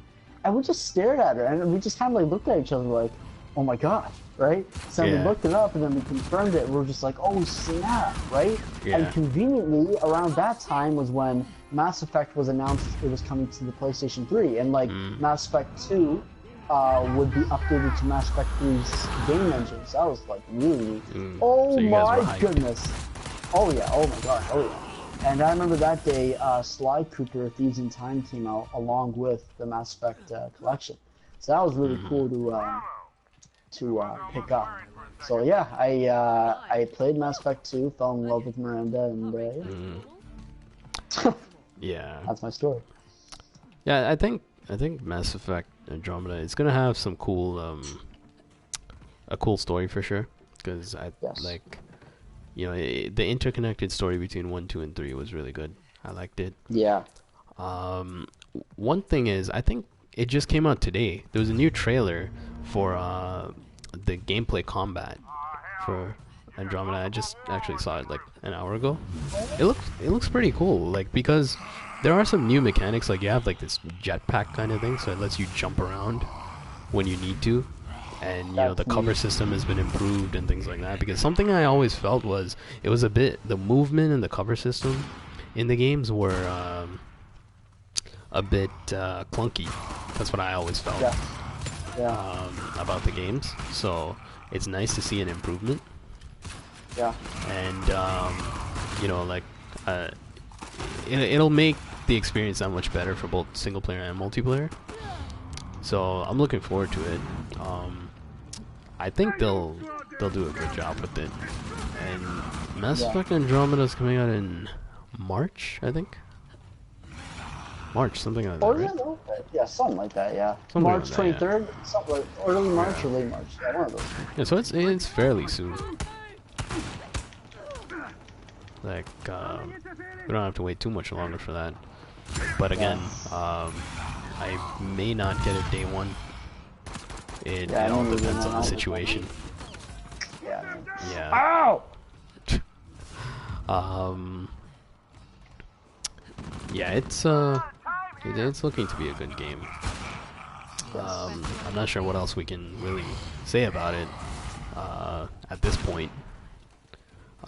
And we just stared at her, and we just kind of like looked at each other like, "Oh my god!" Right? So we Yeah. looked it up, and then we confirmed it. We're just like, "Oh snap!" Right? Yeah. And conveniently, around that time was when Mass Effect was announced it was coming to the PlayStation 3, and like Mass Effect 2 would be updated to Mass Effect 3's game engine. So that was like really neat. Oh So you guys were my hyped. goodness! Oh yeah! Oh my god! Oh yeah! And I remember that day, Sly Cooper Thieves in Time came out along with the Mass Effect collection. So that was really cool to pick up. So yeah, I played Mass Effect 2, fell in love with Miranda, and Yeah. that's my story. Yeah, I think Mass Effect Andromeda is gonna have some cool a cool story for sure, because I Yes. like the interconnected story between 1, 2, and 3 was really good. I liked it. Yeah. One thing is, I think it just came out today. There was a new trailer for the gameplay combat for Andromeda. I just actually saw it like an hour ago. It looks pretty cool. Like, because there are some new mechanics. Like, you have like this jetpack kind of thing, so it lets you jump around when you need to. And you know, the cover system has been improved and things like that. Because something I always felt was it was a bit, the movement and the cover system in the games were a bit clunky. That's what I always felt about the games. So it's nice to see an improvement. Yeah. And you know, like it'll make the experience that much better for both single player and multiplayer. So I'm looking forward to it. I think they'll do a good job with it. And Mass Effect Andromeda is coming out in March, I think. March, something like that, Oh, right? yeah, something like that, yeah. Something March like that, 23rd, something like early March or late March. Yeah, one of those. Yeah, so it's fairly soon. Like, we don't have to wait too much longer for that. But again, I may not get it day one. It all depends on the situation. Yeah. Yeah. Ow! Yeah, it's looking to be a good game. I'm not sure what else we can really say about it at this point.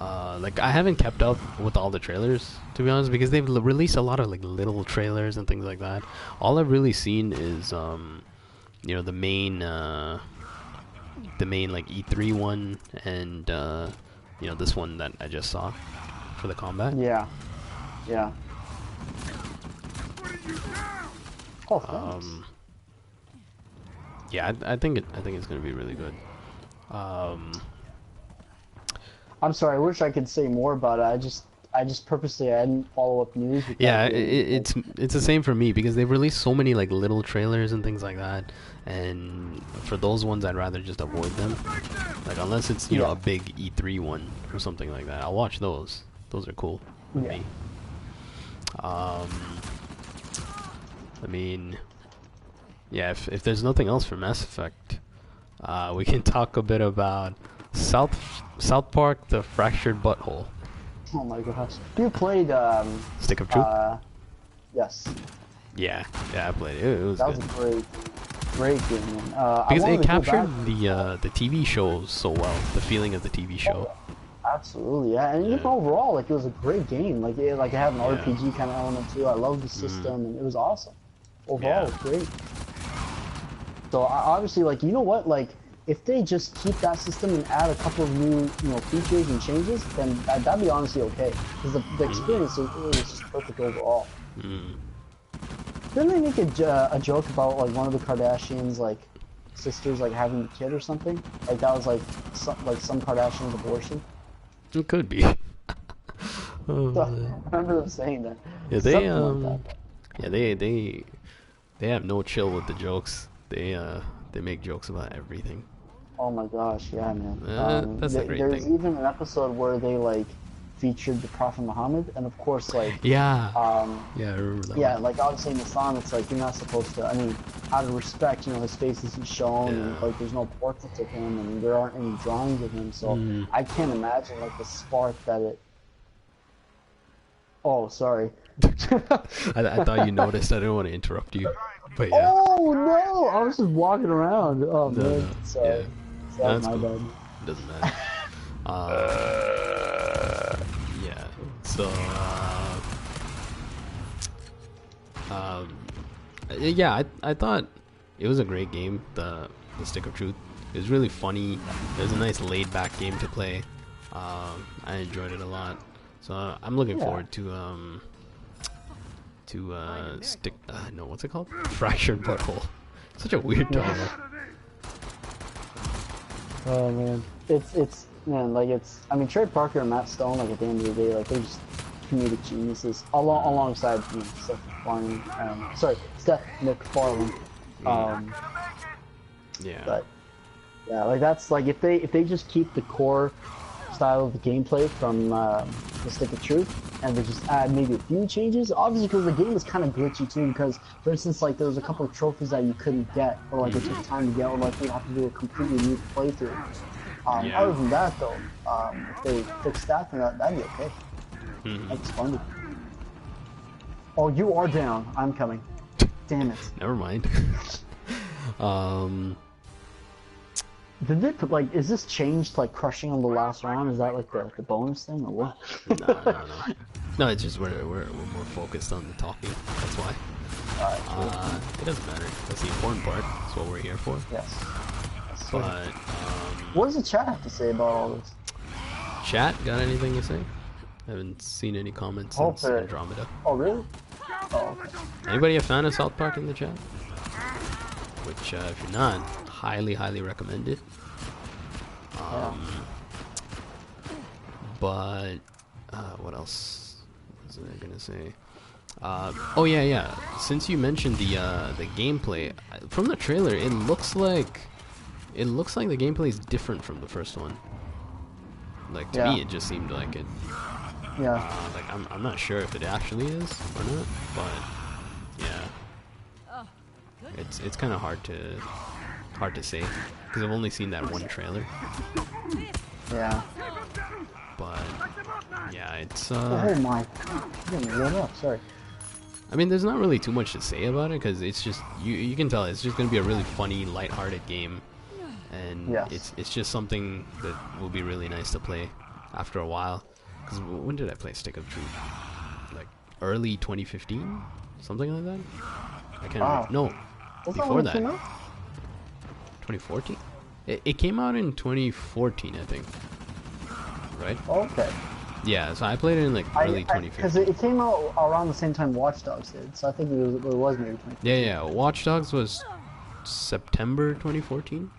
Like, I haven't kept up with all the trailers, to be honest, because they've released a lot of like little trailers and things like that. All I've really seen is you know, the main like E3 one, and you know, this one that I just saw for the combat. Yeah. Yeah. Oh, thanks. Yeah, I think it's gonna be really good. I'm sorry, I wish I could say more about it. I just purposely I didn't follow up news. With Yeah, that it's the same for me, because they've released so many like little trailers and things like that, and for those ones I'd rather just avoid them. Like, unless it's, you know, a big E3 one or something like that, I'll watch those. Those are cool for me. I mean, yeah, if there's nothing else for Mass Effect, we can talk a bit about South Park: The Fractured Butthole. Oh my gosh. You played Stick of Truth? Yes. Yeah, I played it. It was That good. was a great game, man. Because it captured the TV shows so well, the feeling of the TV show. Absolutely, yeah. And even overall, like, it was a great game. Like it had an RPG kind of element too. I love the system, and it was awesome. Overall, it was great. So obviously, like, you know what, like, if they just keep that system and add a couple of new, you know, features and changes, then that'd be honestly okay. Because the experience was just perfect overall. Didn't they make a joke about, like, one of the Kardashians, like, sisters, like, having a kid or something? Like, that was like some Kardashian's abortion. It could be. I remember them saying that. Yeah, Like they have no chill with the jokes. They make jokes about everything. oh my gosh, yeah, man. That's a great There's thing. even an episode where they, like, featured the Prophet Muhammad, and of course, like, Yeah. Yeah, I remember that. yeah, one. like, obviously in Islam, it's like, you're not supposed to, I mean, out of respect, you know, his face isn't shown, and, like, there's no portraits of him, and there aren't any drawings of him, so I can't imagine, like, the spark that it... Oh, sorry. I thought you noticed. I didn't want to interrupt you, but yeah. Oh, no! I was just walking around. Oh, No, man. no, Sorry. yeah. Sorry, That's my cool. bad. Doesn't matter. Yeah. So, yeah, I thought it was a great game. The Stick of Truth. It was really funny. It was a nice laid back game to play. I enjoyed it a lot. So I'm looking forward to stick. No, what's it called? Fractured Butthole. Such a weird title. Oh man, it's man, like, it's. I mean, Trey Parker and Matt Stone, like, at the end of the day, like, they're just comedic geniuses. Alongside, you know, Steph McFarlane. Yeah. But yeah, like, that's like, if they just keep the core style of the gameplay from the Stick of Truth, and they just add maybe a few changes. Obviously, because the game is kind of glitchy too. Because, for instance, like there was a couple of trophies that you couldn't get, or like it took time to get, or like you'd have to do a completely new playthrough. Yeah. Other than that, though, if they fix that, then that'd be okay. Mhm. That's funny. Oh, you are down. I'm coming. Damn it. Never mind. Did they put, like, is this changed, like, crushing on the last round? Is that, like, the bonus thing, or what? No. No, it's just we're more focused on the talking. That's why. Alright, It doesn't matter. That's the important part. That's what we're here for. yes. That's But what does the chat have to say about all this? chat, got anything to say? I haven't seen any comments Hope since it- Andromeda. Oh, really? Oh, okay. Anybody a fan of South Park in the chat? Which, if you're not, highly recommend it. But what else was I gonna say? Oh yeah. Since you mentioned the gameplay from the trailer, it looks like the gameplay is different from the first one. Like to me, it just seemed like it. Yeah. Like I'm not sure if it actually is or not, but yeah, it's kind of hard to say because I've only seen that one trailer. Yeah. But yeah, it's Oh my god. I'm getting lit up, sorry. I mean, there's not really too much to say about it because it's just you can tell it's just gonna be a really funny, lighthearted game, and it's just something that will be really nice to play after a while. Because when did I play Stick of Truth? Like early 2015, something like that. I can't remember. No, Was before that. that. 2014. It came out in 2014, I think. Right? Okay. Yeah, so I played it in like early Because 2015. it came out around the same time Watch Dogs did, so I think it was maybe 2015. Yeah. Watch Dogs was September 2014,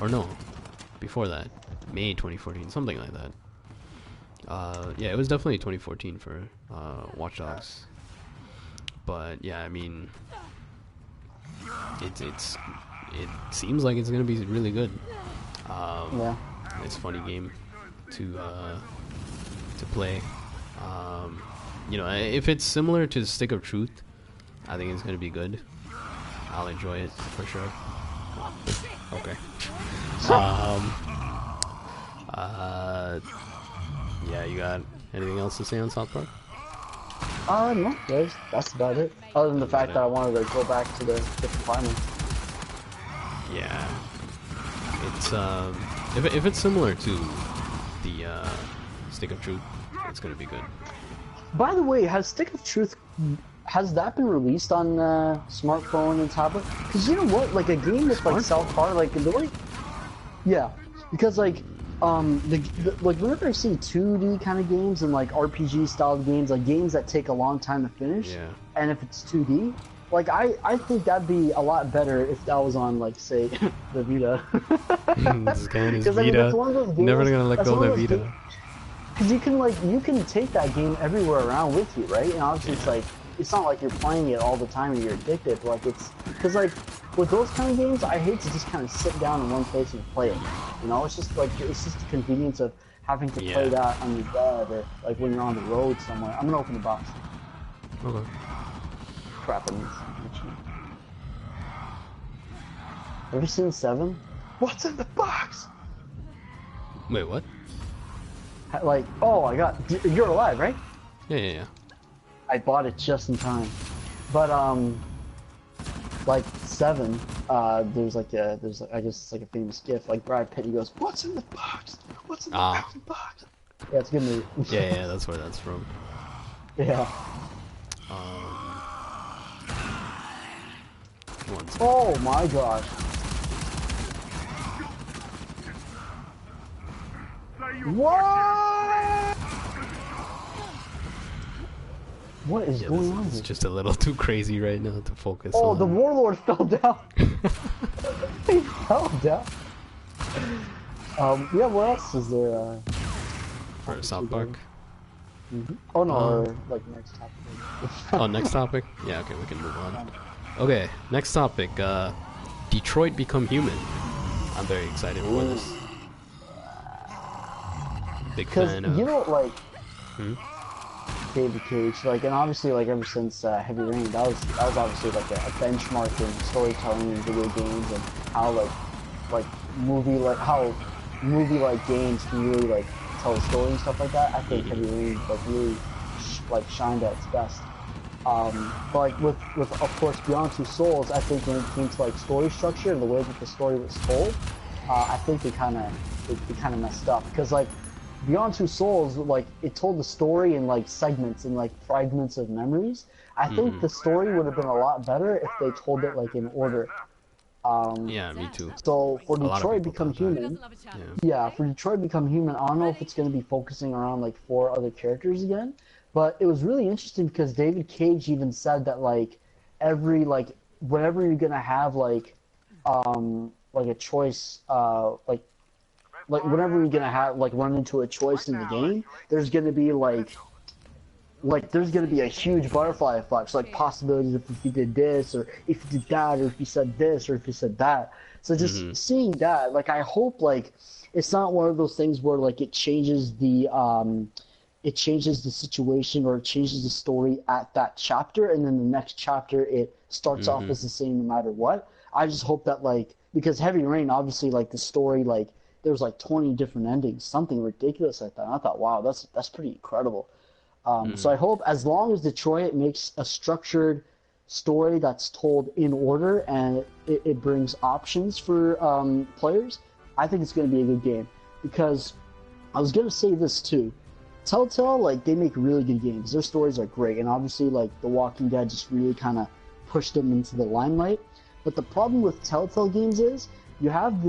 or no, before that, May 2014, something like that. Yeah, it was definitely 2014 for Watch Dogs. But yeah, I mean, it seems like it's gonna be really good. It's a funny game to play. You know, if it's similar to Stick of Truth, I think it's gonna be good. I'll enjoy it for sure. Okay. Yeah, you got anything else to say on South Park? No, that's about it. Other than the fact that I wanted to go back to the different farming. Yeah. It's if it's similar to the Stick of Truth, it's gonna be good. By the way, has Stick of Truth, has that been released on smartphone and tablet? Because you know what, like a game with like South Park, like the way, yeah, because like like whenever I see 2D kind of games and like RPG style games, like games that take a long time to finish, and if it's 2D, like I think that'd be a lot better if that was on like say the Vita. This guy is 'Cause, I mean, Vita. that's one of those games- Never gonna let that's go of one the of those Vita. Because you can take that game everywhere around with you, right? And obviously it's like, it's not like you're playing it all the time and you're addicted. Like it's, because like with those kind of games, I hate to just kind of sit down in one place and play it. You know, it's just like, it's just the convenience of having to play that on your bed or like when you're on the road somewhere. I'm gonna open the box. Okay. Crap, I missed. Have you seen 7? What's in the box? Wait, what? Like, oh, I got, you're alive, right? Yeah. I bought it just in time. But like 7, there's I guess it's like a famous gif, like Brad Pitt, he goes, "What's in the box? What's in the box?" Yeah, it's a good movie. Yeah, that's where that's from. Yeah. One second. Oh my gosh. What? What is going on It's here? just a little too crazy right now to focus Oh, on. the warlord fell down. He fell down. Yeah, what else is there? For South Park. Oh no, or, like next topic. Oh, next topic? Yeah, okay, we can move on. Okay, next topic. Detroit Become Human. I'm very excited for this. Big Because fan of. you know, like David Cage, like, and obviously, like, ever since Heavy Rain, that was obviously like a benchmark in storytelling in video games, and how like how movie like games can really like tell a story and stuff like that. I think Heavy Rain like really shined at its best. But like with of course Beyond Two Souls, I think when it came to like story structure and the way that the story was told, I think they kind of messed up, because like Beyond Two Souls, like, it told the story in like segments and like fragments of memories. I think the story would have been a lot better if they told it like in order. Yeah, me too. So for A lot of Detroit people Become thought that. Human, yeah, for Detroit Become Human, I don't know if it's going to be focusing around like 4 other characters again, but it was really interesting because David Cage even said that like whenever you're going to have like a choice, like whenever you're gonna have like run into a choice in the game, there's gonna be there's gonna be a huge butterfly effect, like possibilities if you did this or if you did that or if you said this or if you said that. So just seeing that, like, I hope like it's not one of those things where like it changes the situation or it changes the story at that chapter, and then the next chapter it starts off as the same no matter what. I just hope that, like, because Heavy Rain, obviously, like, the story, like, there was like 20 different endings, something ridiculous like that. And I thought, wow, that's pretty incredible. So I hope, as long as Detroit makes a structured story that's told in order and it brings options for players, I think it's going to be a good game. Because I was going to say this too. Telltale, like, they make really good games. Their stories are great, and obviously, like, The Walking Dead just really kind of pushed them into the limelight. But the problem with Telltale games is you have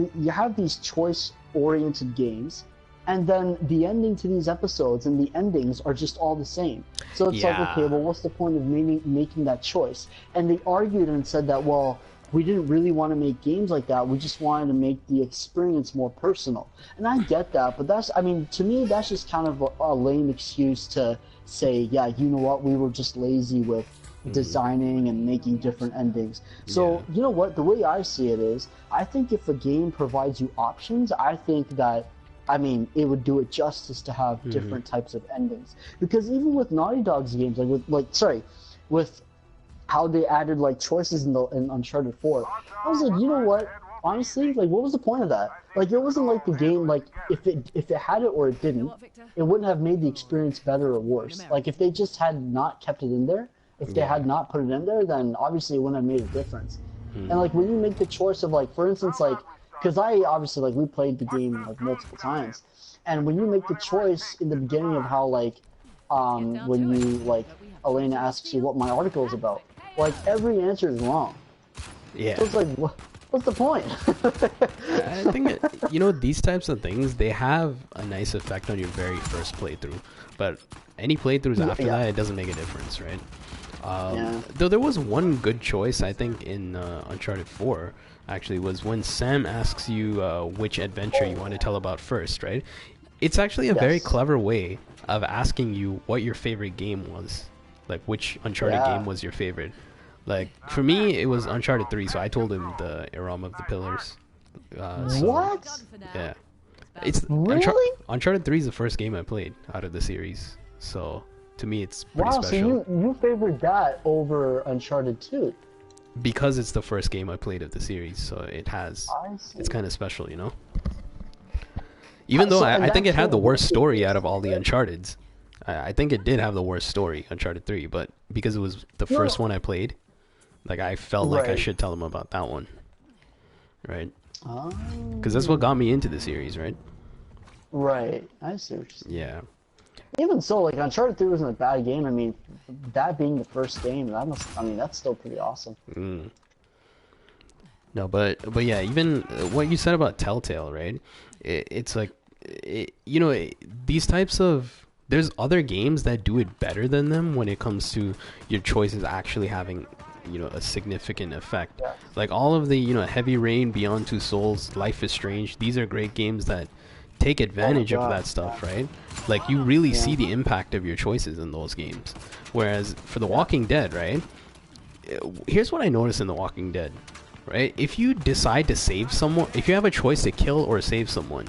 these choice-oriented games, and then the ending to these episodes and the endings are just all the same. So it's like, okay, well, what's the point of making that choice? And they argued and said that, well, we didn't really want to make games like that. We just wanted to make the experience more personal. And I get that, but to me, that's just kind of a lame excuse to say, yeah, you know what, we were just lazy with designing and making different endings. So, you know what, the way I see it is, I think if a game provides you options, I think that, it would do it justice to have different types of endings. Because even with Naughty Dog's games, with how they added like choices in Uncharted 4, I was like, you know what? Honestly, like, what was the point of that? Like, it wasn't like the game, like, if it had it or it didn't, it wouldn't have made the experience better or worse. Like, if they just had not kept it in there, if they had not put it in there, then obviously it wouldn't have made a difference. And like, when you make the choice of, like, for instance, like, because I obviously, like, we played the game like multiple times, and when you make the choice in the beginning of how, like, when you, like, Elena asks you what my article is about, like, every answer is wrong. Yeah. So it's like, what's the point? I think these types of things, they have a nice effect on your very first playthrough, but any playthroughs after that, it doesn't make a difference, right? Though there was one good choice, I think, in Uncharted 4, actually, was when Sam asks you which adventure you want to tell about first, right? It's actually a very clever way of asking you what your favorite game was. Like, which Uncharted game was your favorite. Like, for me, it was Uncharted 3, so I told him the Realm of the Pillars. What? Yeah. Really? Uncharted 3 is the first game I played out of the series, so to me it's pretty special. So you favored that over Uncharted 2? Because it's the first game I played of the series, so it's kind of special, you know? Even though I think it had the worst story out of all the Uncharted's. I think it did have the worst story, Uncharted 3, but because it was the first one I played, like, I felt like I should tell them about that one. Right? Because that's what got me into the series, right? Right. I see what you're saying. Yeah. Even so, like, Uncharted 3 wasn't a bad game. That being the first game, that's still pretty awesome. No, but yeah, even what you said about Telltale, right? It's like, these types of... There's other games that do it better than them when it comes to your choices actually having, a significant effect. Yeah. Like, all of the, Heavy Rain, Beyond Two Souls, Life is Strange, these are great games that take advantage of that stuff, right? Like, you really see the impact of your choices in those games. Whereas for The Walking Dead, right? Here's what I noticed in The Walking Dead, right? If you decide to save someone, if you have a choice to kill or save someone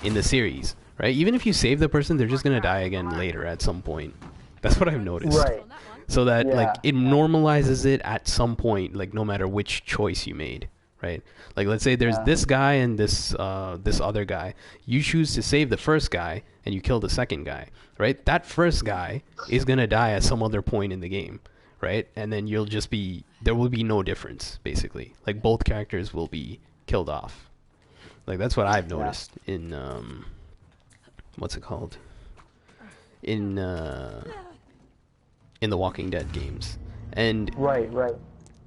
in the series, right? Even if you save the person, they're just gonna die again later at some point. That's what I've noticed. Right. So that like Yeah. it normalizes it at some point, like no matter which choice you made, right? Like let's say there's Yeah. this guy and this other guy. You choose to save the first guy and you kill the second guy, right? That first guy is gonna die at some other point in the game, right? And then there will be no difference basically. Like both characters will be killed off. Like that's what I've noticed in what's it called? In the Walking Dead games. And Right.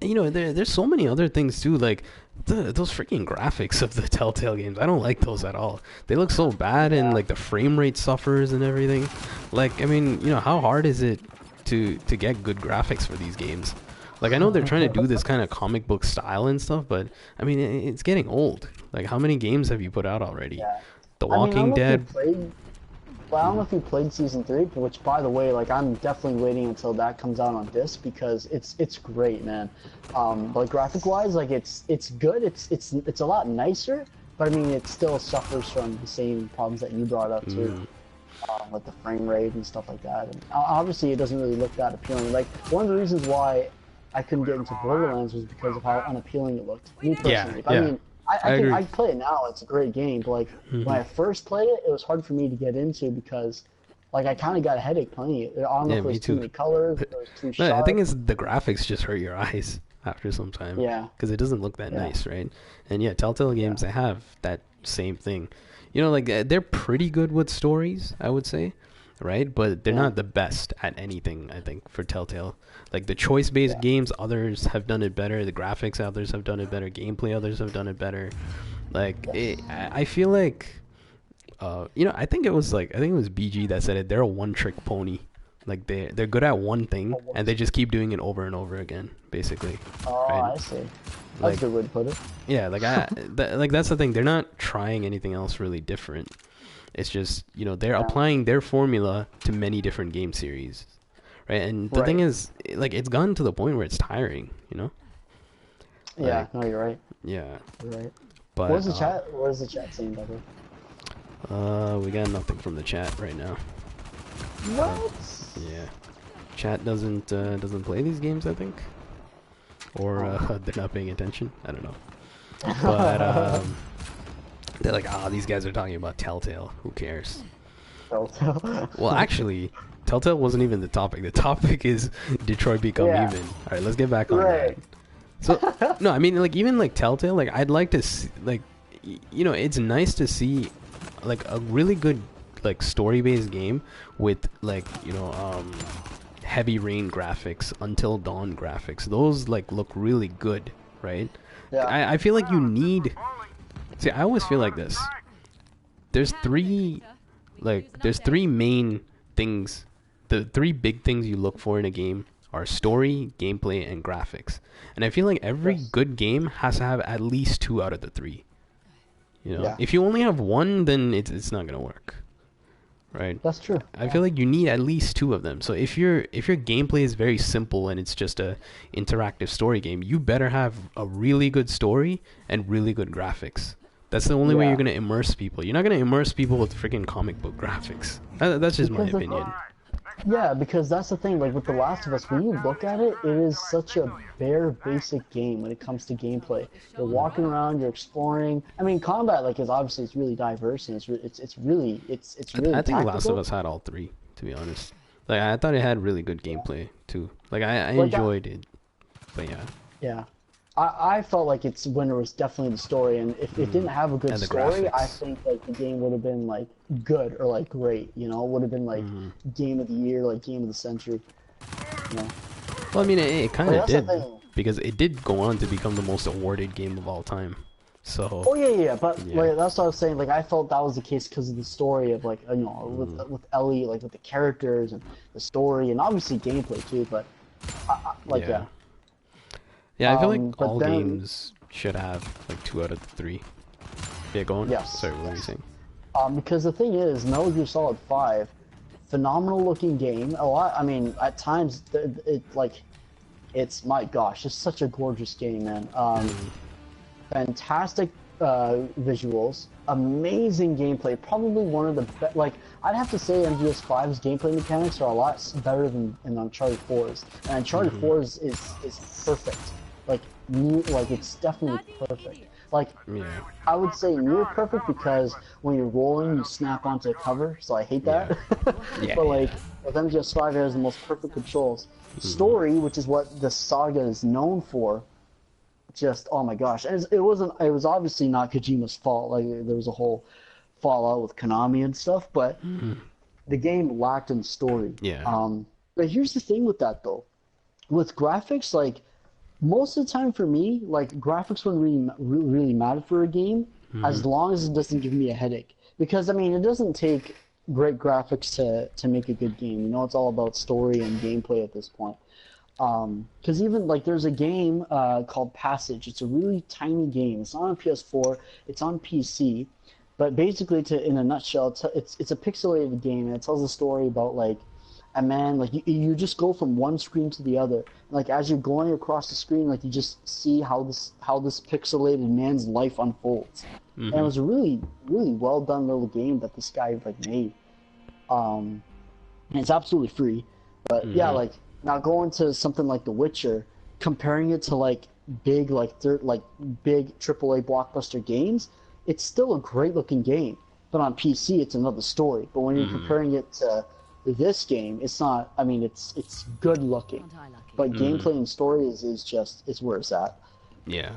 you know, there's so many other things too, like those freaking graphics of the Telltale games. I don't like those at all. They look so bad, and like the frame rate suffers and everything. Like, I mean, you know, how hard is it to get good graphics for these games? Like, I know they're trying to do this kind of comic book style and stuff, but I mean, it's getting old. Like, how many games have you put out already? Yeah. The I mean, Walking Dead. I don't know if you played season 3, which by the way, like I'm definitely waiting until that comes out on disc because it's great, man. But graphic wise, like it's good. It's a lot nicer, but I mean it still suffers from the same problems that you brought up too, like the frame rate and stuff like that. And obviously, it doesn't really look that appealing. Like one of the reasons why I couldn't get into Borderlands was because of how unappealing it looked. Me personally, Yeah. I mean. I agree. I play it now. It's a great game, but like when I first played it, it was hard for me to get into because, like, I kind of got a headache playing it. I don't know if it was too many colors, if it was too sharp. No, I think it's the graphics just hurt your eyes after some time. Yeah. Because it doesn't look that nice, right? And yeah, Telltale games, they have that same thing. You know, like they're pretty good with stories, I would say, right? But they're not the best at anything, I think, for Telltale. Like the choice-based games, others have done it better. The graphics, others have done it better. Gameplay, others have done it better. Like I feel like, you know, I think it was BG that said it. They're a one-trick pony. Like they're good at one thing, and they just keep doing it over and over again, basically. Oh, right? I see. That's Like, a good way to put it. Yeah, like like that's the thing. They're not trying anything else really different. It's just, you know, they're applying their formula to many different game series, right? And the thing is, like, it's gotten to the point where it's tiring, you know? Yeah, Like, no, you're right. Yeah. You're right. But What is the chat? What is the chat saying, by the way? we got nothing from the chat right now. What? Yeah. Chat doesn't play these games, I think, or they're not paying attention. I don't know. But they're like, these guys are talking about Telltale. Who cares? Telltale. Well, actually, Telltale wasn't even the topic. The topic is Detroit Become Human. All right, let's get back on that. So, no, I mean, like, even, like, Telltale, like, I'd like to see, like, you know, it's nice to see, like, a really good, like, story-based game with, like, you know, Heavy Rain graphics, Until Dawn graphics. Those, like, look really good, right? Yeah. I feel like you need... See, I always feel like this. There's three main things. The three big things you look for in a game are story, gameplay, and graphics. And I feel like every good game has to have at least 2 out of the 3. You know, if you only have one, then it's not gonna work, right? That's true. I feel like you need at least 2 of them. So if your gameplay is very simple and it's just a interactive story game, you better have a really good story and really good graphics. That's the only way you're gonna immerse people. You're not gonna immerse people with freaking comic book graphics. That's just my opinion. Yeah, because that's the thing. Like with The Last of Us, when you look at it, it is such a bare, basic game when it comes to gameplay. You're walking around, you're exploring. I mean, combat is obviously it's really diverse and it's really I think The Last tactical. of Us had all 3, to be honest. Like I thought it had really good gameplay too. Like I enjoyed it, but yeah. Yeah. I felt like its winner was definitely the story, and if it didn't have a good And the story, I graphics. think like the game would have been like good or like great, you know, would have been like game of the year, like game of the century. You know? Well, I mean, it kind Well, of that's the did, thing. because it did go on to become the most awarded game of all time. So. Oh yeah, but like that's what I was saying. Like I felt that was the case because of the story of like you know with Ellie, like with the characters and the story and obviously gameplay too. But yeah. Yeah, I feel like but all then- games should have like 2 out of 3. Yeah, go on. Yes. Sorry, what were you saying? Because the thing is, Metal Gear Solid 5, phenomenal looking game. A lot. I mean, at times it's my gosh, it's such a gorgeous game, man. Fantastic visuals, amazing gameplay, probably one of the best. Like, I'd have to say MGS5's gameplay mechanics are a lot better than in Uncharted 4's. And Uncharted 4's is perfect. Like, it's definitely perfect. Like, Yeah. I would say near perfect because when you're rolling, you snap onto cover, so I hate that. Yeah, But like, with MGS5, it has the most perfect controls. Story, which is what the saga is known for, just, oh my gosh. And it was obviously not Kojima's fault. Like, there was a whole fallout with Konami and stuff, but the game lacked in story. Yeah. But here's the thing with that, though. With graphics, like, most of the time for me, like, graphics wouldn't really matter for a game as long as it doesn't give me a headache. Because, I mean, it doesn't take great graphics to make a good game. You know, it's all about story and gameplay at this point. Because even, like, there's a game called Passage. It's a really tiny game. It's not on PS4. It's on PC. But basically, in a nutshell, it's a pixelated game, and it tells a story about, like, a man, like, you just go from one screen to the other. Like, as you're going across the screen, like, you just see how this pixelated man's life unfolds. And it was a really, really well done little game that this guy, like, made. And it's absolutely free. But yeah, like, now going to something like The Witcher, comparing it to like big big AAA blockbuster games, it's still a great looking game. But on PC, it's another story. But when you're comparing it to this game, it's not. I mean, it's good looking, but gameplay and story is where it's at. Yeah.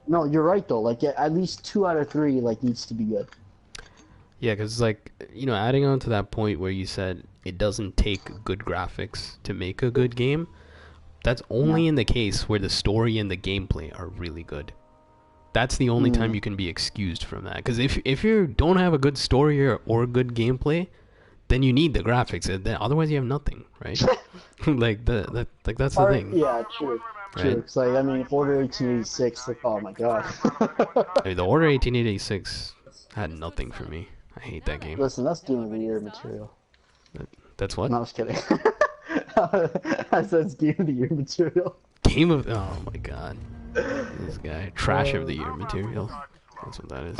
No, you're right though. Like, at least 2 out of 3 like needs to be good. Yeah, because, like, you know, adding on to that point where you said it doesn't take good graphics to make a good game, that's only in the case where the story and the gameplay are really good. That's the only time you can be excused from that. Because if you don't have a good story or good gameplay, then you need the graphics. Otherwise, you have nothing, right? like that's the thing. Yeah, true. Right? It's like, I mean, Order 1886. Like, oh my god. I mean, the Order 1886 had nothing for me. I hate that game. Listen, that's Game of the Year material. That's what? No, I was kidding. I said it's Game of the Year material. Oh my god. This guy. Trash of the Year material. That's what that is.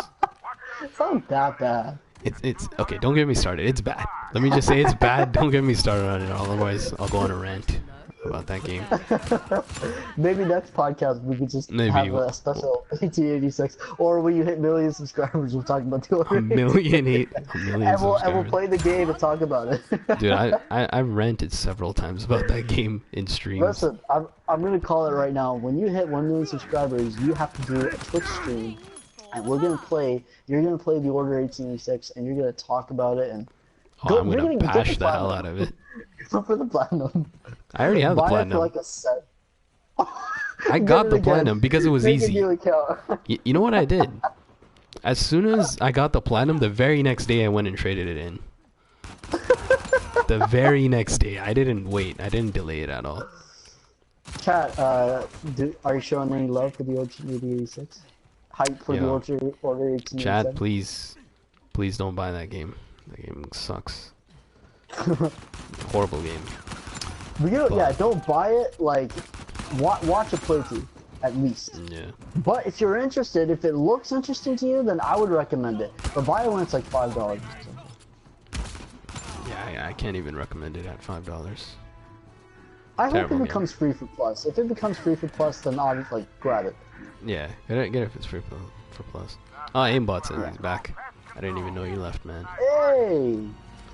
It's not that bad. It's okay, don't get me started. It's bad. Let me just say it's bad. Don't get me started on it. Otherwise, I'll go on a rant about that game. Maybe next podcast we could just Maybe have a special 1886, or when you hit 1,000,000 subscribers, we'll talk about the Order. A million and we'll play the game and talk about it. Dude, I've ranted several times about that game in streams. Listen, I'm gonna call it right now. When you hit 1,000,000 subscribers, you have to do a Twitch stream, and you're gonna play the Order 1886, and you're gonna talk about it and. I'm gonna bash the hell out of it. Go for the platinum. I already have the platinum. Buy it for like a set. I got the platinum because it was easy. You know what I did? As soon as I got the platinum, the very next day I went and traded it in. The very next day. I didn't wait. I didn't delay it at all. Chat, are you showing any love for the Order 1886? Hype for the Order 1887? Chat, please don't buy that game. The game sucks. Horrible game. Yeah, don't buy it. Like, watch a playthrough, at least. Yeah. But if you're interested, if it looks interesting to you, then I would recommend it. But buy it when it's like $5. Yeah, I can't even recommend it at $5. I hope it becomes free for Plus. If it becomes free for Plus, then I'll like grab it. Yeah, get it if it's free for Plus. Oh, Aimbot says he's back. I didn't even know you left, man. Hey!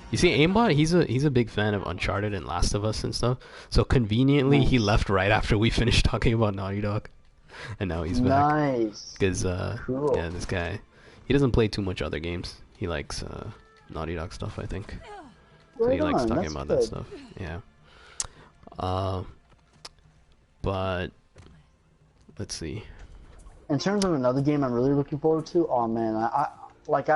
You see, Aimbot, he's a big fan of Uncharted and Last of Us and stuff. So conveniently, he left right after we finished talking about Naughty Dog, and now he's back. Nice. Because cool. Yeah, this guy, he doesn't play too much other games. He likes Naughty Dog stuff, I think. So he likes talking about that stuff. Yeah. But let's see. In terms of another game I'm really looking forward to, oh man, like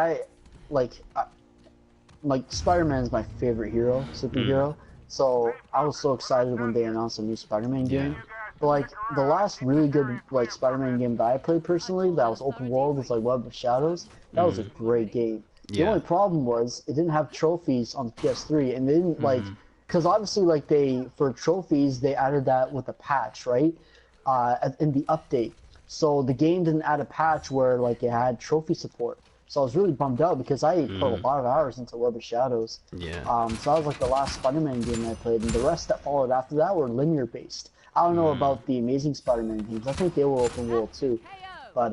Spider-Man is my favorite superhero. So I was so excited when they announced a new Spider-Man game. But like the last really good like Spider-Man game that I played personally, that was open world, was like Web of Shadows. That was a great game. The only problem was it didn't have trophies on the PS3, and they didn't like, because obviously like for trophies they added that with a patch, right? In the update. So the game didn't add a patch where like it had trophy support. So I was really bummed out because I put a lot of hours into Web of Shadows. Yeah. So that was like the last Spider-Man game I played, and the rest that followed after that were linear based. I don't know about the Amazing Spider-Man games. I think they were open world too. But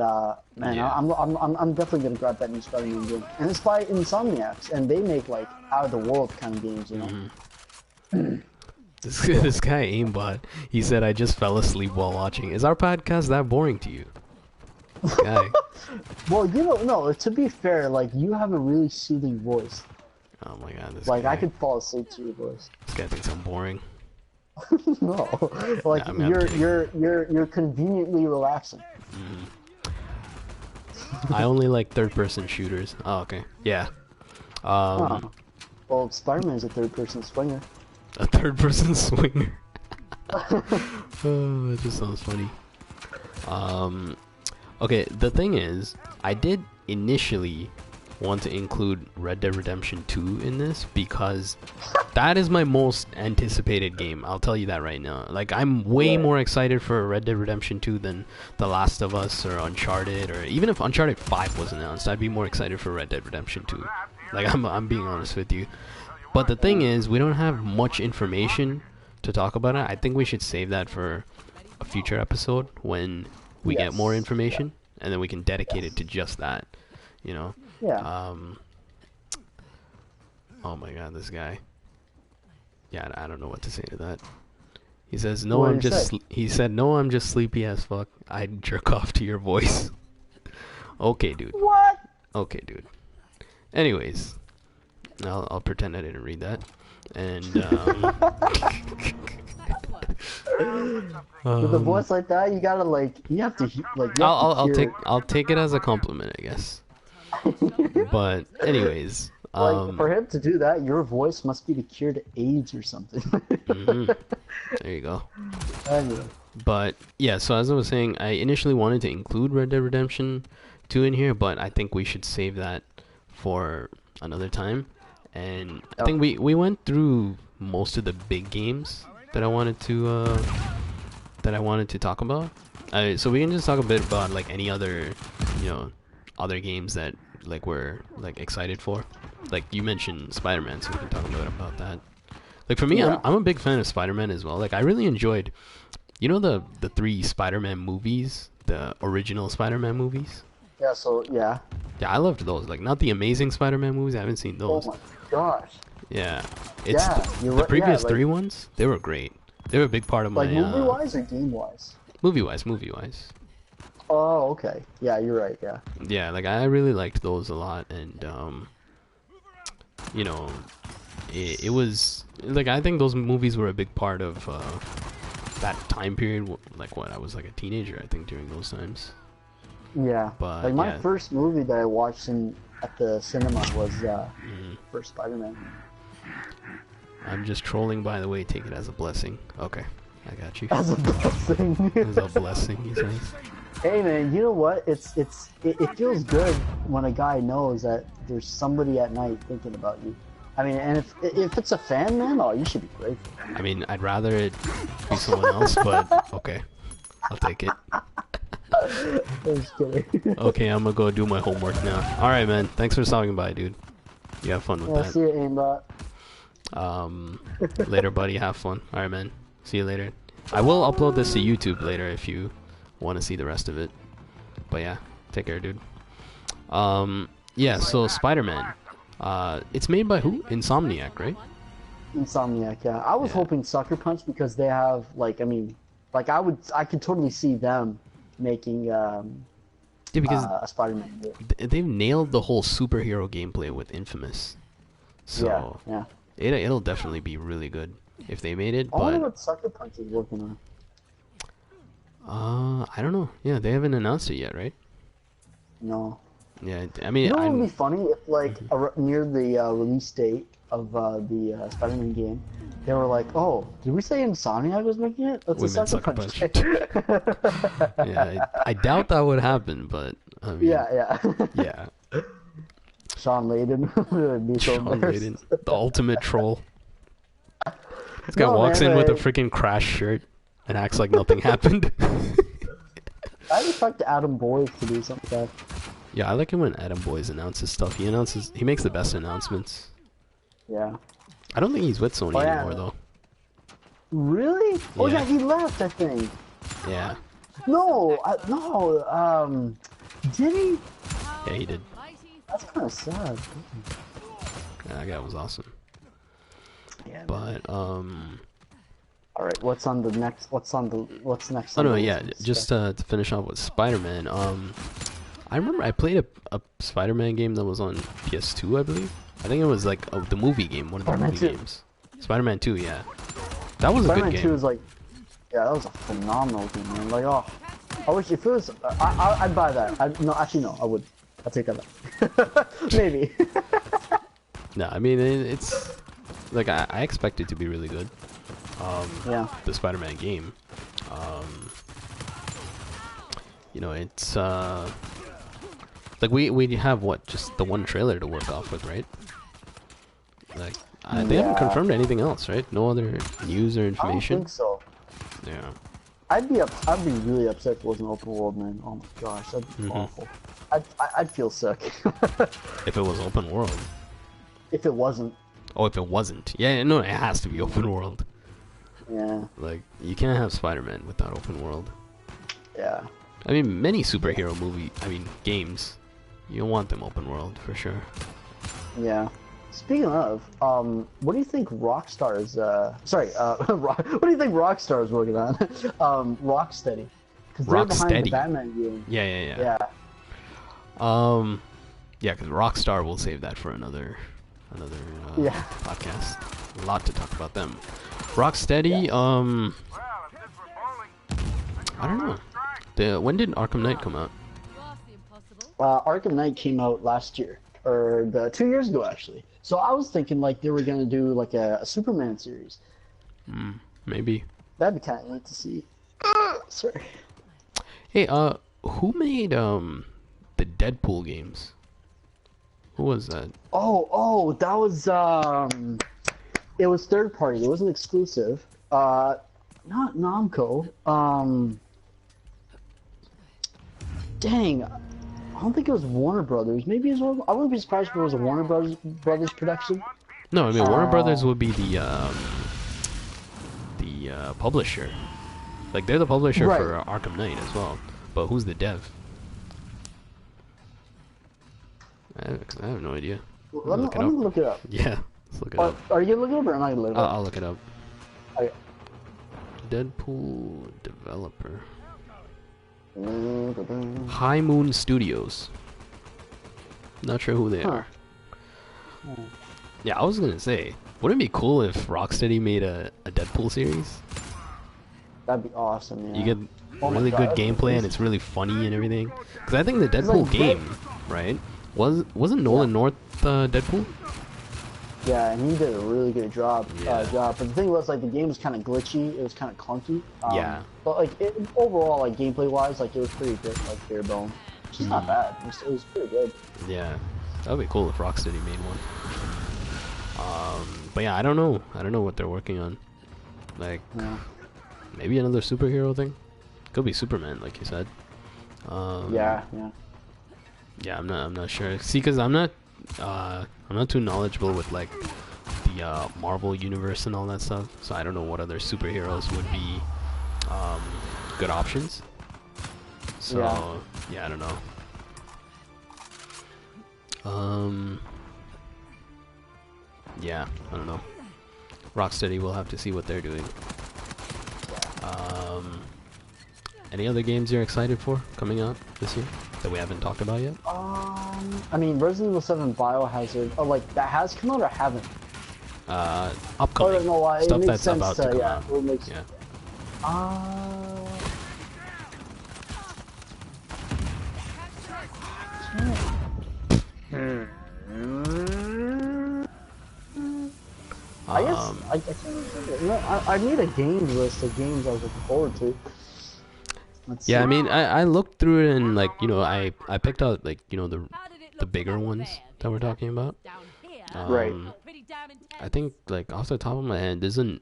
man, Yeah. I'm definitely gonna grab that new Spider-Man game, and it's by Insomniacs, and they make like out of the world kind of games, you know. This guy aimbot, he said I just fell asleep while watching. Is our podcast that boring to you? Guy. Well, you know, no. To be fair, like you have a really soothing voice. Oh my god, this Like guy. I could fall asleep to your voice. This guy thinks I'm boring. No, like I mean, I'm kidding. you're conveniently relaxing. I only like third-person shooters. Oh, okay. Yeah. Huh. Well, Spider-Man's a third-person swinger. A third-person swinger. Oh, that just sounds funny. Okay, the thing is, I did initially want to include Red Dead Redemption 2 in this because that is my most anticipated game. I'll tell you that right now. Like, I'm way more excited for Red Dead Redemption 2 than The Last of Us or Uncharted, or even if Uncharted 5 was announced, I'd be more excited for Red Dead Redemption 2. Like, I'm being honest with you. But the thing is, we don't have much information to talk about it. I think we should save that for a future episode when we get more information, and then we can dedicate it to just that, you know? Yeah. Oh my god, this guy. Yeah, I don't know what to say to that. He says, "No, What I'm did he just." say? He said, "No, I'm just sleepy as fuck. I'd jerk off to your voice." Okay, dude. What? Okay, dude. Anyways, I'll pretend I didn't read that. And With a voice like that, you gotta like, you have to like. You have to hear I'll take it as a compliment, I guess. But anyways, Like for him to do that, your voice must be the cure to AIDS or something. there you go. Anyway. But yeah, so as I was saying, I initially wanted to include Red Dead Redemption 2 in here, but I think we should save that for another time. And I think we went through most of the big games that I wanted to talk about. So we can just talk a bit about like any other, other games that like we're like excited for. Like you mentioned Spider-Man, so we can talk a bit about that. Like for me, Yeah. I'm a big fan of Spider-Man as well. Like I really enjoyed, the 3 Spider-Man movies, the original Spider-Man movies. Yeah. So yeah. Yeah, I loved those. Like not the Amazing Spider-Man movies. I haven't seen Oh those. my gosh. Yeah, it's Yeah, you're the right. previous Yeah, like, 3 ones. They were great. They were a big part of my like movie wise or game wise. movie wise. Oh, okay. Yeah, you're right. Yeah. Yeah, like I really liked those a lot, and it was like I think those movies were a big part of that time period. Like what I was like a teenager, I think, during those times. Yeah. But, like my yeah. first movie that I watched at the cinema was first Spider-Man. I'm just trolling, by the way. Take it as a blessing. Okay, I got you. As a blessing. As a blessing, he says. Hey man, you know what? It feels good when a guy knows that there's somebody at night thinking about you. I mean, and if it's a fan, man, oh, you should be grateful. I mean, I'd rather it be someone else, but okay, I'll take it. I'm just kidding. Okay, I'm gonna go do my homework now. All right, man. Thanks for stopping by, dude. You have fun with Yeah, that. see you, aimbot. Later, buddy. Have fun. All right, man. See you later. I will upload this to YouTube later if you want to see the rest of it. But yeah, take care, dude. Yeah. So Spider-Man. It's made by who? Insomniac, right? Insomniac, yeah. I was hoping Sucker Punch because they have like, I mean, like I could totally see them making Yeah, because a Spider-Man game. they've nailed the whole superhero gameplay with Infamous. So Yeah. it'll definitely be really good if they made it. I wonder But what Sucker Punch is working on. I don't know. Yeah, they haven't announced it yet, right? No. Yeah, I mean, You know what would be I'm, funny if, like, near the release date of the Spider-Man game, they were like, "Oh, did we say Insomniac was making it? That's We a meant Sucker Sucker Punch." yeah, I doubt that would happen, but I mean, Yeah. yeah. Sean Layden would be so Sean embarrassed. Layden, the ultimate troll. This guy No, walks man, in with a like- freaking crash shirt and acts like nothing happened. I expect Adam Boyd to do something like Yeah, I like it when Adam Boyes announces stuff. He makes the best announcements. that. Yeah. I don't think he's with Sony Oh, yeah. anymore though. Really? Oh Yeah. yeah, he left. I think. Yeah, No, no. Did he? yeah, he did. That's kind of sad. Yeah, that guy was awesome. Yeah. But All right. What's next? What's next? oh on no, the yeah, list? just to finish off with Spider-Man. I remember I played a Spider-Man game that was on PS2, I believe. I think it was like the movie game, one of the Spider-Man movie 2. games. Spider-Man 2, yeah. That was a good Spider-Man game. 2 is like, yeah, that was a phenomenal game, man. Like, oh, I wish if it was, I'd buy that. No, actually, no, I would. I'll take that back. Maybe. No, I mean it's like I expect it to be really good. Yeah. The Spider-Man game. You know, it's like we have what, just the one trailer to work off with, right? Like they haven't Yeah. confirmed anything else, right? No other news or I don't information. think so. Yeah. I'd be really upset if it was an open world, man. Oh my gosh, that'd be awful. I'd feel sick If it was open world. if it wasn't. Oh, if it wasn't. Yeah, no, it has to be open world. Yeah. Like you can't have Spider-Man without open world. Yeah. I mean, many superhero games, you don't want them open world for sure. Yeah. Speaking of, what do you think Rockstar is? What do you think Rockstar is working on? Rocksteady, because they're behind the Rocksteady. Batman game. Yeah. Yeah. Yeah, because Rockstar will save that for another Yeah. podcast. A lot to talk about them. Rocksteady, I don't know. When did Arkham Knight come out? Arkham Knight came out last year, or 2 years ago actually. So I was thinking like they were gonna do like a Superman series. Maybe. That'd be kind of neat to see. Sorry. Hey, who made the Deadpool games? Who was that? Oh, that was it was third party. It wasn't exclusive. Not Namco. Dang, I don't think it was Warner Brothers. Maybe it was. I wouldn't be surprised if it was a Warner Brothers production. No, I mean Warner Brothers would be the publisher. Like they're the publisher Right. for Arkham Knight as well. But who's the dev? I have no idea. Let me Look it up. look it up. Yeah, let's look it up. Are you gonna look it up or am I gonna look it up? I'll look it up. Okay. Deadpool developer. High Moon Studios. Not sure who they Huh. are. Yeah, I was gonna say, wouldn't it be cool if Rocksteady made a Deadpool series? That'd be awesome. Yeah. You get Oh my really God, good that's gameplay and amazing. it's really funny and everything. Because I think the Deadpool like, game, right? Wasn't Nolan North Deadpool? Yeah, and he did a really good job. Yeah. But the thing was, like, the game was kind of glitchy. It was kind of clunky. Yeah. But like overall, like gameplay wise, like it was pretty good. Like bare bone, which is not bad. It was pretty good. Yeah, that would be cool if Rocksteady made one. But yeah, I don't know. I don't know what they're working on. Like, Yeah. maybe another superhero thing. Could be Superman, like you said. Yeah. Yeah, I'm not sure. See, because I'm not too knowledgeable with like the Marvel universe and all that stuff. So I don't know what other superheroes would be good options. So yeah, I don't know. Yeah, I don't know. Rocksteady, we'll have to see what they're doing. Any other games you're excited for coming out this year that we haven't talked about yet? I mean, Resident Evil 7 Biohazard. Oh, like that has come out or haven't? Upcoming no, it stuff makes that's sense about to, to come yeah, out. it makes- Yeah. I guess I can't remember. No, I made a games list of games I was looking forward to. Let's Yeah, see. I mean, I looked through it and like I picked out like the bigger ones that we're talking about. Right. I think like off the top of my head,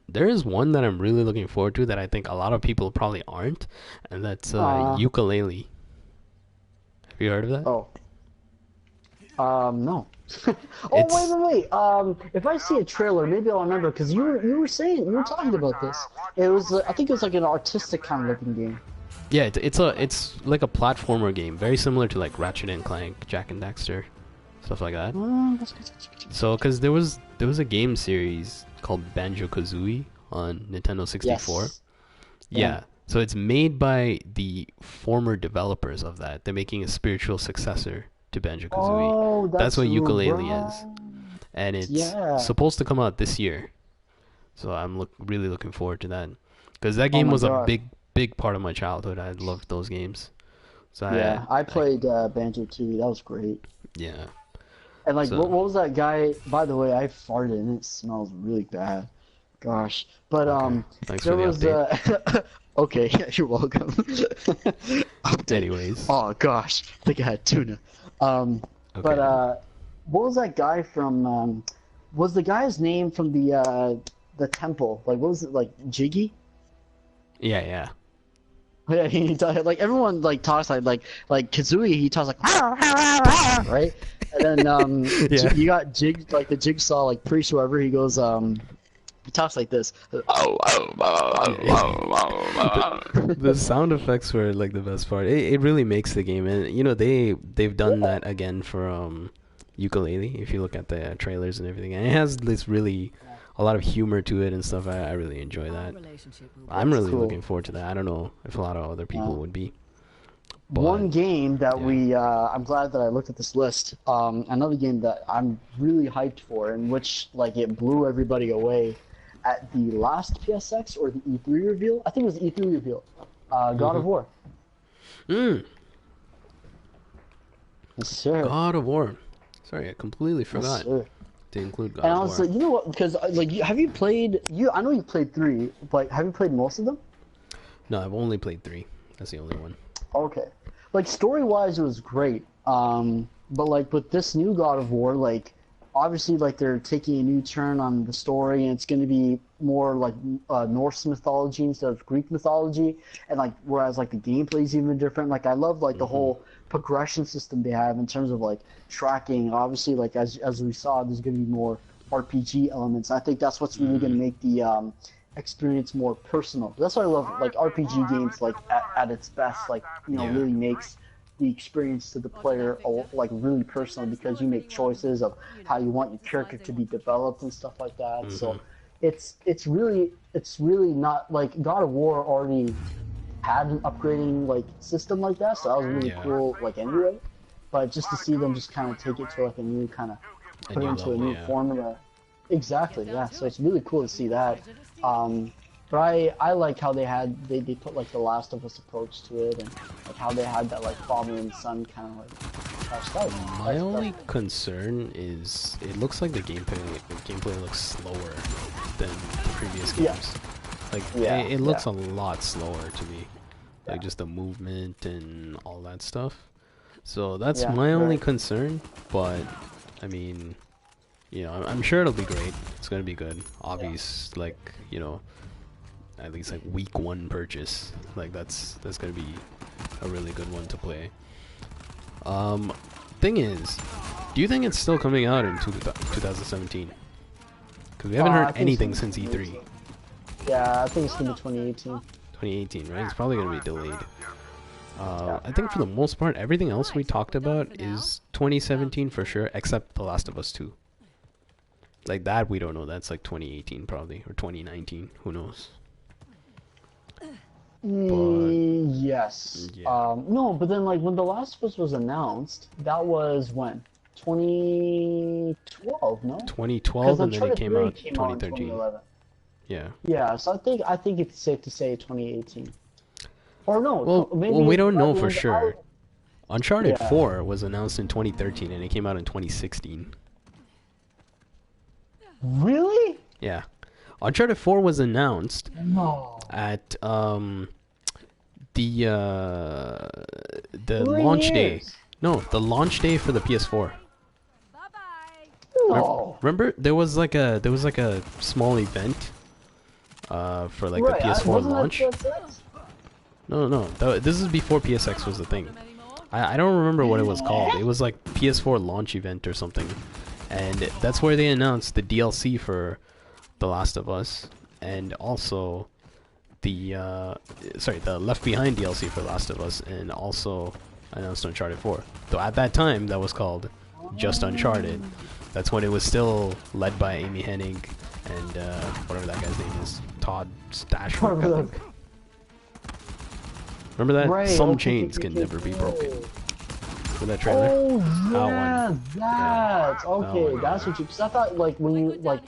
there is one that I'm really looking forward to that I think a lot of people probably aren't, and that's ukulele. Have you heard of that? Oh. No. Oh, It's wait. If I see a trailer, maybe I'll remember. Because you were talking about this. It was, I think it was like an artistic kind of looking game. yeah, it's like a platformer game, very similar to like Ratchet and Clank, Jack and Daxter, stuff like that. That's good. So, because there was a game series called Banjo-Kazooie on Nintendo 64. Yes. Yeah. So it's made by the former developers of that. They're making a spiritual successor to Banjo-Kazooie. Oh, That's what ukulele right. is, and it's supposed to come out this year. So I'm really looking forward to that, because that game my was a God. big part of my childhood. I loved those games. So Yeah, I played Banjo too. That was great. yeah. And like, So- what was that guy? By the way, I farted and it smells really bad. Gosh, but Okay. Thanks there for the was okay, yeah, you're welcome. Update. Anyways. Oh gosh, I think I had tuna. Okay. But what was that guy from? Was the guy's name from the temple? Like, what was it, like Jiggy? Yeah. Yeah, like everyone like talks like Kazooie. He talks like right, and then Yeah. you got Jig like the Jigsaw like priest whoever he goes he talks like this. The sound effects were like the best part. It really makes the game, and you know they've done that again for ukulele. If you look at the trailers and everything, and it has this really a lot of humor to it and stuff. I really enjoy that. I'm really cool. looking forward to that. I don't know if a lot of other people would be. But, One game that yeah. I'm glad that I looked at this list. Another game that I'm really hyped for, in which like it blew everybody away at the last PSX or the E3 reveal. I think it was the E3 reveal. God of War. Mm, Yes, sir. God of War. Sorry, I completely Yes, forgot sir. to include God And I of was War. like, you know what? Because like, have you played? I know you played 3, but have you played most of them? No, I've only played 3. That's the only one. Okay. Like story-wise, it was great. But like with this new God of War, like obviously like they're taking a new turn on the story, and it's going to be more like Norse mythology instead of Greek mythology, and like whereas like the gameplay is even different. Like I love like the whole progression system they have in terms of like tracking. Obviously, like as we saw, there's going to be more RPG elements. I think that's what's really going to make the experience more personal. That's why I love like RPG games. Like at its best, like Yeah. really makes the experience to the player like really personal, because you make choices of how you want your character to be developed and stuff like that. So it's really not like God of War already had an upgrading like system like that, so that was really Yeah. cool like anyway. But just to see them just kind of take it to like a new kind of A put it new into a level, new yeah. formula. Exactly, yeah. So it's really cool to see that. But I like how they put like the Last of Us approach to it, and like how they had that like father and son kind of like style. My only concern is it looks like the gameplay looks slower than the previous games. Yeah. Like Yeah, it looks yeah. a lot slower to me. Like just the movement and all that stuff. So that's Yeah, my only right. concern, but I mean, you know, I'm sure it'll be great. It's going to be good. Obvious like, you know, at least like week 1 purchase. Like that's going to be a really good one to play. Thing is, do you think it's still coming out in 2017? Because we haven't I heard think anything so. since E3. Yeah, I think it's gonna be 2018. 2018, right? It's probably going to be delayed. I think for the most part, everything else we talked about is 2017 for sure, except The Last of Us 2. Like that, we don't know. That's like 2018 probably, or 2019. Who knows? Yes. Yeah. No, but then like when The Last of Us was announced, that was when 2012, no? 2012, and then it Uncharted came 3 out in 2013. 2011. Yeah. Yeah, so I think it's safe to say 2018. Or no, Well, maybe we don't know at the for end- sure. Uncharted Yeah. 4 was announced in 2013, and it came out in 2016. Really? Yeah. Uncharted 4 was announced No. at the 3 launch day. years. No, the launch day for the PS4. Bye bye. No. Remember there was like a small event for like the Right, PS4 wasn't that launch. PSX? No. This is before PSX was a thing. I don't remember what it was called. It was like PS4 launch event or something, and that's where they announced the DLC for The Last of Us, and also the the Left Behind DLC for Last of Us, and also announced Uncharted 4. Though at that time that was called just Uncharted. That's when it was still led by Amy Hennig and whatever that guy's name is, Todd Stashwick. I think. Remember that? Right, Some okay, chains okay, can okay, never be okay. broken. For that trailer? Oh That one. yeah, that. Okay, one, that's yeah. what you. Cause I thought like when you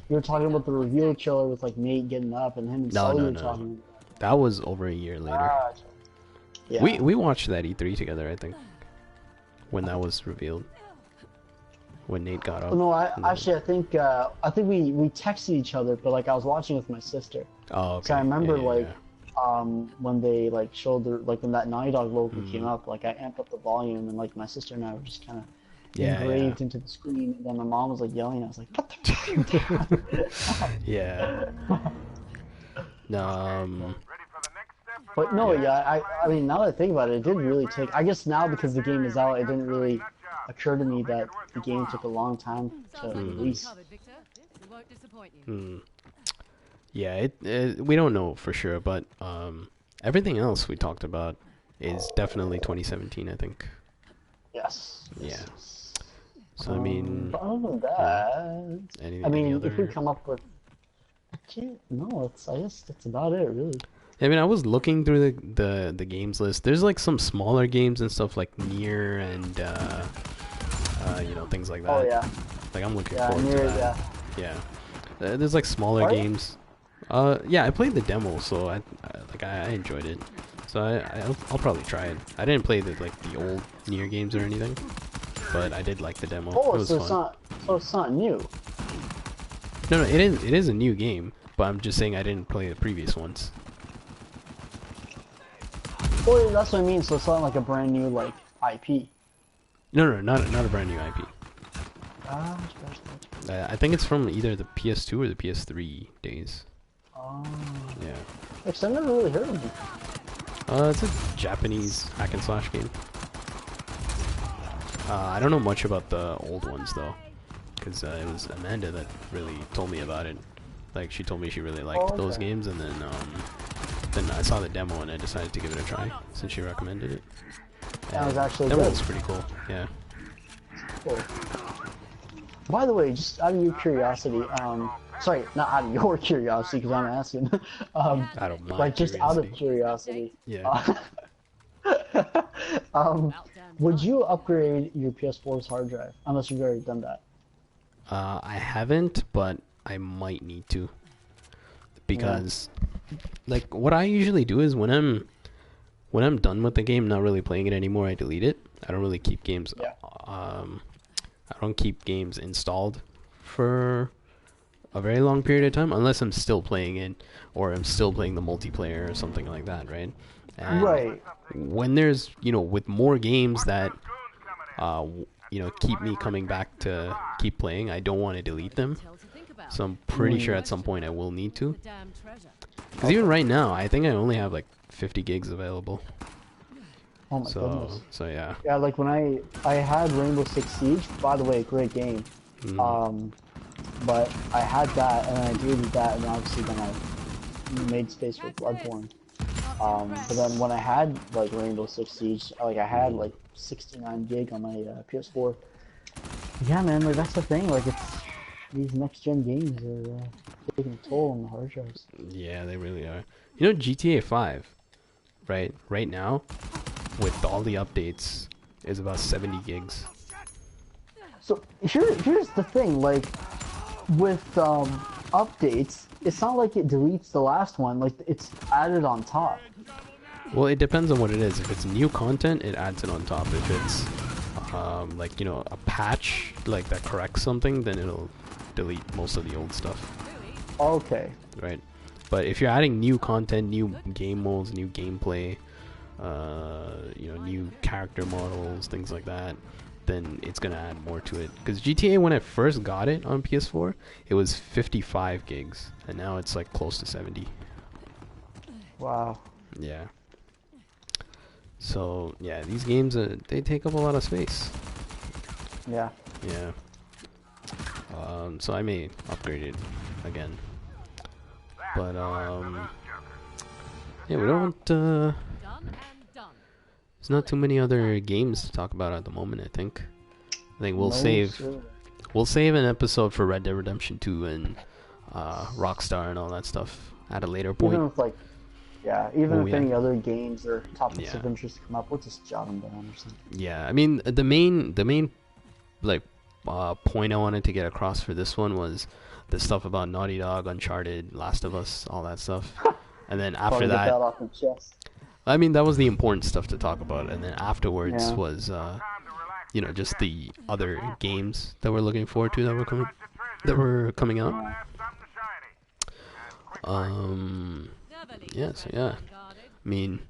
were talking about the reveal trailer with like Nate getting up and him and Sully were No. talking. That was over a year later. Gotcha. Yeah. We watched that E3 together, I think, when that was revealed. When Nate got up. No, and then- I think we texted each other, but like I was watching with my sister. Oh, okay. So I remember Yeah. when they like showed the when that Naughty Dog logo Mm-hmm. came up, like I amped up the volume and like my sister and I were just kind of Yeah, engraved into the screen. And then my mom was like yelling. I was like, "What the fuck are you doing?" Yeah. No, But no, yeah, I mean now that I think about it, it didn't really take. I guess now because the game is out, it didn't really occur to me that the game took a long time to release. yeah, we don't know for sure, but everything else we talked about is definitely 2017, I think. Yes. Yeah. So I mean, But other than that, any I mean, other... if we come up with, I guess that's about it, really. I mean, I was looking through the games list. There's like some smaller games and stuff like Nier and things like that. Oh yeah, Like I'm looking yeah, forward near, to that. yeah. Yeah. There's like smaller Are you? games. Yeah, I played the demo, so I enjoyed it. So I'll probably try it. I didn't play the old Nier games or anything, but I did like the demo. Oh, It was fun. it's not new. No, it is a new game, but I'm just saying I didn't play the previous ones. Well, that's what I mean. So it's not like a brand new like IP. No, not a brand new IP. Ah, I think it's from either the PS2 or the PS3 days. oh. Yeah. I've never really heard of them. It's a Japanese hack and slash game. I don't know much about the old ones though, because it was Amanda that really told me about it. Like she told me she really liked those games, and then I saw the demo and I decided to give it a try since she recommended it. That was actually that good. was pretty cool. Yeah. Cool. By the way, just out of your curiosity, sorry, not out of your curiosity because I'm asking. Out of my like just out of curiosity. Yeah. Would you upgrade your PS4's hard drive? Unless you've already done that. I haven't, but I might need to, because like what I usually do is when I'm done with the game, not really playing it anymore, I delete it. I don't really keep games. Yeah. I don't keep games installed for a very long period of time unless I'm still playing it or I'm still playing the multiplayer or something like that, right? And Right. when there's with more games that keep me coming back to keep playing, I don't want to delete them. So I'm pretty sure at some point I will need to. Because even right now, I think I only have like 50 gigs available. Oh my goodness. So yeah. Yeah, like when I had Rainbow Six Siege. By the way, great game. But I had that and I deleted that, and obviously then I made space for Bloodborne. But then when I had like Rainbow Six Siege, like I had like 69 gig on my PS4. Yeah, man, like that's the thing. Like it's these next gen games are taking a toll on the hard drives. Yeah, they really are. You know, GTA 5, right now, with all the updates, is about 70 gigs. So here's the thing, like with updates, it's not like it deletes the last one, like it's added on top. Well, it depends on what it is. If it's new content, it adds it on top. If it's a patch like that corrects something, then it'll delete most of the old stuff. Okay. Right. But if you're adding new content, new game modes, new gameplay, new character models, things like that, then it's gonna add more to it. Because GTA, when I first got it on PS4, it was 55 gigs, and now it's like close to 70. Wow. Yeah. So yeah, these games they take up a lot of space. Yeah. Yeah. So I may upgrade it again. But yeah, we don't. Done and done. There's not too many other games to talk about at the moment. I think we'll No, save. sir. We'll save an episode for Red Dead Redemption 2 and Rockstar and all that stuff at a later point. Even if like, yeah, even Oh, if yeah. any other games or topics Yeah. of interest come up, we'll just jot them down or something. Yeah, I mean the main like point I wanted to get across for this one was the stuff about Naughty Dog, Uncharted, Last of Us, all that stuff. And then after Probably get that, off the chest. I mean that was the important stuff to talk about. And then afterwards Yeah. was just the other games that we're looking forward to that were coming out. Yeah, so yeah. I mean,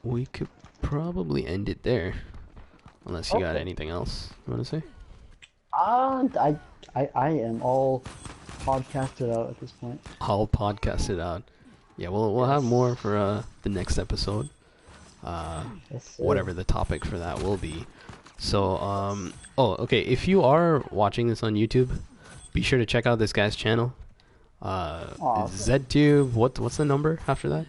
we could probably end it there, unless you got Okay. anything else you want to say. I am all podcasted out at this point. I'll podcast it out. Yeah, we'll have more for the next episode. Yes, sir. Whatever the topic for that will be. So okay, if you are watching this on YouTube, be sure to check out this guy's channel. ZTube. What's the number after that?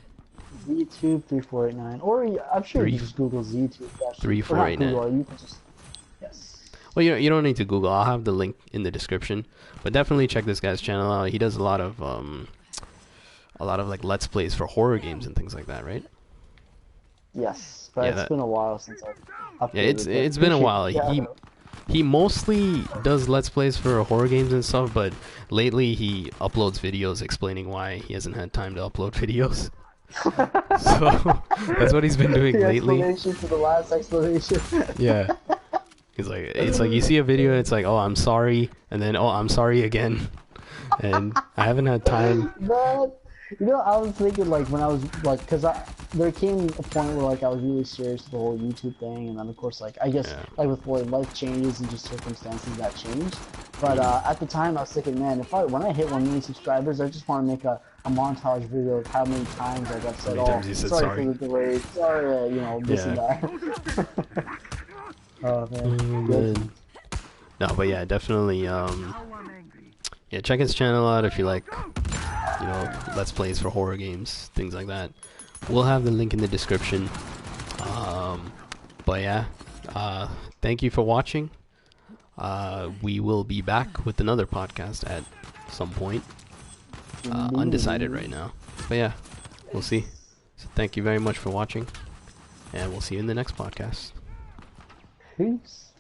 ZTube 3489, or I'm sure you can just Google ZTube. 3489. Or you can just yes. Well, you don't need to Google. I'll have the link in the description. But definitely check this guy's channel out. He does a lot of like Let's Plays for horror games and things like that, right? Yes, but Yeah, it's been a while since I've updated. Yeah, it's but been a appreciate while. the shout out. He mostly does Let's Plays for horror games and stuff, but lately he uploads videos explaining why he hasn't had time to upload videos. So that's what he's been doing The lately. explanation for the last explanation. Yeah. It's like you see a video and it's like, oh, I'm sorry, and then oh, I'm sorry again. And I haven't had time. But I was thinking like when I was like, because there came a point where like I was really serious with the whole YouTube thing, and then of course like I guess Yeah. like with life changes and just circumstances that changed. But at the time I was thinking, man, when I hit 1 million subscribers, I just want to make a montage video of how many times like I've said, How many times you said sorry. for the delay, sorry, this and that. Oh man, good. Man. No, but yeah, definitely. Yeah, check his channel out if you like, Let's Plays for horror games, things like that. We'll have the link in the description. But yeah, thank you for watching. We will be back with another podcast at some point. Undecided right now. But yeah, we'll see. So thank you very much for watching, and we'll see you in the next podcast. Peace.